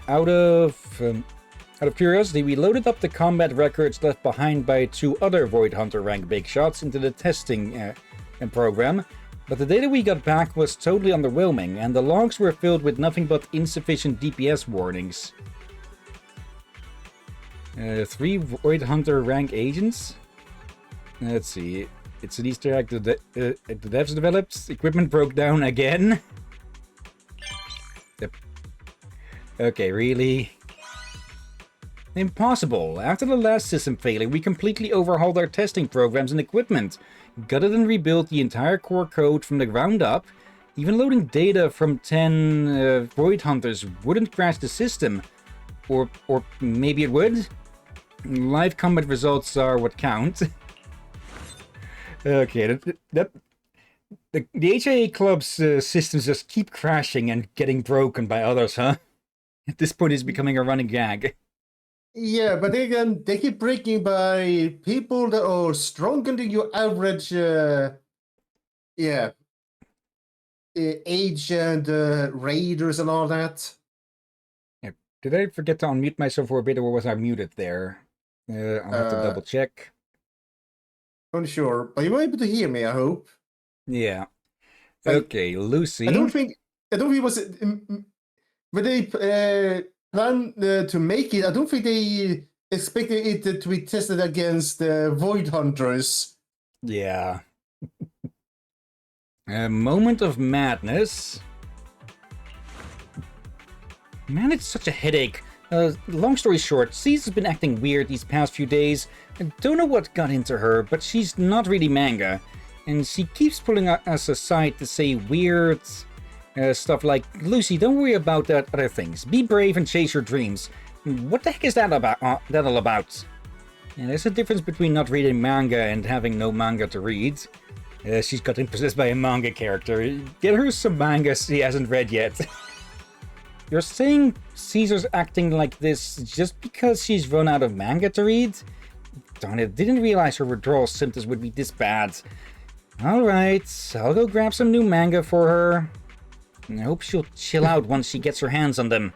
Out of curiosity, we loaded up the combat records left behind by two other Void Hunter rank big shots into the testing program, but the data we got back was totally underwhelming, and the logs were filled with nothing but insufficient DPS warnings. 3 Void Hunter rank agents? Let's see. It's an Easter egg the devs developed. Equipment broke down again. Okay, really? Impossible. After the last system failure, we completely overhauled our testing programs and equipment. Gutted and rebuilt the entire core code from the ground up. Even loading data from 10 Void Hunters wouldn't crash the system. Or maybe it would? Live combat results are what count. Okay, the HIA Club's systems just keep crashing and getting broken by others, huh? At this point, it's becoming a running gag.
Yeah, but again, they keep breaking by people that are stronger than your average, age and raiders and all that.
Yep. Did I forget to unmute myself for a bit, or was I muted there? I'll have to double check.
Unsure, but you were able to hear me, I hope.
Yeah. Okay, Lucy.
I don't think it was when they plan to make it. I don't think they expected it to be tested against Void Hunters.
Yeah. A moment of madness. Man, it's such a headache. Long story short, C's has been acting weird these past few days. I don't know what got into her, but she's not really manga. And she keeps pulling us aside to say weird stuff like, Lucy, don't worry about that other things. Be brave and chase your dreams. What the heck is that all about? Yeah, there's a difference between not reading manga and having no manga to read. She's gotten possessed by a manga character. Get her some manga she hasn't read yet. You're saying Caesar's acting like this just because she's run out of manga to read? Darn it, didn't realize her withdrawal symptoms would be this bad. Alright, I'll go grab some new manga for her. I hope she'll chill out once she gets her hands on them.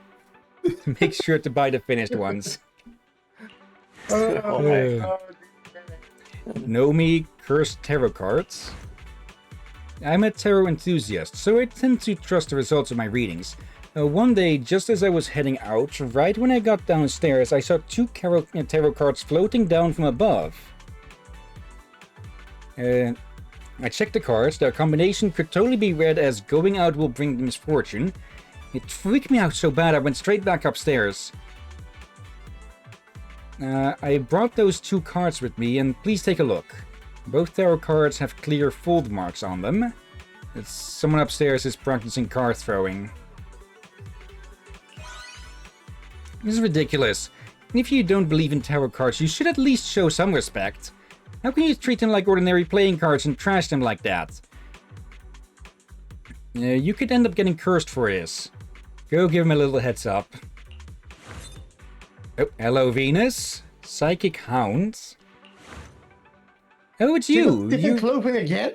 Make sure to buy the finished ones.
Oh my God.
Nomi cursed tarot cards. I'm a tarot enthusiast, so I tend to trust the results of my readings. One day, just as I was heading out, right when I got downstairs, I saw two tarot cards floating down from above. I checked the cards. Their combination could totally be read as going out will bring misfortune. It freaked me out so bad I went straight back upstairs. I brought those two cards with me, and please take a look. Both tarot cards have clear fold marks on them. Someone upstairs is practicing card throwing. This is ridiculous. If you don't believe in tarot cards, you should at least show some respect. How can you treat them like ordinary playing cards and trash them like that? You could end up getting cursed for this. Go give him a little heads up. Oh, hello Venus. Psychic Hounds. Oh, it's you!
Different clothing again?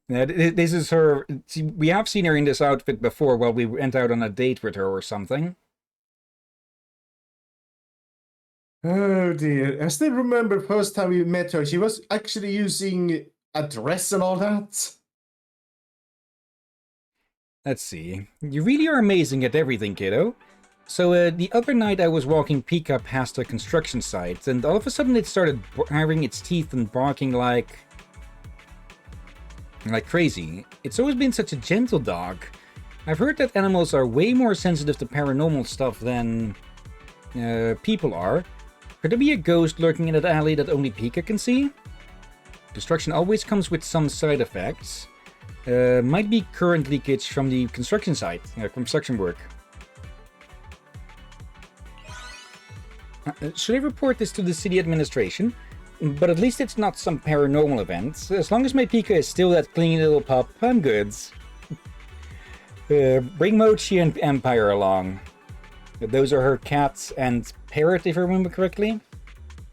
This is her... We have seen her in this outfit before while we went out on a date with her or something.
Oh dear, I still remember first time we met her, she was actually using a dress and all that.
Let's see. You really are amazing at everything, kiddo. So, the other night I was walking Pika past a construction site, and all of a sudden it started baring its teeth and barking like crazy. It's always been such a gentle dog. I've heard that animals are way more sensitive to paranormal stuff than people are. Could there be a ghost lurking in that alley that only Pika can see? Destruction always comes with some side effects. Might be current leakage from the construction site, construction work. Should I report this to the city administration? But at least it's not some paranormal event. As long as my Pika is still that clean little pup, I'm good. Bring Mochi and Empire along. Those are her cats and parrot, if I remember correctly.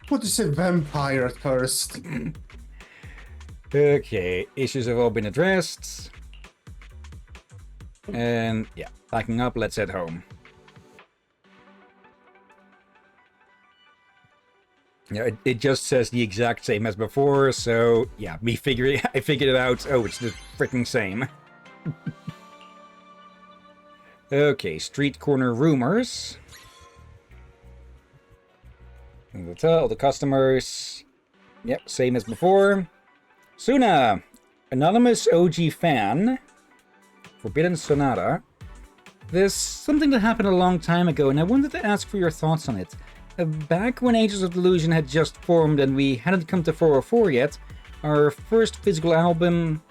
What is a vampire at first?
Okay, issues have all been addressed. And yeah, packing up, let's head home. Yeah, it just says the exact same as before, so yeah, I figured it out. Oh, it's the freaking same. Okay, street corner rumors. All the customers. Yep, same as before. Suna, anonymous OG fan. Forbidden Sonata. There's something that happened a long time ago, and I wanted to ask for your thoughts on it. Back when Ages of Delusion had just formed and we hadn't come to 404 yet, our first physical album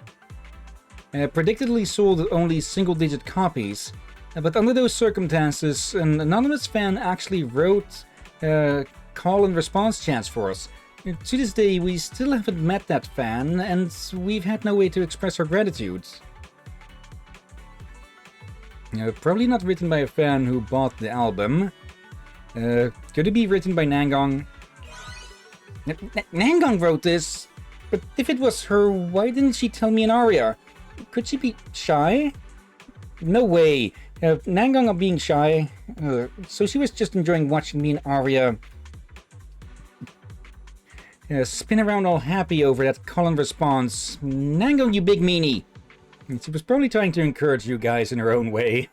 predictably sold only single-digit copies. But under those circumstances, an anonymous fan actually wrote call and response chats for us. To this day, we still haven't met that fan, and we've had no way to express our gratitude. Probably not written by a fan who bought the album. Could it be written by Nangong? Nangong wrote this! But if it was her, why didn't she tell me an aria? Could she be shy? No way. Nangong are being shy. So she was just enjoying watching me and Arya spin around all happy over that Colin response. Nangong, you big meanie. And she was probably trying to encourage you guys in her own way.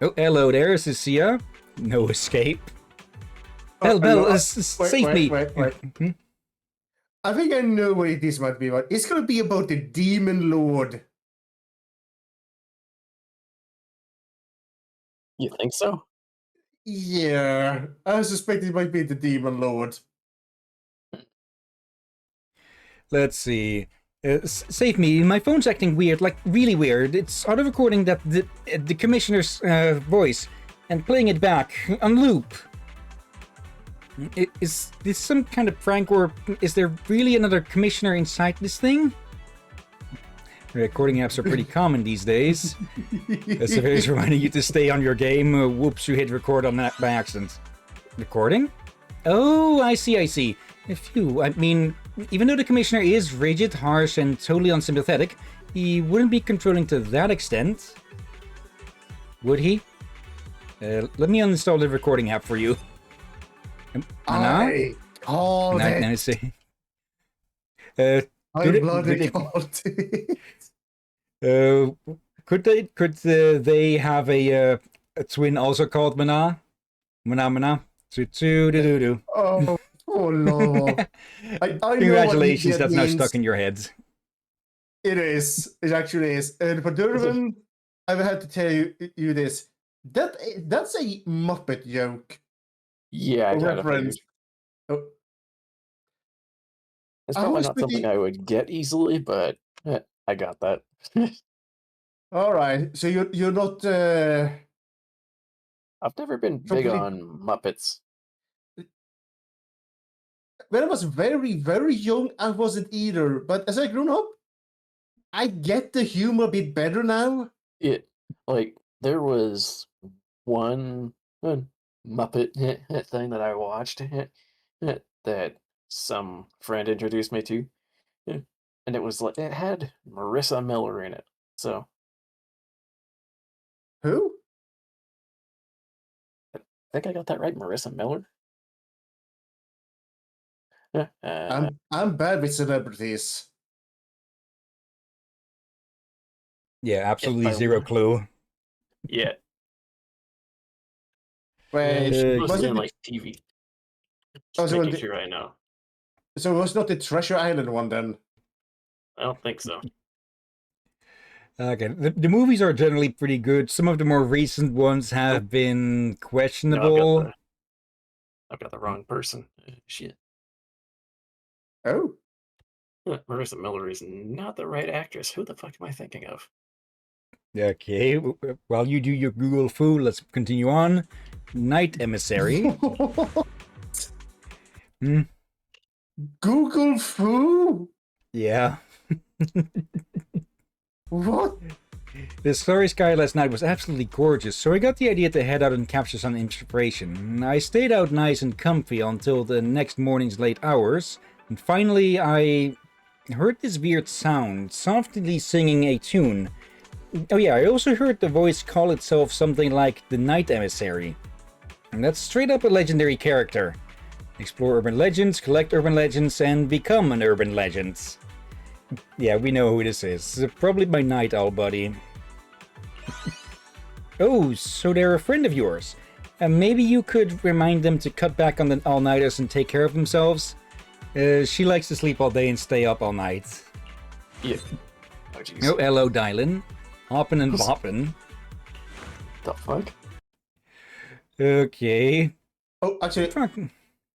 Oh, hello there, Cecilia. No escape. Bell, save me.
Wait. I think I know what this might be about. It's going to be about the Demon Lord.
You think so?
Yeah, I suspect it might be the Demon Lord.
Let's see. Save me. My phone's acting weird, like really weird. It's auto-recording that the commissioner's voice and playing it back on loop. Is this some kind of prank, or is there really another commissioner inside this thing? Recording apps are pretty common these days. As if it's reminding you to stay on your game. Whoops, you hit record on that by accident. Recording? Oh, I see. Phew, I mean, even though the commissioner is rigid, harsh, and totally unsympathetic, he wouldn't be controlling to that extent. Would he? Let me uninstall the recording app for you.
I called it.
Let me see.
I bloody called it.
Could they have a twin also called Mana? Mana. Do.
Oh Lord. I
Congratulations,
know
that's now stuck in your heads.
It is. It actually is. And for Durban, I've had to tell you this. That's a Muppet joke.
Yeah, I kind of
reference.
figured. It's probably not something I would get easily, but I got that.
All right. So you're not.
I've never been big on Muppets.
When I was very, very young, I wasn't either. But as I grown up, I get the humor a bit better now.
There was one Muppet thing that I watched that some friend introduced me to, and it was it had Marissa Miller in it. So
who?
I think I got that right, Marissa Miller.
I'm bad with celebrities.
Yeah, absolutely zero clue.
Yeah.
Wait,
was it like TV? Making sure I know.
So it was not the Treasure Island one then?
I don't think so.
Okay, the movies are generally pretty good. Some of the more recent ones have been questionable.
No, I've got the wrong person. Shit.
Oh.
Marissa Miller is not the right actress. Who the fuck am I thinking of?
Okay, while you do your Google foo, let's continue on. Night Emissary.
Google foo?
Yeah.
What?
The starry sky last night was absolutely gorgeous, so I got the idea to head out and capture some inspiration. I stayed out nice and comfy until the next morning's late hours, and finally I heard this weird sound, softly singing a tune. Oh yeah, I also heard the voice call itself something like the Night Emissary. And that's straight up a legendary character. Explore urban legends, collect urban legends, and become an urban legend. Yeah, we know who this is. Probably my Night Owl buddy. Oh, so they're a friend of yours. Maybe you could remind them to cut back on the all-nighters and take care of themselves. She likes to sleep all day and stay up all night.
Yeah. Oh, jeez.
Oh, hello, Dylan. Hoppin' and boppin'.
The fuck?
Okay.
Oh, actually,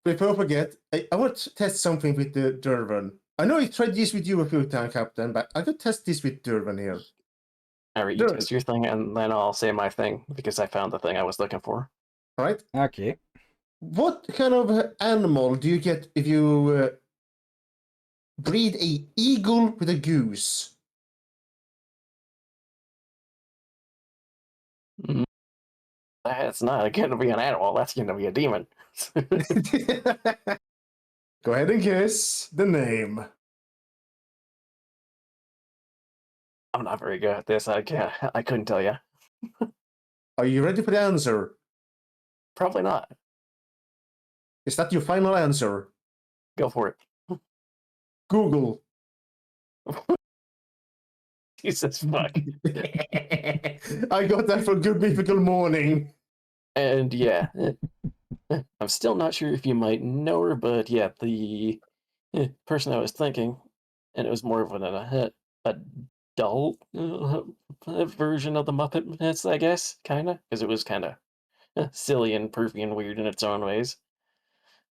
before I forget, I want to test something with the Durban. I know I tried this with you a few times, Captain, but I could test this with Durban here.
Alright, you test your thing, and then I'll say my thing, because I found the thing I was looking for.
Right?
Okay.
What kind of animal do you get if you breed a eagle with a goose?
Mm, That's not going to be an animal. That's going to be a demon.
Go ahead and guess the name.
I'm not very good at this. I can't. I couldn't tell you.
Are you ready for the answer?
Probably not.
Is that your final answer?
Go for it.
Google.
Jesus fuck.
I got that for Good Mythical Morning.
And yeah, I'm still not sure if you might know her, but yeah, the person I was thinking, and it was more of an adult version of the Muppets, I guess, kind of, because it was kind of silly and pervy and weird in its own ways.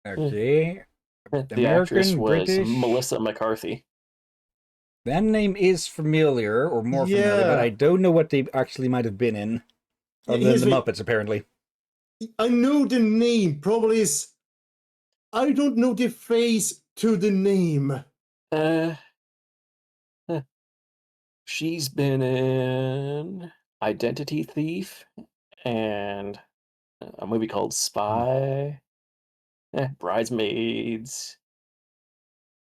Okay.
The actress
American,
was
British.
Melissa McCarthy.
That name is familiar, or more familiar, but I don't know what they actually might have been in. Other than the Muppets, apparently.
I know the name. Probably is. I don't know the face to the name.
She's been in Identity Thief and a movie called Spy, Bridesmaids,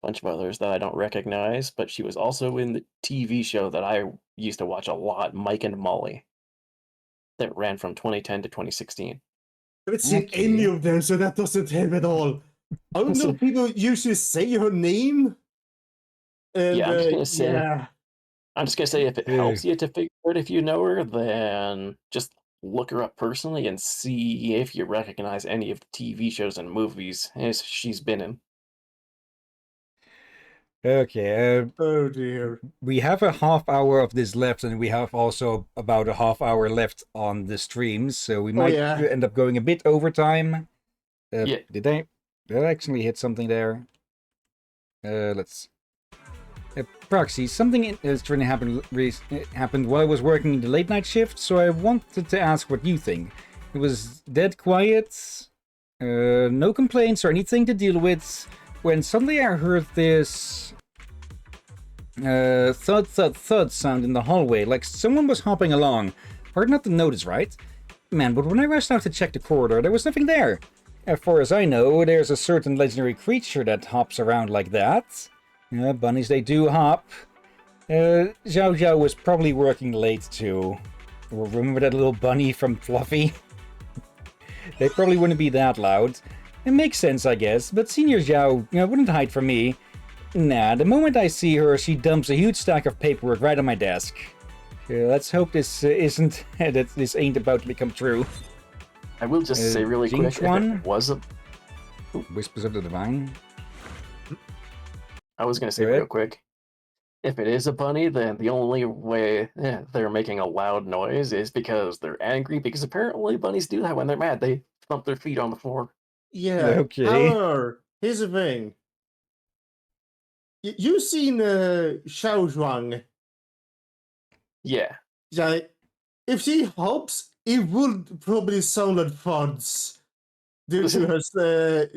a bunch of others that I don't recognize, but she was also in the TV show that I used to watch a lot, Mike and Molly, that ran from 2010 to 2016.
I haven't seen any of them, so that doesn't help at all. I don't know if people usually say her name. And,
yeah, I'm just gonna say.
yeah.
I'm just gonna say, if it helps you to figure out if you know her, then just look her up personally and see if you recognize any of the TV shows and movies she's been in.
Okay.
Oh dear.
We have a half hour of this left, and we have also about a half hour left on the streams, so we might end up going a bit overtime.
Yeah.
Did I actually hit something there? Let's. Proxy, something interesting happened while I was working in the late night shift, so I wanted to ask what you think. It was dead quiet, no complaints or anything to deal with, when suddenly I heard this thud thud thud sound in the hallway, like someone was hopping along. Hard not to notice, right? Man, but when I rushed out to check the corridor, there was nothing there. As far as I know, there's a certain legendary creature that hops around like that. Bunnies, they do hop. Zhao Zhao was probably working late too. Remember that little bunny from Fluffy? They probably wouldn't be that loud. It makes sense, I guess, but Senior Zhao wouldn't hide from me. Nah, the moment I see her, she dumps a huge stack of paperwork right on my desk. Let's hope this isn't that this ain't about to become true.
I will just say really quick, if it was a...
Whispers of the Divine?
I was going to say real quick, if it is a bunny, then the only way they're making a loud noise is because they're angry, because apparently bunnies do that when they're mad. They thump their feet on the floor.
Yeah.
Okay.
However, here's the thing. You've seen Xiao Zhuang.
Yeah.
Yeah. If she hops, it would probably sound like thuds. Due to her,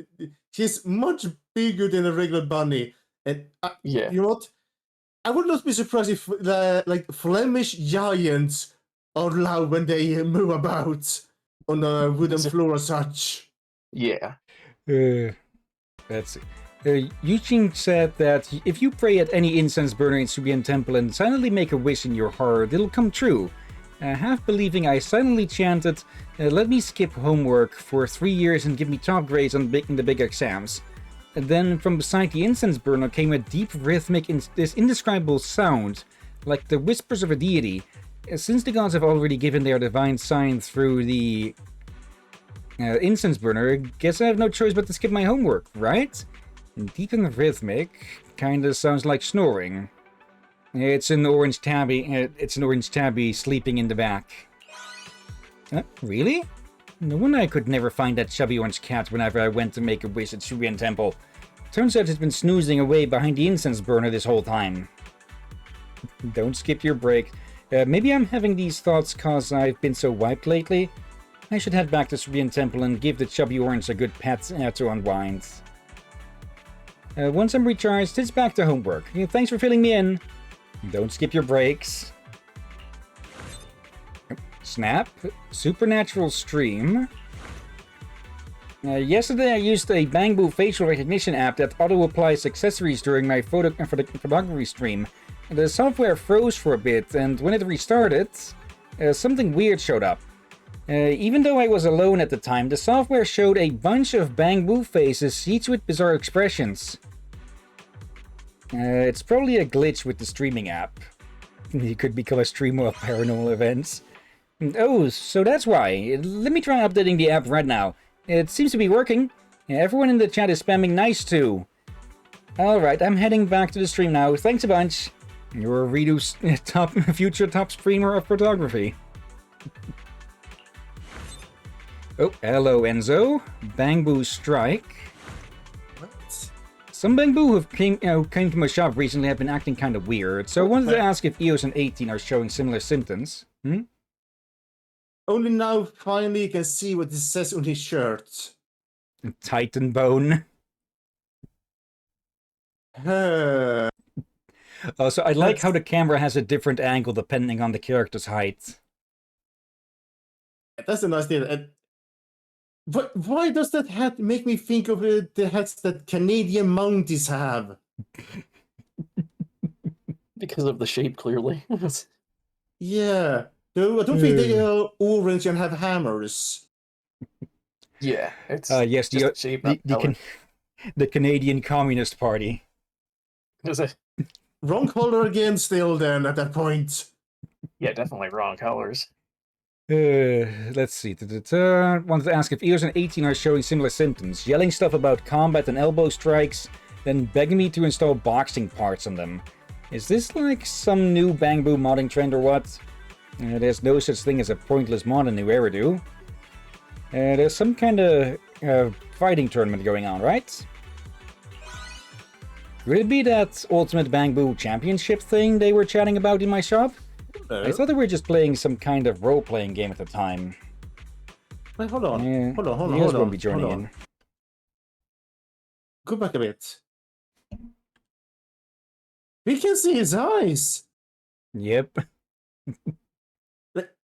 she's much bigger than a regular bunny. And
yeah.
You know what? I would not be surprised if like Flemish giants are loud when they move about on a wooden floor or such.
Yeah.
That's it. Eugene said that if you pray at any incense burner in Subian Temple and silently make a wish in your heart, it'll come true. Half believing, I silently chanted, let me skip homework for 3 years and give me top grades in the big exams. And then from beside the incense burner came a deep rhythmic, this indescribable sound, like the whispers of a deity. Since the gods have already given their divine sign through the incense burner, guess I have no choice but to skip my homework, right? And deep and rhythmic, kinda sounds like snoring. It's an orange tabby sleeping in the back. Really? No wonder I could never find that chubby orange cat whenever I went to make a wish at Shubian Temple. Turns out it's been snoozing away behind the incense burner this whole time. Don't skip your break. Maybe I'm having these thoughts cause I've been so wiped lately. I should head back to Shubian Temple and give the chubby orange a good pet to unwind. Once I'm recharged, it's back to homework. Thanks for filling me in. Don't skip your breaks. Snap. Supernatural stream. Yesterday I used a Bangbu facial recognition app that auto-applies accessories during my photography stream. The software froze for a bit, and when it restarted, something weird showed up. Even though I was alone at the time, the software showed a bunch of Bangbu faces, each with bizarre expressions. It's probably a glitch with the streaming app. You could become a streamer of paranormal events. Oh, so that's why. Let me try updating the app right now. It seems to be working. Everyone in the chat is spamming nice too. Alright, I'm heading back to the stream now. Thanks a bunch. You're Ridu's future top streamer of photography. Oh, hello Enzo. Bangbu strike.
What?
Some Bangbu who came to my shop recently have been acting kind of weird, so I wanted to ask if EOS and 18 are showing similar symptoms.
Only now, finally, you can see what it says on his shirt.
Titan bone. Also, I like how the camera has a different angle depending on the character's height.
That's a nice thing. But why does that hat make me think of the hats that Canadian Mounties have?
Because of the shape, clearly.
Yeah. No, I don't think they are orange and have hammers.
Yeah, it's
yes,
just shape, not color.
The Canadian Communist Party.
Is it?
Wrong color again still then at that point.
Yeah, definitely wrong colors.
Let's see. Wanted to ask if EOS and 18 are showing similar symptoms. Yelling stuff about combat and elbow strikes, then begging me to install boxing parts on them. Is this like some new Bangbu modding trend or what? There's no such thing as a pointless mod in New Eridu. There's some kind of fighting tournament going on, right? Could it be that Ultimate Bangbu Championship thing they were chatting about in my shop? I thought they were just playing some kind of role-playing game at the time.
Wait, hold on. Hold on.
Won't be joining in.
Go back a bit. We can see his eyes.
Yep.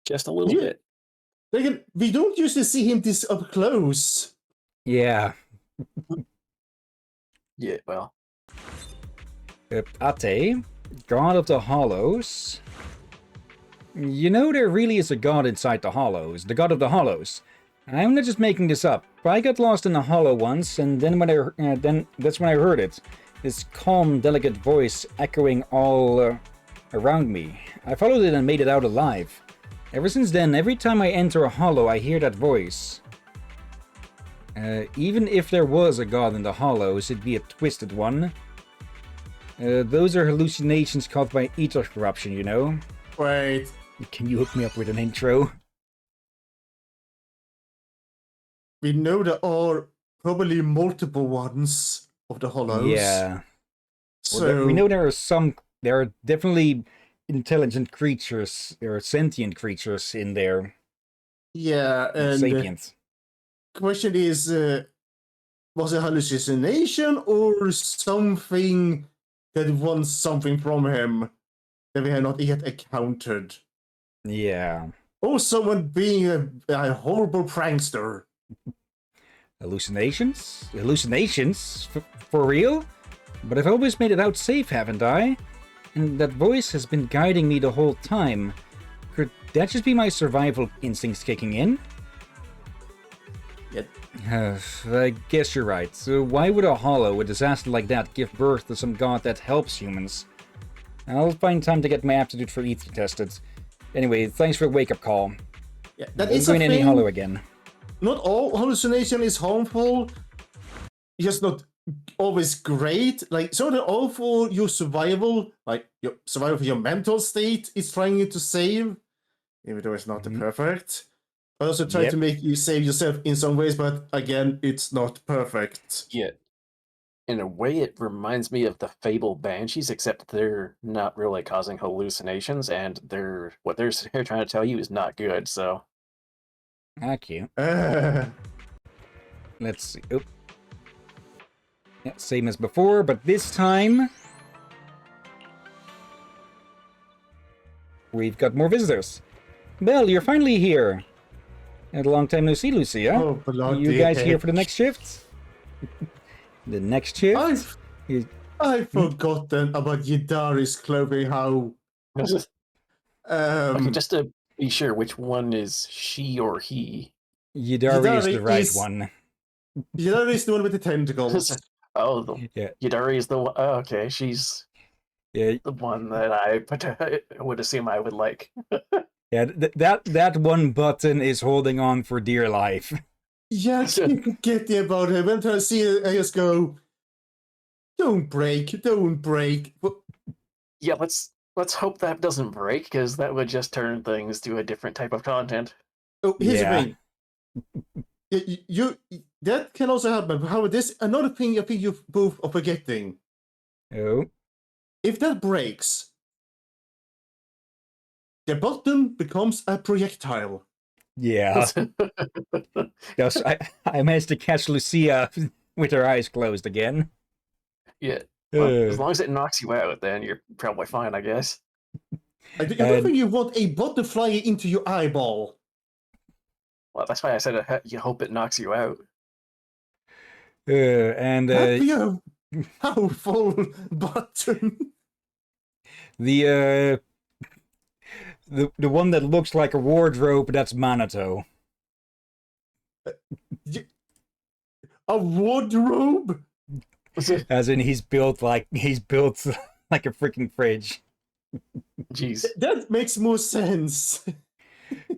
Just a little bit.
We don't usually see him this up close.
Yeah.
Yeah, well.
Ate, God of the Hollows. You know there really is a god inside the Hollows, the God of the Hollows. I'm not just making this up. I got lost in a hollow once, and then that's when I heard it. This calm, delicate voice echoing all around me. I followed it and made it out alive. Ever since then, every time I enter a hollow, I hear that voice. Even if there was a god in the Hollows, it'd be a twisted one. Those are hallucinations caused by ether corruption, you know?
Wait.
Can you hook me up with an intro?
We know there are probably multiple ones of the Hollows.
Yeah.
So
We know there are definitely intelligent creatures, there are sentient creatures in there.
yeah, and
Sapient.
question is, was it hallucination or something that wants something from him that we have not yet encountered?
Yeah.
Or someone being a horrible prankster?
Hallucinations? Hallucinations? For real? But I've always made it out safe, haven't I? And that voice has been guiding me the whole time. Could that just be my survival instincts kicking in? I guess you're right. So why would a hollow, a disaster like that, give birth to some god that helps humans? I'll find time to get my aptitude for ether tested. Anyway, thanks for the wake-up call.
Yeah, that
Won't
is
go
a
in any
thing.
hollow again.
Not all hallucination is harmful. Just not always great. Like some of the all for your survival, like your survival for your mental state is trying to save, even though it's not the perfect. But also try to make you save yourself in some ways, but again, it's not perfect.
Yeah. In a way, it reminds me of the Fable Banshees, except they're not really causing hallucinations, and what they're trying to tell you is not good, so...
Ah, cute. Let's see. Oh. Yeah, same as before, but this time we've got more visitors. Belle, you're finally here. Had a long time no see, Lucia.
Oh, bloody
You guys here
heck.
for the next shift? The next shift?
I've
You-
I've forgotten about Yidari's clothing. How
Okay, just to be sure, which one is she or he?
Yidari is the
Yidari
right
is-
one.
Yidari's the one with the tentacles.
Oh,
Yeah.
Yidari is the one. Oh, okay, she's
Yeah,
the one that I would assume I would like.
yeah. That one button is holding on for dear life.
Yeah, I can't get the about him. I'm trying to see it, I just go, don't break, don't break. But
Yeah, let's hope that doesn't break, because that would just turn things to a different type of content.
oh, here's
Yeah.
the thing. You that can also happen. However, this another thing I think you both are forgetting.
Oh,
If that breaks, the button becomes a projectile.
yeah. Yes, I managed to catch Lucia with her eyes closed again.
Yeah. Well, as
Uh,
long as it knocks you out, then you're probably fine, I guess.
I don't think you want a button flying into your eyeball.
Well, that's why I said you hope it knocks you out.
and
That'd be a powerful button.
the one that looks like a wardrobe, that's Manato.
A wardrobe?
As in he's built like a freaking fridge.
Jeez.
That makes more sense.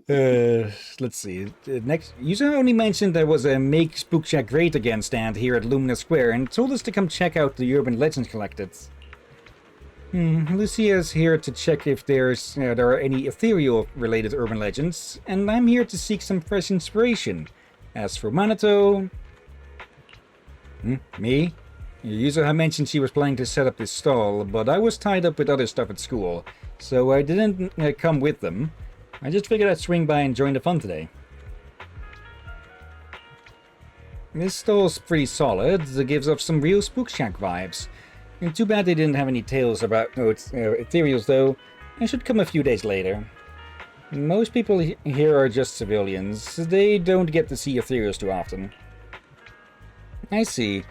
Let's see. Next, user only mentioned there was a Make Spook Shack Great Again stand here at Lumina Square and told us to come check out the urban legends collected. Lucia's here to check if there are any ethereal-related urban legends, and I'm here to seek some fresh inspiration. As for Manato... Me? Yuzuha mentioned she was planning to set up this stall, but I was tied up with other stuff at school, so I didn't come with them. I just figured I'd swing by and join the fun today. This stall's pretty solid. It gives off some real Spook Shack vibes. And too bad they didn't have any tales about ethereals, though. I should come a few days later. Most people here are just civilians. They don't get to see ethereals too often. I see.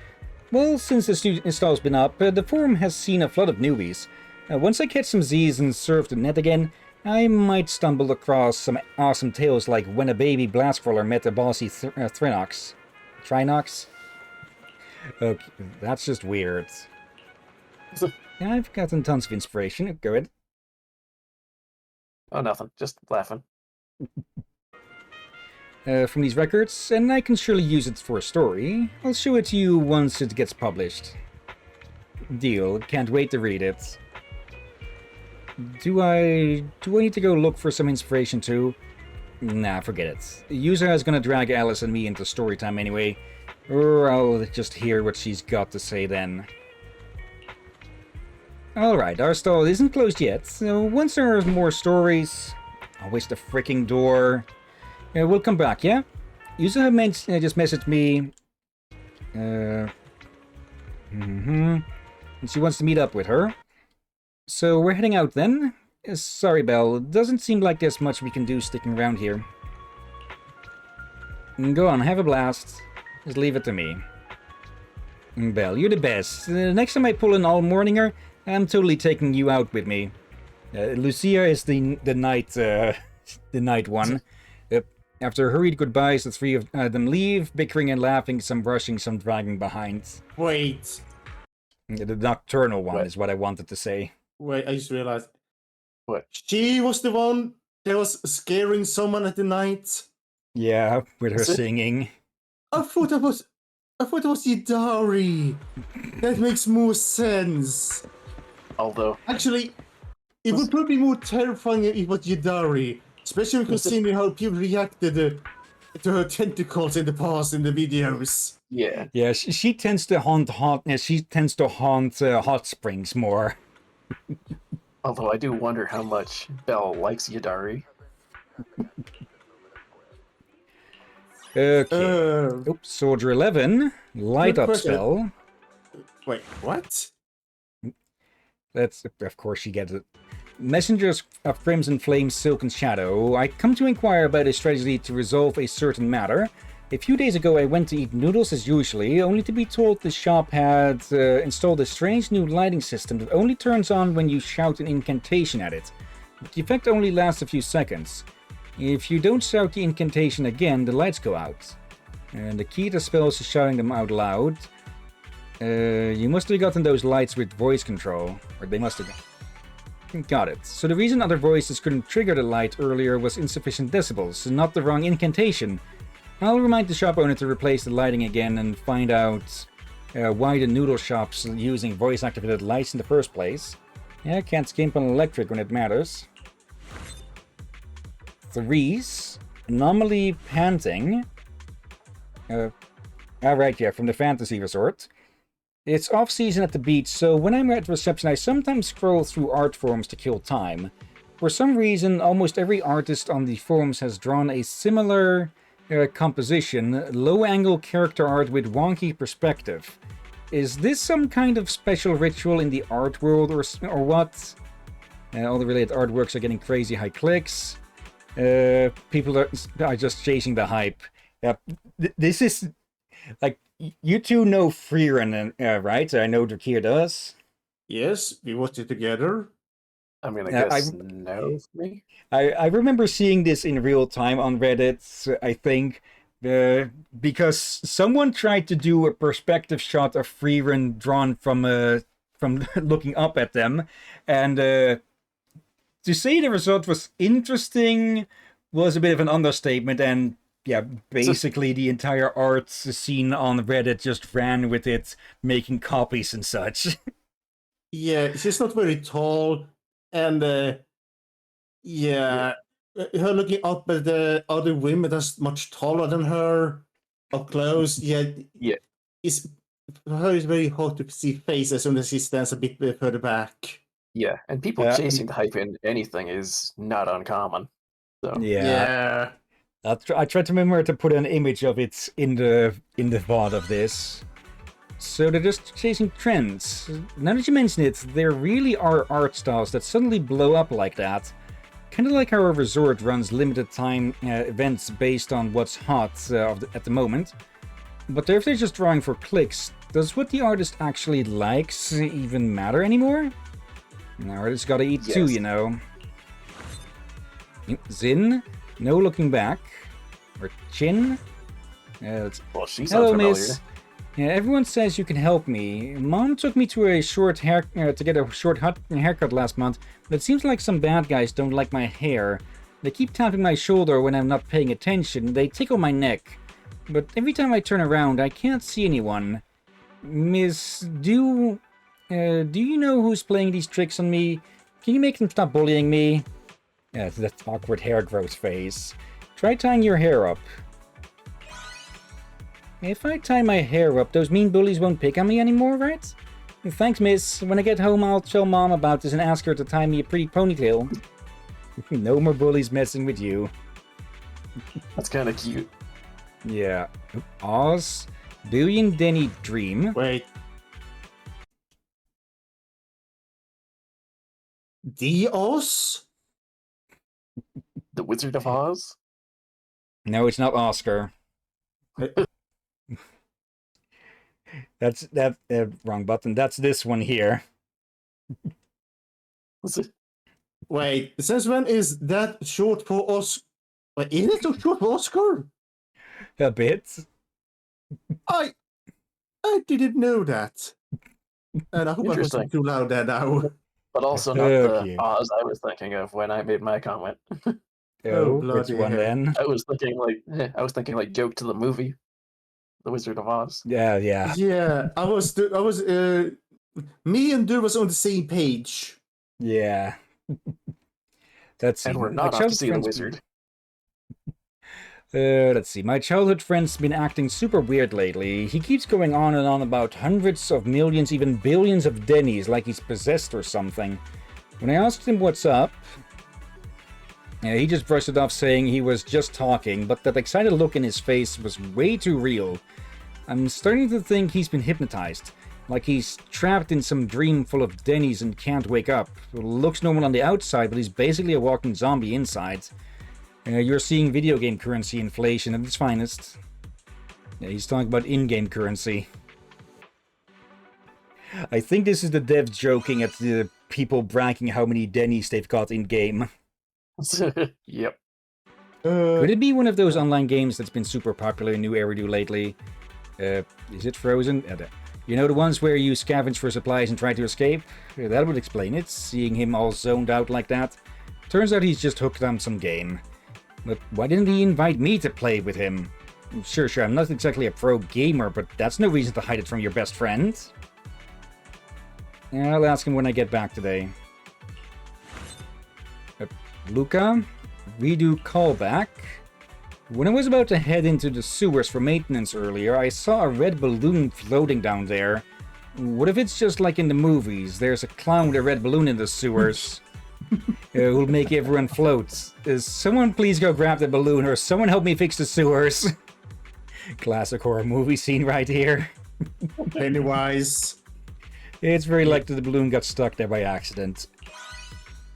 Well, since the stall's been up, the forum has seen a flood of newbies. Once I catch some Z's and surf the net again, I might stumble across some awesome tales like when a baby blastcrawler met a bossy Trinox. Okay, that's just weird. I've gotten tons of inspiration. Go ahead.
Oh, nothing. Just laughing.
From these records, and I can surely use it for a story. I'll show it to you once it gets published. Deal. Can't wait to read it. Do I need to go look for some inspiration too? Nah, forget it. The user is gonna drag Alice and me into story time anyway, or I'll just hear what she's got to say then. Alright, our stall isn't closed yet, so once there are more stories... I'll waste the freaking door. We'll come back, yeah? User just messaged me... And she wants to meet up with her. So we're heading out then? Sorry, Belle. Doesn't seem like there's much we can do sticking around here. Go on, have a blast. Just leave it to me. Belle, you're the best. Next time I pull an all-morninger, I'm totally taking you out with me. Lucia is the night one. After hurried goodbyes, the three of them leave, bickering and laughing, some rushing, some dragging behind.
Wait,
The nocturnal one
What?
is what I wanted to say.
I just realized.
What?
She was the one that was scaring someone at the night.
Yeah, with her
Is it?
singing.
I thought it was Yidari. That makes more sense.
Although,
Actually, it would probably be more terrifying if it was Yidari, especially considering how people reacted to her tentacles in the past in the videos.
yeah.
Yeah, she tends to haunt hot springs more.
Although I do wonder how much Belle likes Yidari.
Okay.
Uh,
Oops, Soldier 11, light
Good
up
question.
spell.
wait, what?
That's, of course, she gets it. Messengers of Crimson Flame, Silk and Shadow. I come to inquire about a strategy to resolve a certain matter. A few days ago I went to eat noodles as usually, only to be told the shop had installed a strange new lighting system that only turns on when you shout an incantation at it. But the effect only lasts a few seconds. If you don't shout the incantation again, the lights go out. And the key to spells is shouting them out loud. You must have gotten those lights with voice control. Or they must have... Got it. So the reason other voices couldn't trigger the light earlier was insufficient decibels, not the wrong incantation. I'll remind the shop owner to replace the lighting again and find out why the noodle shop's using voice-activated lights in the first place. Yeah, can't skimp on electric when it matters. 3's Anomaly Panting. Alright, yeah, from the Fantasy Resort. It's off-season at the beach, so when I'm at reception I sometimes scroll through art forums to kill time. For some reason, almost every artist on the forums has drawn a similar composition, low-angle character art with wonky perspective. Is this some kind of special ritual in the art world or what? All the related artworks are getting crazy high clicks. People are just chasing the hype. This is... like, you two know Freerun, right? I know Drakir does.
Yes, we watched it together.
I mean, I guess no for me.
I remember seeing this in real time on Reddit, I think, because someone tried to do a perspective shot of Freerun drawn from looking up at them, and to say the result was interesting was a bit of an understatement, and yeah, basically the entire art scene on Reddit just ran with it, making copies and such.
Yeah, she's not very tall, and her looking up at the other women that's much taller than her up close. Yeah. It's for her. It's very hard to see face as soon as she stands a bit further back.
Yeah, and people chasing the hype in anything is not uncommon. So
Yeah.
I tried to remember to put an image of it in the VOD of this. So they're just chasing trends. Now that you mention it, there really are art styles that suddenly blow up like that. Kind of like how a resort runs limited time events based on what's hot at the moment. But if they're just drawing for clicks, does what the artist actually likes even matter anymore? An artist gotta eat too, you know. Zin, no looking back. Or Chin.
well, she sounds
Hello,
familiar.
miss. Yeah, everyone says you can help me. Mom took me to a short hair to get a short haircut last month, but it seems like some bad guys don't like my hair. They keep tapping my shoulder when I'm not paying attention. They tickle my neck. But every time I turn around, I can't see anyone. Miss, do you know who's playing these tricks on me? Can you make them stop bullying me? Yeah, that awkward hair growth phase. Try tying your hair up. If I tie my hair up, those mean bullies won't pick on me anymore, right? Thanks, miss. When I get home, I'll tell Mom about this and ask her to tie me a pretty ponytail. No more bullies messing with you.
That's kind of cute.
Yeah. Oz, Billion Denny Dream.
Wait. The Oz?
The Wizard of Oz?
No, it's not Oscar. That's wrong button. That's this one here.
What's it?
Wait, since when is that short for Oscar? Wait, is it so short for Oscar?
A bit.
I didn't know that. And I hope I wasn't too loud there now.
But also not the Oz I was thinking of when I made my comment.
Oh, which one then?
I was thinking like joke to the movie, The Wizard of Oz.
Yeah.
Yeah, I was. Me and Dur was on the same page.
Yeah. That's
and we're not off to see the wizard.
Let's see. My childhood friend's been acting super weird lately. He keeps going on and on about hundreds of millions, even billions of Denny's, like he's possessed or something. When I asked him what's up, he just brushed it off saying he was just talking, but that excited look in his face was way too real. I'm starting to think he's been hypnotized. like he's trapped in some dream full of Denny's and can't wake up. Looks normal on the outside, but he's basically a walking zombie inside. You're seeing video game currency inflation at its finest. Yeah, he's talking about in-game currency. I think this is the devs joking at the people bragging how many Denny's they've got in-game.
Yep.
Could it be one of those online games that's been super popular in New Eridu lately? Is it Frozen? You know, the ones where you scavenge for supplies and try to escape? That would explain it, seeing him all zoned out like that. Turns out he's just hooked on some game. But why didn't he invite me to play with him? Sure, I'm not exactly a pro gamer, but that's no reason to hide it from your best friend. I'll ask him when I get back today. Luca? Ridu callback. When I was about to head into the sewers for maintenance earlier, I saw a red balloon floating down there. What if it's just like in the movies? There's a clown with a red balloon in the sewers. Who'll make everyone float. Someone please go grab the balloon, or someone help me fix the sewers. Classic horror movie scene right here.
Pennywise.
It's very likely the balloon got stuck there by accident.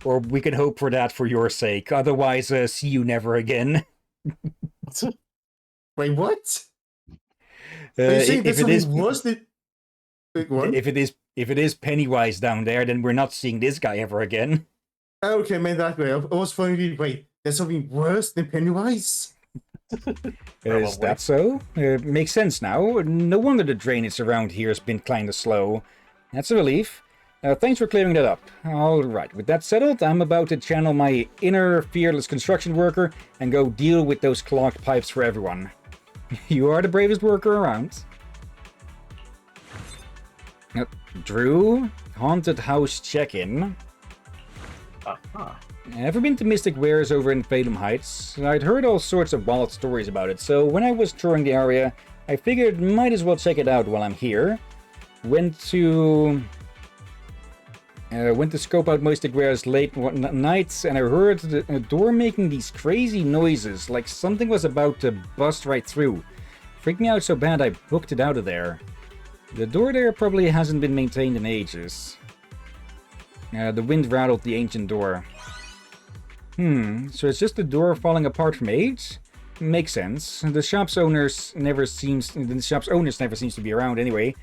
Or we can hope for that for your sake. Otherwise, see you never again.
Wait, what? If
it is Pennywise down there, then we're not seeing this guy ever again.
Okay, man, that way. I was thinking, wait, there's something worse than Pennywise?
Is that so? Makes sense now. No wonder the drainage around here has been kinda slow. That's a relief. Thanks for clearing that up. Alright, with that settled, I'm about to channel my inner fearless construction worker and go deal with those clogged pipes for everyone. You are the bravest worker around. Drew, haunted house check-in. Ever been to Mystic Wares over in Phalum Heights? I'd heard all sorts of wild stories about it, so when I was touring the area, I figured might as well check it out while I'm here. Went to scope out Mystic Wares late one night, and I heard the door making these crazy noises, like something was about to bust right through. Freaked me out so bad I booked it out of there. The door there probably hasn't been maintained in ages. The wind rattled the ancient door. So it's just the door falling apart from age? Makes sense. The shop's owners never seems to be around anyway.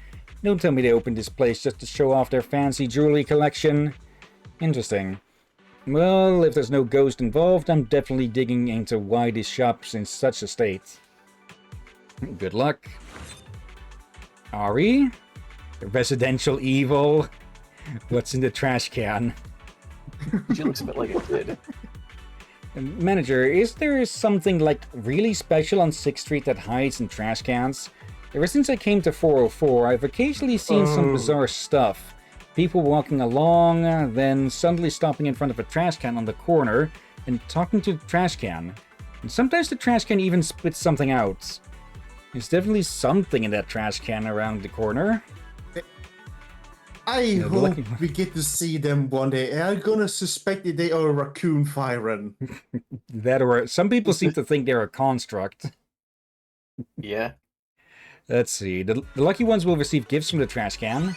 Don't tell me they opened this place just to show off their fancy jewelry collection. Interesting. Well, if there's no ghost involved, I'm definitely digging into why this shop's in such a state. Good luck. Ari? Residential evil? What's in the trash can?
She looks a bit like a kid.
Manager, is there something like really special on 6th Street that hides in trash cans? Ever since I came to 404, I've occasionally seen some bizarre stuff. People walking along, then suddenly stopping in front of a trash can on the corner and talking to the trash can. And sometimes the trash can even spits something out. There's definitely something in that trash can around the corner.
I hope we get to see them one day. I'm gonna suspect that they are a raccoon firen.
That or some people seem to think they're a construct.
Yeah.
Let's see. The lucky ones will receive gifts from the trash can.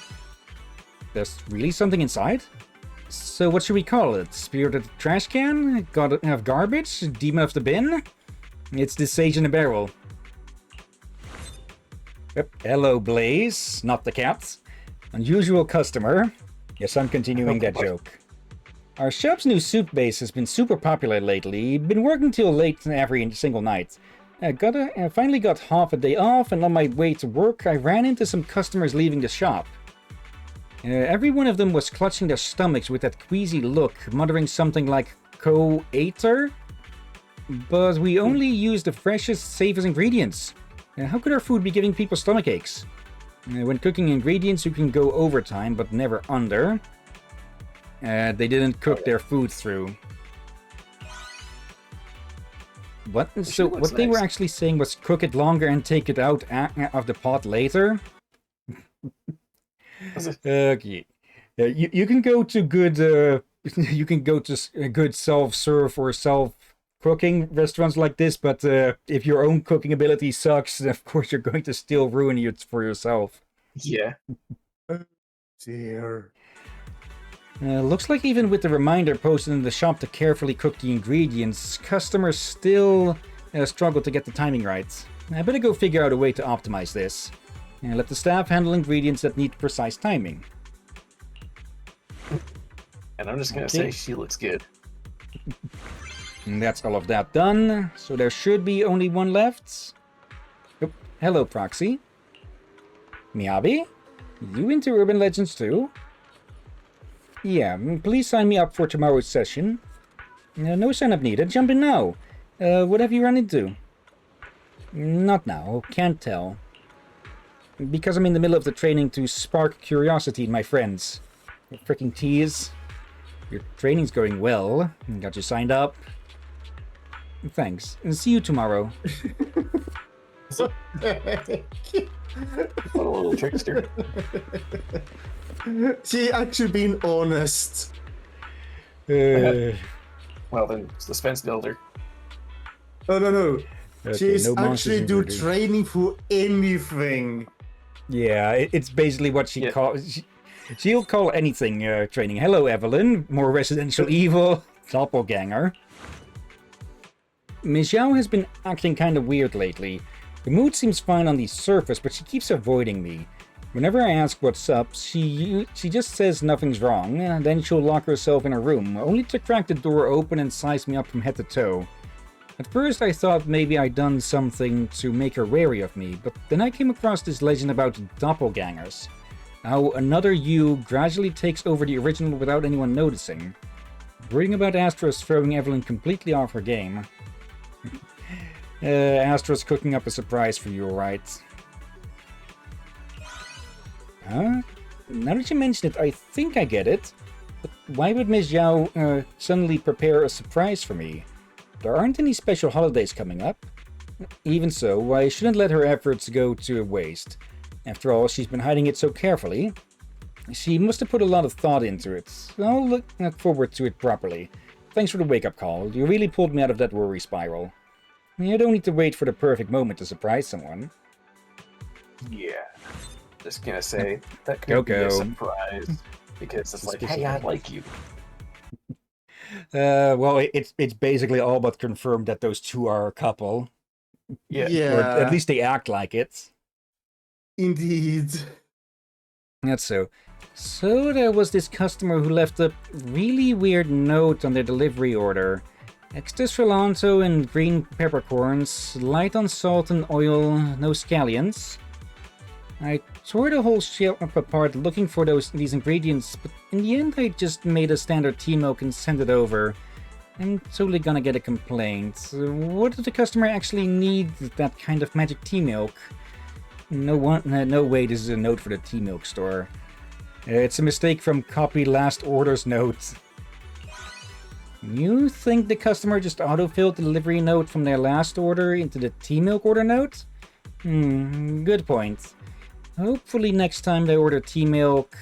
There's really something inside? So what should we call it? Spirit of the trash can? God of garbage? Demon of the bin? It's the sage in a barrel. Yep. Hello, Blaze. Not the cat. Unusual customer. Yes, I'm continuing that joke. Our shop's new soup base has been super popular lately. Been working till late every single night. I finally got half a day off, and on my way to work, I ran into some customers leaving the shop. Every one of them was clutching their stomachs with that queasy look, muttering something like co-ater? But we only use the freshest, safest ingredients. How could our food be giving people stomach aches? When cooking ingredients, you can go overtime, but never under. They didn't cook their food through. What? So what they were actually saying was cook it longer and take it out of the pot later? Okay. You can go to good you can go to good self-serve or self-cooking restaurants like this, but if your own cooking ability sucks, then of course you're going to still ruin it for yourself.
Yeah.
Dear.
Looks like even with the reminder posted in the shop to carefully cook the ingredients, customers still struggle to get the timing right. I better go figure out a way to optimize this. And let the staff handle ingredients that need precise timing.
And I'm just gonna say she looks good.
And that's all of that done, so there should be only one left. Oh, hello, Proxy. Miyabi? You into urban legends too? Yeah, please sign me up for tomorrow's session. No sign up needed, jump in now. What have you run into? Not now, can't tell. Because I'm in the middle of the training to spark curiosity in my friends. Freaking tease. Your training's going well. Got you signed up. Thanks. And see you tomorrow.
What a little trickster.
She actually being honest.
Well, then, suspense builder.
Oh, no.
Okay,
She's
no monsters
actually do
included.
training for anything.
Yeah, it's basically what she calls... She'll call anything training. Hello, Evelyn. More Residential Evil. Doppelganger. Miss Zhao has been acting kind of weird lately. The mood seems fine on the surface, but she keeps avoiding me. Whenever I ask what's up, she just says nothing's wrong, and then she'll lock herself in her room, only to crack the door open and size me up from head to toe. At first I thought maybe I'd done something to make her wary of me, but then I came across this legend about doppelgangers. How another you gradually takes over the original without anyone noticing. Reading about Astra's throwing Evelyn completely off her game. Astra's cooking up a surprise for you, alright? Huh? Now that you mention it, I think I get it. But why would Miss Zhao suddenly prepare a surprise for me? There aren't any special holidays coming up. Even so, I shouldn't let her efforts go to waste. After all, she's been hiding it so carefully. She must have put a lot of thought into it. I'll look forward to it properly. Thanks for the wake-up call. You really pulled me out of that worry spiral. You don't need to wait for the perfect moment to surprise someone.
Yeah. Just gonna say, that could be a
Go.
surprise. Because it's like, hey, I like you.
Well, it's basically all but confirmed that those two are a couple.
Yeah.
Or at least they act like it.
Indeed.
That's so. So there was this customer who left a really weird note on their delivery order. Extra cilantro and green peppercorns, light on salt and oil, no scallions. I tore the whole shit apart looking for these ingredients, but in the end I just made a standard tea milk and sent it over. I'm totally gonna get a complaint. What did the customer actually need that kind of magic tea milk? No way this is a note for the tea milk store. It's a mistake from copy last order's note. You think the customer just autofilled the delivery note from their last order into the tea milk order note? Good point. Hopefully next time they order tea milk,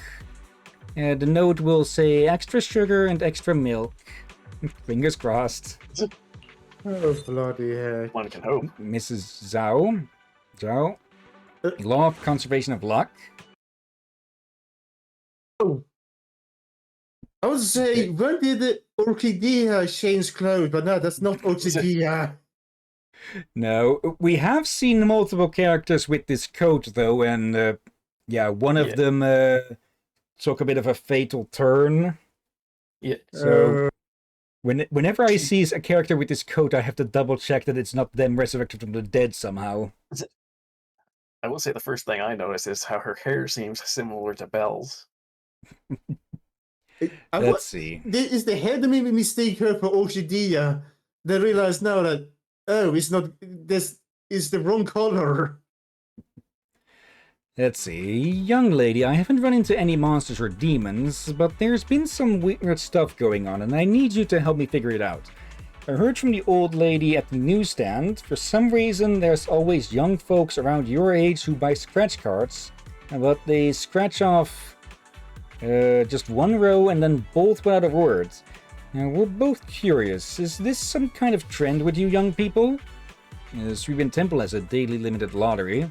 the note will say extra sugar and extra milk. Fingers crossed.
Oh, bloody heck.
One can hope.
Mrs. Zhao? Law of Conservation of Luck?
Oh. I would say, when did the Orchidea change clothes? But no, that's not Orchidea.
No, we have seen multiple characters with this coat, though, and one of them took a bit of a fatal turn.
Yeah.
So whenever I see a character with this coat, I have to double check that it's not them resurrected from the dead somehow.
I will say the first thing I notice is how her hair seems similar to Belle's.
Let's see.
Is the head that made me mistake her for Orchidea? They realize now that, oh, it's not, this is the wrong color.
Let's see. Young lady, I haven't run into any monsters or demons, but there's been some weird stuff going on, and I need you to help me figure it out. I heard from the old lady at the newsstand, for some reason there's always young folks around your age who buy scratch cards, but they scratch off just one row and then both without a word. We're both curious, is this some kind of trend with you young people? Srivan Temple has a daily limited lottery.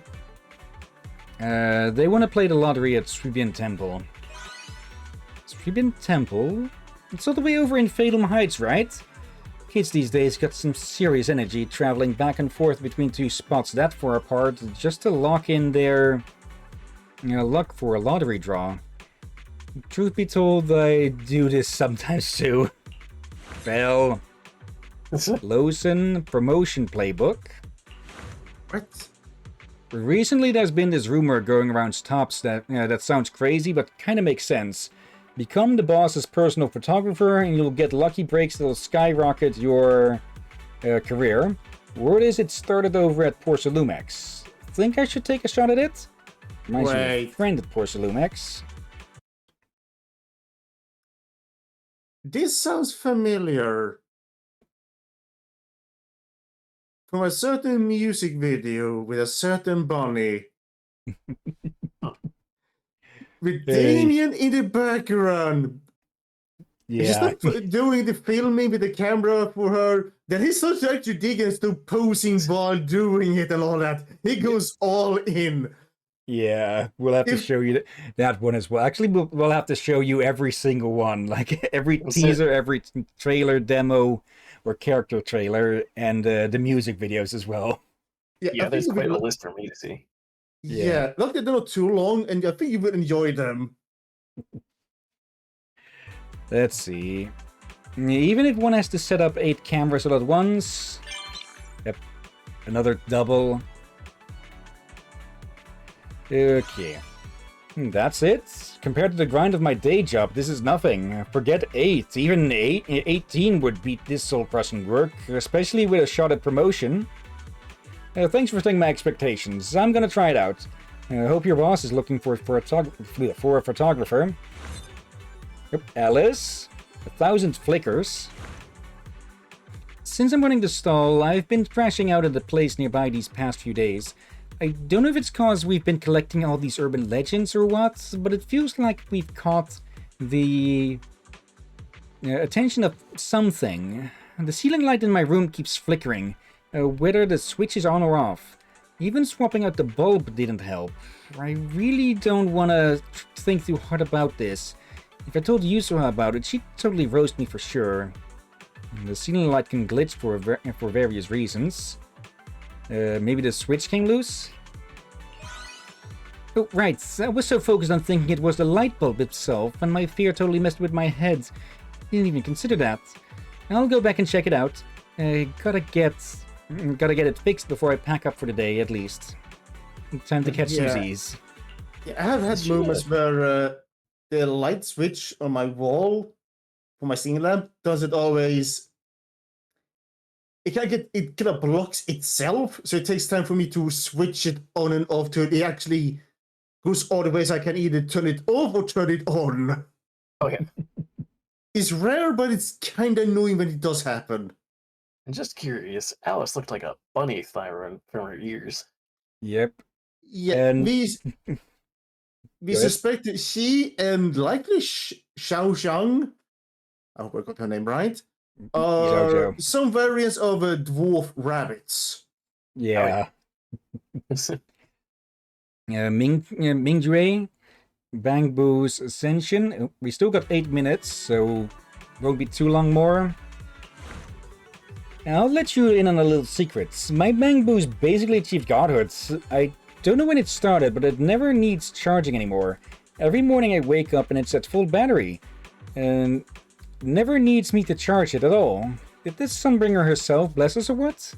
They want to play the lottery at Sribian Temple. Sribian Temple? It's all the way over in Fatum Heights, right? Kids these days got some serious energy traveling back and forth between two spots that far apart just to lock in their luck for a lottery draw. Truth be told, I do this sometimes too. Well, Lawson Promotion Playbook.
What?
Recently there's been this rumor going around stops that sounds crazy but kind of makes sense. Become the boss's personal photographer and you'll get lucky breaks that'll skyrocket your career. Word is it started over at Porcelumex. Think I should take a shot at it? Reminds me of a friend at Porcelumex.
This sounds familiar. From a certain music video with a certain bunny. With Damien in the background. He's
Yeah.
just not doing the filming with the camera for her. Then he's such actually digging to posing while doing it and all that. He goes all in.
Yeah, we'll have to show you that one as well. Actually, we'll have to show you every single one. Like every teaser, every trailer, demo, or character trailer, and the music videos as well.
Yeah, there's quite a list for me to see.
Yeah, luckily they're not too long, and I think you would enjoy them.
Let's see. Even if one has to set up 8 cameras all at once. Yep. Another double. Okay. That's it. Compared to the grind of my day job, this is nothing. Forget 8. Even 18 would beat this soul-crushing work, especially with a shot at promotion. Thanks for setting my expectations. I'm gonna try it out. I hope your boss is looking for a photographer. Yep, Alice. 1,000 flickers. Since I'm running the stall, I've been crashing out at the place nearby these past few days. I don't know if it's cause we've been collecting all these urban legends or what, but it feels like we've caught the attention of something. The ceiling light in my room keeps flickering, whether the switch is on or off. Even swapping out the bulb didn't help. I really don't want to think too hard about this. If I told Yusura about it, she'd totally roast me for sure. The ceiling light can glitch for various reasons. Maybe the switch came loose? Oh, right. I was so focused on thinking it was the light bulb itself, and my fear totally messed with my head. Didn't even consider that. I'll go back and check it out. Gotta get it fixed before I pack up for the day, at least. Time to catch Susie's.
Yeah, I have had moments where the light switch on my wall for my ceiling lamp doesn't always. It kind of blocks itself, so it takes time for me to switch it on and off to it actually goes all the way so I can either turn it off or turn it on.
Okay.
It's rare, but it's kind of annoying when it does happen.
I'm just curious. Alice looked like a bunny from her ears.
Yep.
Yeah,
And
we suspect that she and likely Xiao Zhang, I hope I got her name right, are some variants of dwarf rabbits.
Yeah. Mingjue, Bang Boo's Ascension. We still got 8 minutes, so won't be too long more. I'll let you in on a little secret. My Bang Boo's basically achieved godhood. I don't know when it started, but it never needs charging anymore. Every morning I wake up and it's at full battery. And never needs me to charge it at all. Did this Sunbringer herself bless us or what?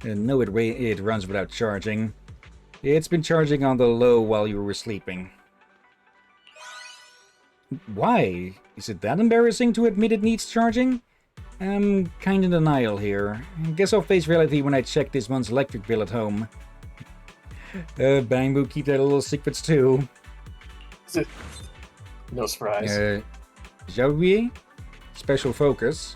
No, it runs without charging. It's been charging on the low while you were sleeping. Why? Is it that embarrassing to admit it needs charging? I'm kind in denial here. Guess I'll face reality when I check this month's electric bill at home. Bang Boo keep their little secrets too.
No surprise.
Xiaowie? Special focus.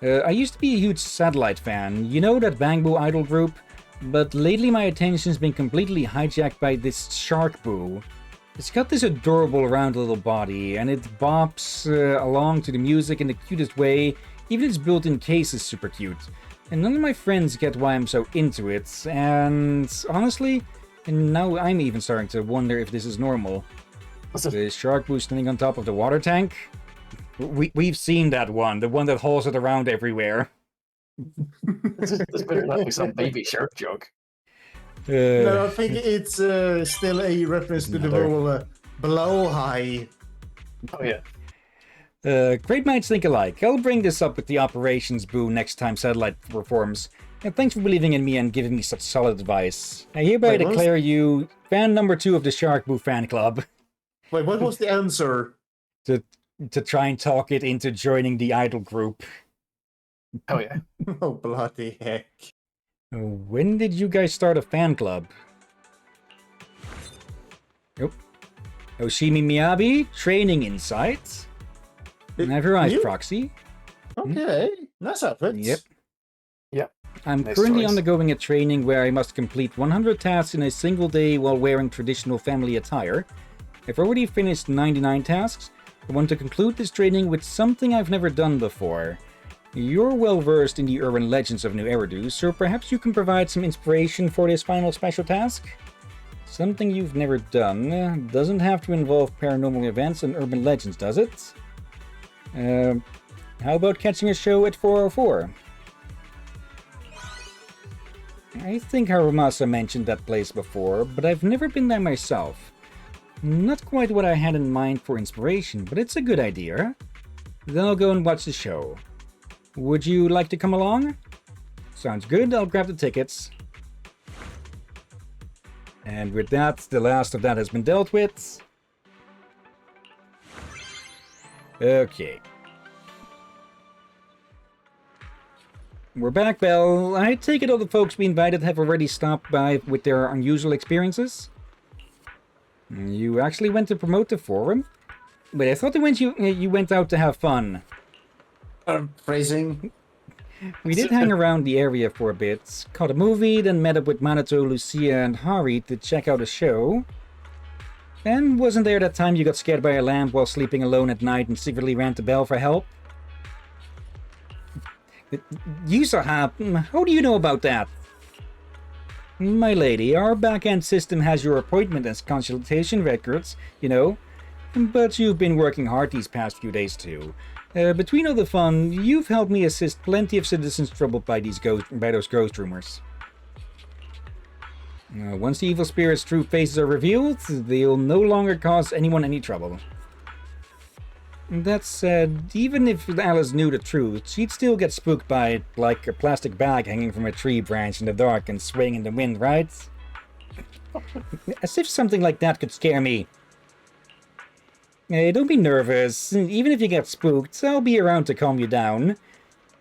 I used to be a huge Satellite fan, you know that Bang Boo idol group? But lately my attention's been completely hijacked by this Shark Boo. It's got this adorable round little body, and it bops along to the music in the cutest way. Even its built-in case is super cute. And none of my friends get why I'm so into it, and honestly, And now I'm even starting to wonder if this is normal. The shark boo standing on top of the water tank? We've seen that one, the one that hauls it around everywhere.
This better not be some baby shark joke.
No, I think it's still a reference to the
Another.
whole blowhigh.
Oh yeah.
Great minds think alike. I'll bring this up with the operations boo next time satellite performs. And thanks for believing in me and giving me such solid advice. I hereby
Wait, what was-
declare you fan number 2 of the Shark Boo fan club.
Wait, what was the answer?
To try and talk it into joining the idol group.
Oh yeah.
Oh, bloody heck.
When did you guys start a fan club? Nope. Oshimi Miyabi, Training Insights.
It-
I have your eyes,
you?
Proxy.
Okay, nice outfit.
Yep.
Yep.
I'm
Nice
currently
choice.
undergoing a training where I must complete 100 tasks in a single day while wearing traditional family attire. I've already finished 99 tasks. I want to conclude this training with something I've never done before. You're well versed in the urban legends of New Eridu, so perhaps you can provide some inspiration for this final special task? Something you've never done. Doesn't have to involve paranormal events and urban legends, does it? How about catching a show at 404? I think Harumasa mentioned that place before, but I've never been there myself. Not quite what I had in mind for inspiration, but it's a good idea. Then I'll go and watch the show. Would you like to come along? Sounds good, I'll grab the tickets. And with that, the last of that has been dealt with. Okay. We're back, Belle. I take it all the folks we invited have already stopped by with their unusual experiences? You actually went to promote the forum? But I thought you went out to have fun.
Phrasing.
We did hang around the area for a bit, caught a movie, then met up with Minato, Lucia, and Hari to check out a show. And wasn't there that time you got scared by a lamp while sleeping alone at night and secretly ran to Belle for help? Yusaha, how do you know about that? My lady, our back-end system has your appointment and consultation records, you know. But you've been working hard these past few days too. Between all the fun, you've helped me assist plenty of citizens troubled by those ghost rumors. Once the evil spirit's true faces are revealed, they'll no longer cause anyone any trouble. That said, even if Alice knew the truth, she'd still get spooked by it like a plastic bag hanging from a tree branch in the dark and swaying in the wind, right? As if something like that could scare me. Hey, don't be nervous. Even if you get spooked, I'll be around to calm you down.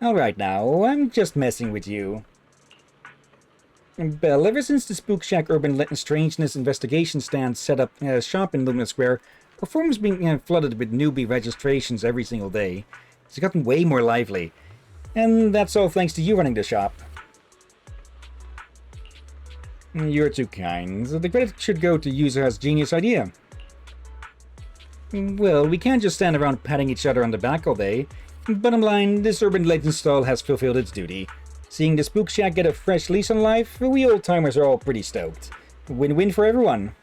Alright now, I'm just messing with you. Belle, ever since the Spook Shack Urban Strangeness Investigation stand set up shop in Lumina Square, our forum's being flooded with newbie registrations every single day. It's gotten way more lively. And that's all thanks to you running the shop. You're too kind. The credit should go to Yusa's genius idea. Well, we can't just stand around patting each other on the back all day. Bottom line, this urban legend stall has fulfilled its duty. Seeing the Spook Shack get a fresh lease on life, we old-timers are all pretty stoked. Win-win for everyone.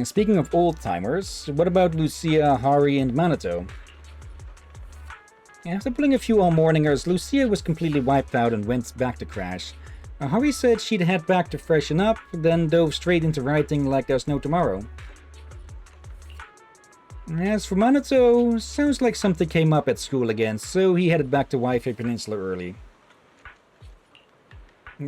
Speaking of old-timers, what about Lucia, Hari, and Minato? After pulling a few all-morningers, Lucia was completely wiped out and went back to crash. Hari said she'd head back to freshen up, then dove straight into writing like there's no tomorrow. As for Minato, sounds like something came up at school again, so he headed back to Wi-Fi Peninsula early.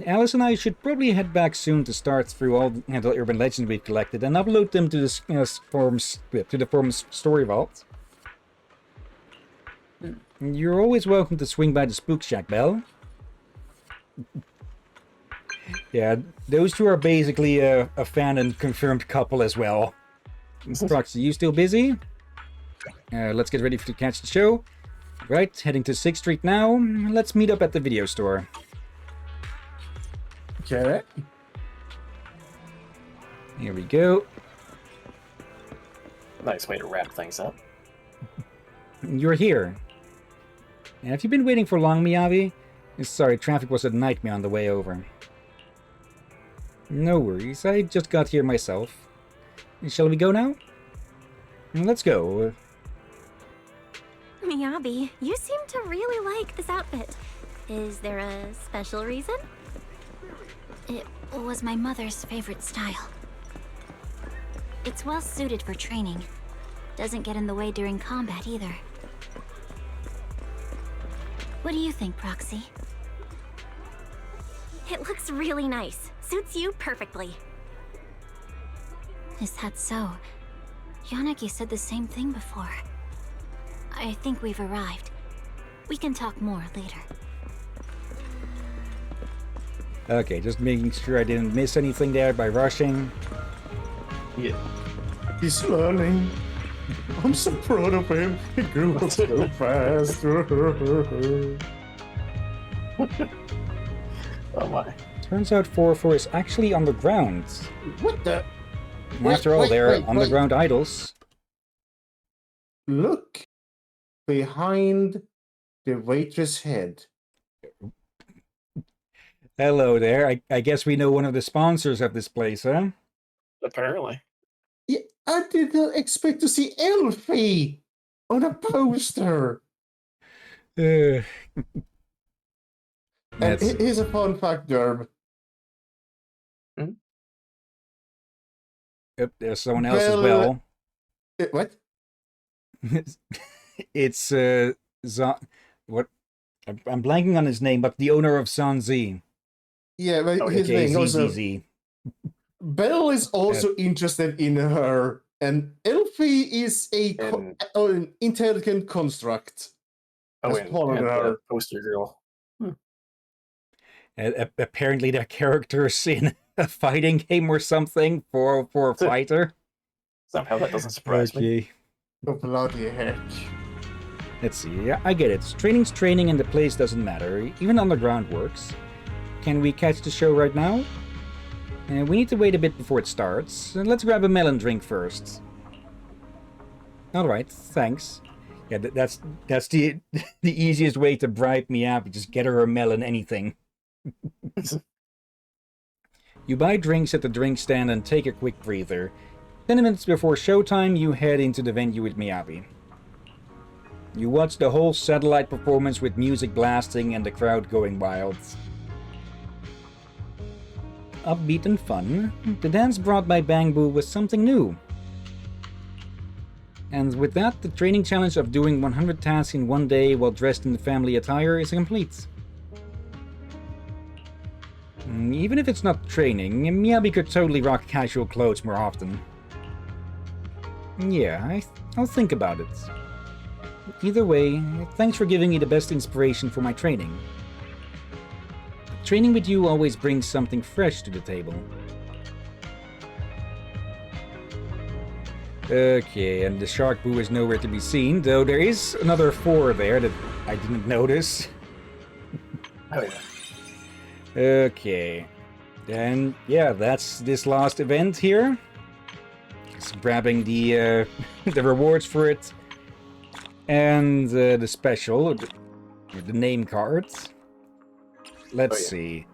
Alice and I should probably head back soon to start through all the urban legends we've collected and upload them to the forum's story vault. You're always welcome to swing by the Spook Shack, Belle. Yeah, those two are basically a fan and confirmed couple as well. Proxy, you still busy? Let's get ready to catch the show. Right, heading to 6th Street now. Let's meet up at the video store.
Okay.
Here we go.
Nice way to wrap things up.
You're here. Have you been waiting for long, Miyabi? Sorry, traffic was a nightmare on the way over. No worries, I just got here myself. Shall we go now? Let's go.
Miyabi, you seem to really like this outfit. Is there a special reason?
It was my mother's favorite style. It's well suited for training. Doesn't get in the way during combat either. What do you think, Proxy?
It looks really nice. Suits you perfectly.
Is that so? Yanagi said the same thing before. I think we've arrived. We can talk more later.
Okay, just making sure I didn't miss anything there by rushing.
Yeah.
He's learning. I'm so proud of him. He grew up so fast.
Oh my.
Turns out 404 is actually underground.
What the?
After all,
wait,
they're
wait.
underground idols.
Look behind the waitress' head.
Hello there. I guess we know one of the sponsors of this place, huh?
Apparently.
Yeah, I did not expect to see Elfie on a poster.
Uh,
And
that's,
here's a fun fact, Derb.
there's someone else as
Well,
well.
What?
It's what? I'm blanking on his name, but the owner of Sanzi.
Yeah, but
Oh,
his
Okay,
name also.
ZZZ.
Belle is also interested in her, and Elfie is
And-
an intelligent construct.
Oh,
As
and
taller than
the
her.
poster girl.
Apparently, they're characters in a fighting game or something for a fighter.
Somehow that doesn't surprise me.
Okay.
Oh, bloody heck.
Let's see. Yeah, I get it. Training's training and the place doesn't matter. Even underground works. Can we catch the show right now? We need to wait a bit before it starts. Let's grab a melon drink first. Alright, thanks. Yeah, that's the the easiest way to bribe me up. Just get her a melon, anything. You buy drinks at the drink stand and take a quick breather. 10 minutes before showtime, you head into the venue with Miyabi. You watch the whole satellite performance with music blasting and the crowd going wild. Upbeat and fun, the dance brought by Bangbu was something new. And with that, the training challenge of doing 100 tasks in one day while dressed in the family attire is complete. Even if it's not training, Miyabi could totally rock casual clothes more often. Yeah, I'll think about it. Either way, thanks for giving me the best inspiration for my training. Training with you always brings something fresh to the table. Okay, and the shark boo is nowhere to be seen, though there is another 4 there that I didn't notice.
Oh yeah.
Okay, then yeah, that's this last event here. Just grabbing the the rewards for it, and the special, the name cards. Let's see.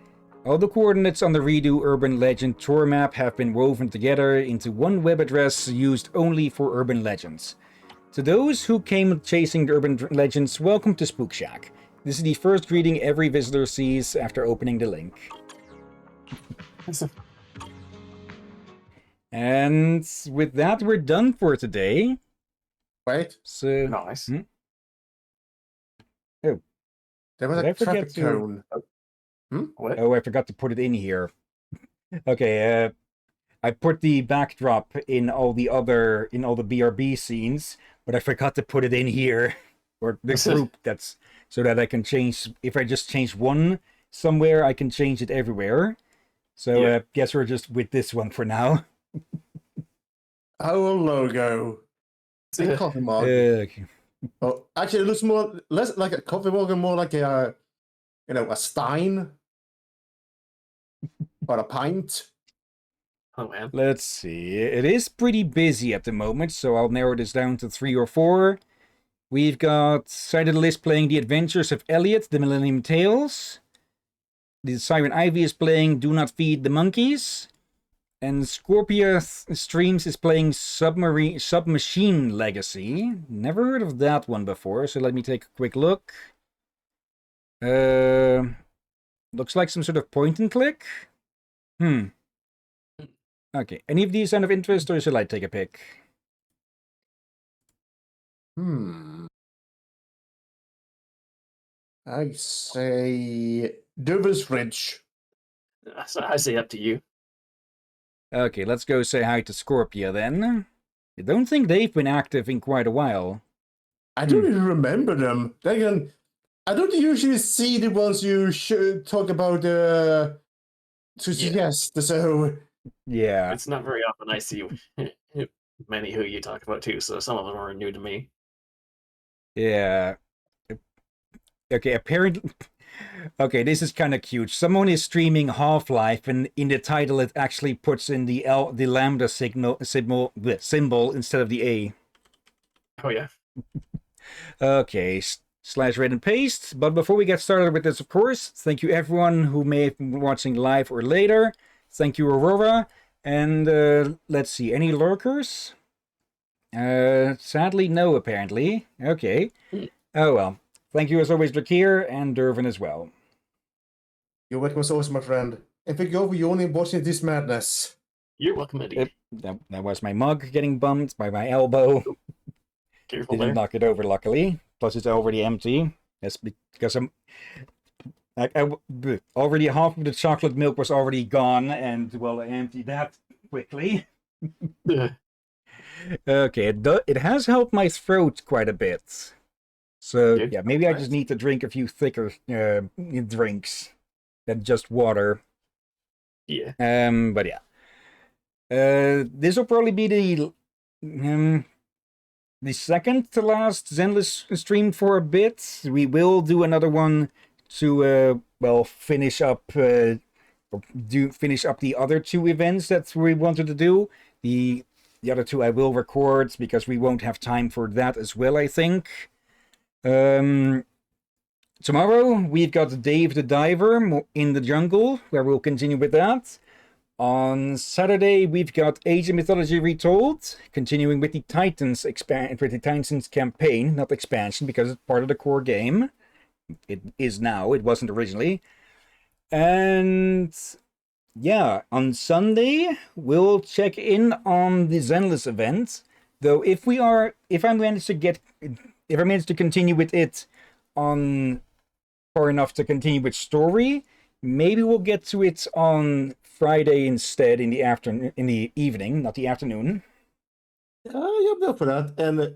All the coordinates on the Ridu Urban Legend tour map have been woven together into one web address used only for urban legends. To those who came chasing the urban legends, welcome to Spook Shack. This is the first greeting every visitor sees after opening the link. And with that, we're done for today.
Wait,
So,
Nice.
there was
Did I
a
forget
traffic
to-
cone.
What?
oh, I forgot to put it in here. Okay, I put the backdrop in all the BRB scenes, but I forgot to put it in here, or the group. That's so that I can change. If I just change one somewhere, I can change it everywhere. So
Yeah.
guess we're just with this one for now.
Our logo. A coffee mug.
Okay.
Oh, actually, it looks less like a coffee mug and more like a stein or a pint.
Oh man.
Let's see. It is pretty busy at the moment, so I'll narrow this down to 3 or 4. We've got Side of the List playing The Adventures of Elliot, The Millennium Tales. the Siren Ivy is playing Do Not Feed the Monkeys. And Scorpia Streams is playing Submachine Legacy. Never heard of that one before, so let me take a quick look. Looks like some sort of point and click. Okay, any of these sound of interest, or shall I take a pick?
I say Devil's Ridge.
I say up to you.
Okay, let's go say hi to Scorpia then. I don't think they've been active in quite a while.
I don't even remember them. Again, I don't usually see the ones you talk about to suggest, so...
Yeah.
It's not very often I see many who you talk about too, so some of them are new to me.
Yeah. Okay, apparently... Okay, this is kind of cute. Someone is streaming Half-Life, and in the title it actually puts in the lambda symbol instead of the A.
Oh yeah.
Okay, slash read and paste. But before we get started with this, of course, thank you everyone who may have been watching live or later. Thank you, Aurora. And let's see, any lurkers? Sadly, no, apparently. Okay. Oh well. Thank you as always, Drakir, and Dervin as well.
You're welcome as always, my friend. And thank you for only watching this madness.
You're welcome, Eddie.
That was my mug getting bumped by my elbow.
Careful
Didn't
there.
knock it over, luckily. Plus, it's already empty. That's because I'm... already half of the chocolate milk was already gone, and, well, I emptied that quickly. Okay, it has helped my throat quite a bit. So,
Good.
yeah, maybe I
Nice.
just need to drink a few thicker drinks than just water.
Yeah.
But yeah. This will probably be the second to last Zenless stream for a bit. We will do another one to, well, finish up the other two events that we wanted to do. The other two I will record because we won't have time for that as well, I think. Tomorrow we've got Dave the Diver in the Jungle, where we'll continue with that. On Saturday we've got Age of Mythology Retold, continuing with the Titans campaign, not expansion, because it's part of the core game. It is now, it wasn't originally. And yeah, on Sunday we'll check in on the Zenless event. Though if I manage to continue with it on far enough to continue with story, maybe we'll get to it on Friday instead in the evening, not the afternoon.
I'm up for that. And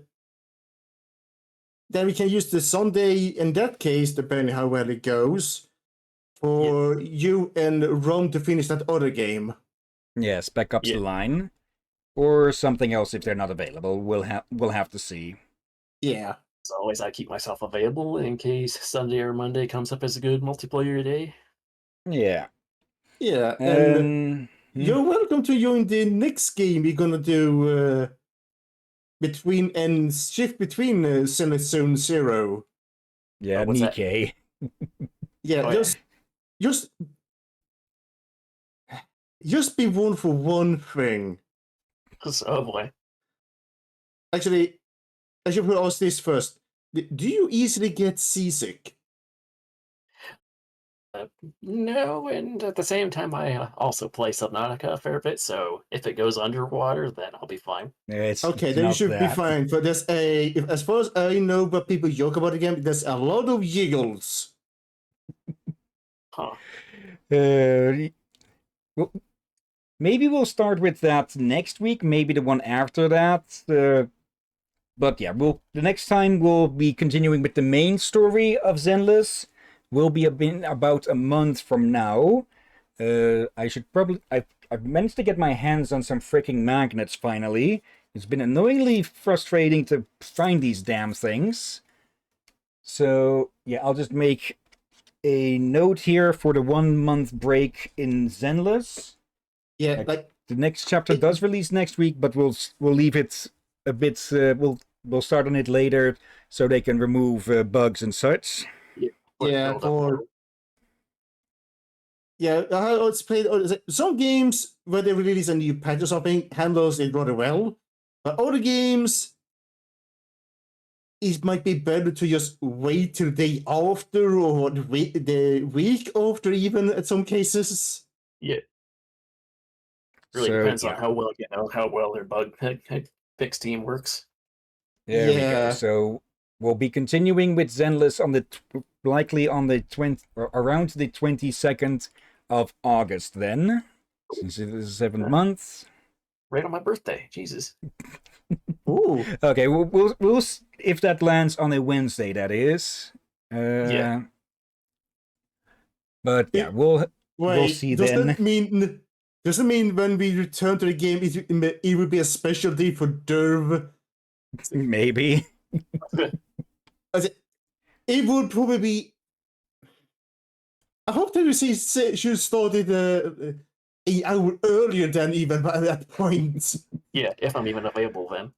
then we can use the Sunday in that case, depending how well it goes, for you and Ron to finish that other game.
Yes, Spec Ops the Line. Or something else if they're not available. We'll have to see.
Yeah.
As always, I keep myself available in case Sunday or Monday comes up as a good multiplayer day.
Yeah.
Yeah, and you're welcome to join the next game we're gonna do shift between Zenless Zone Zero.
Yeah,
what's that?
Nikkei.
Yeah,
Oh,
just be warned for one thing.
Oh boy.
Actually, I should ask this first. Do you easily get seasick?
No, and at the same time, I also play Subnautica a fair bit, so if it goes underwater, then I'll be fine.
Okay, then you should be fine. But as far as I know, what people joke about the game, there's a lot of yiggles.
Huh.
Well, maybe we'll start with that next week. Maybe the one after that. But yeah, the next time we'll be continuing with the main story of Zenless. Will be about a month from now. I've managed to get my hands on some freaking magnets finally. It's been annoyingly frustrating to find these damn things. So yeah, I'll just make a note here for the 1 month break in Zenless.
Yeah,
the next chapter does release next week, but we'll leave it a bit. We'll start on it later so they can remove bugs and such.
Yeah, Yeah, it's played. Some games where they release a new patch or something handles it rather well, but other games, it might be better to just wait till the day after or the week after, even at some cases.
Yeah. Really
So,
depends
yeah.
on how well their bug fix team works.
There we go.
Yeah.
So we'll be continuing with Zenless on the likely on the around the 22nd of August. Then, since it is the 7th month.
Right on my birthday, Jesus.
Ooh.
Okay, we'll if that lands on a Wednesday, that is.
Yeah.
But yeah, we'll see
does
then.
That mean? Does it mean when we return to the game, it will be a special day for Derv?
Maybe.
It would probably be. I hope that she started an hour earlier than even by that point.
Yeah, if I'm even available then.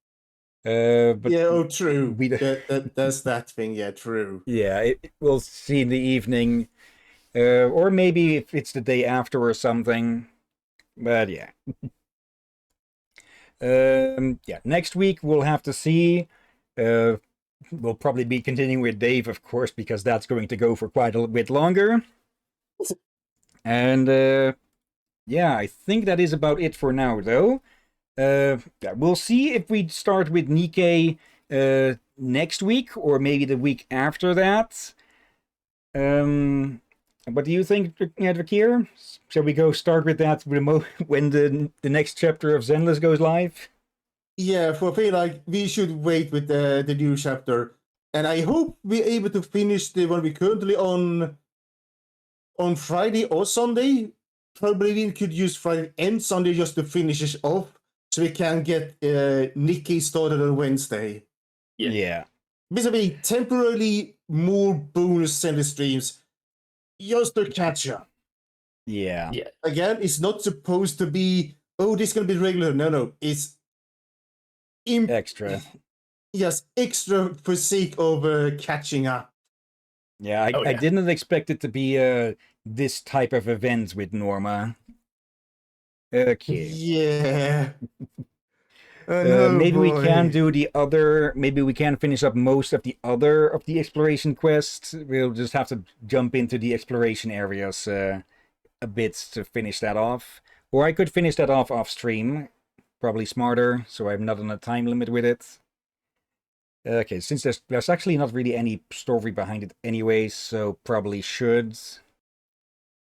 But
yeah, oh, true.
We
that's that thing. Yeah, true.
Yeah, we'll see in the evening, or maybe if it's the day after or something. But yeah. Yeah, next week we'll have to see. We'll probably be continuing with Dave, of course, because that's going to go for quite a bit longer. And yeah, I think that is about it for now, though. Yeah, we'll see if we start with Nikkei next week or maybe the week after that. What do you think, Drakir? Shall we go start with that when the next chapter of Zenless goes live?
Yeah, for me, like we should wait with the new chapter, and I hope we're able to finish the one we currently on Friday or Sunday. Probably we could use Friday and Sunday just to finish it off, so we can get Nikki started on Wednesday.
Yeah.
Basically, temporarily more bonus Zenless streams, just to catch up.
Yeah.
Again, it's not supposed to be, oh, this is going to be regular. No. It's
extra.
Yes, extra for sake of catching up.
Yeah, I didn't expect it to be this type of event with Norma. Okay.
Yeah.
Maybe we can do the other. Maybe we can finish up most of the other of the exploration quests. We'll just have to jump into the exploration areas a bit to finish that off. Or I could finish that off stream. Probably smarter, so I'm not on a time limit with it. Okay, since there's actually not really any story behind it anyway, so probably should.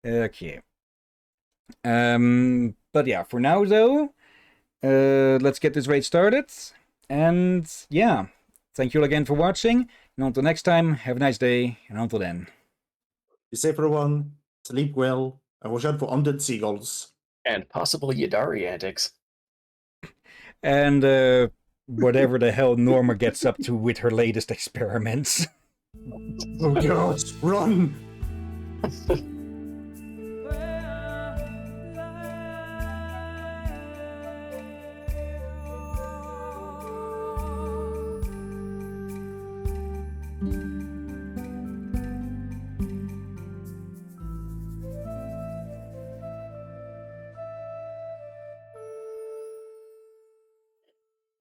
Okay. But yeah, for now though, let's get this raid started. And yeah, thank you all again for watching. And until next time, have a nice day. And until then.
Be safe, everyone. Sleep well. And watch out for undead seagulls.
And possible Yadari antics.
And whatever the hell Norma gets up to with her latest experiments.
Oh god, run!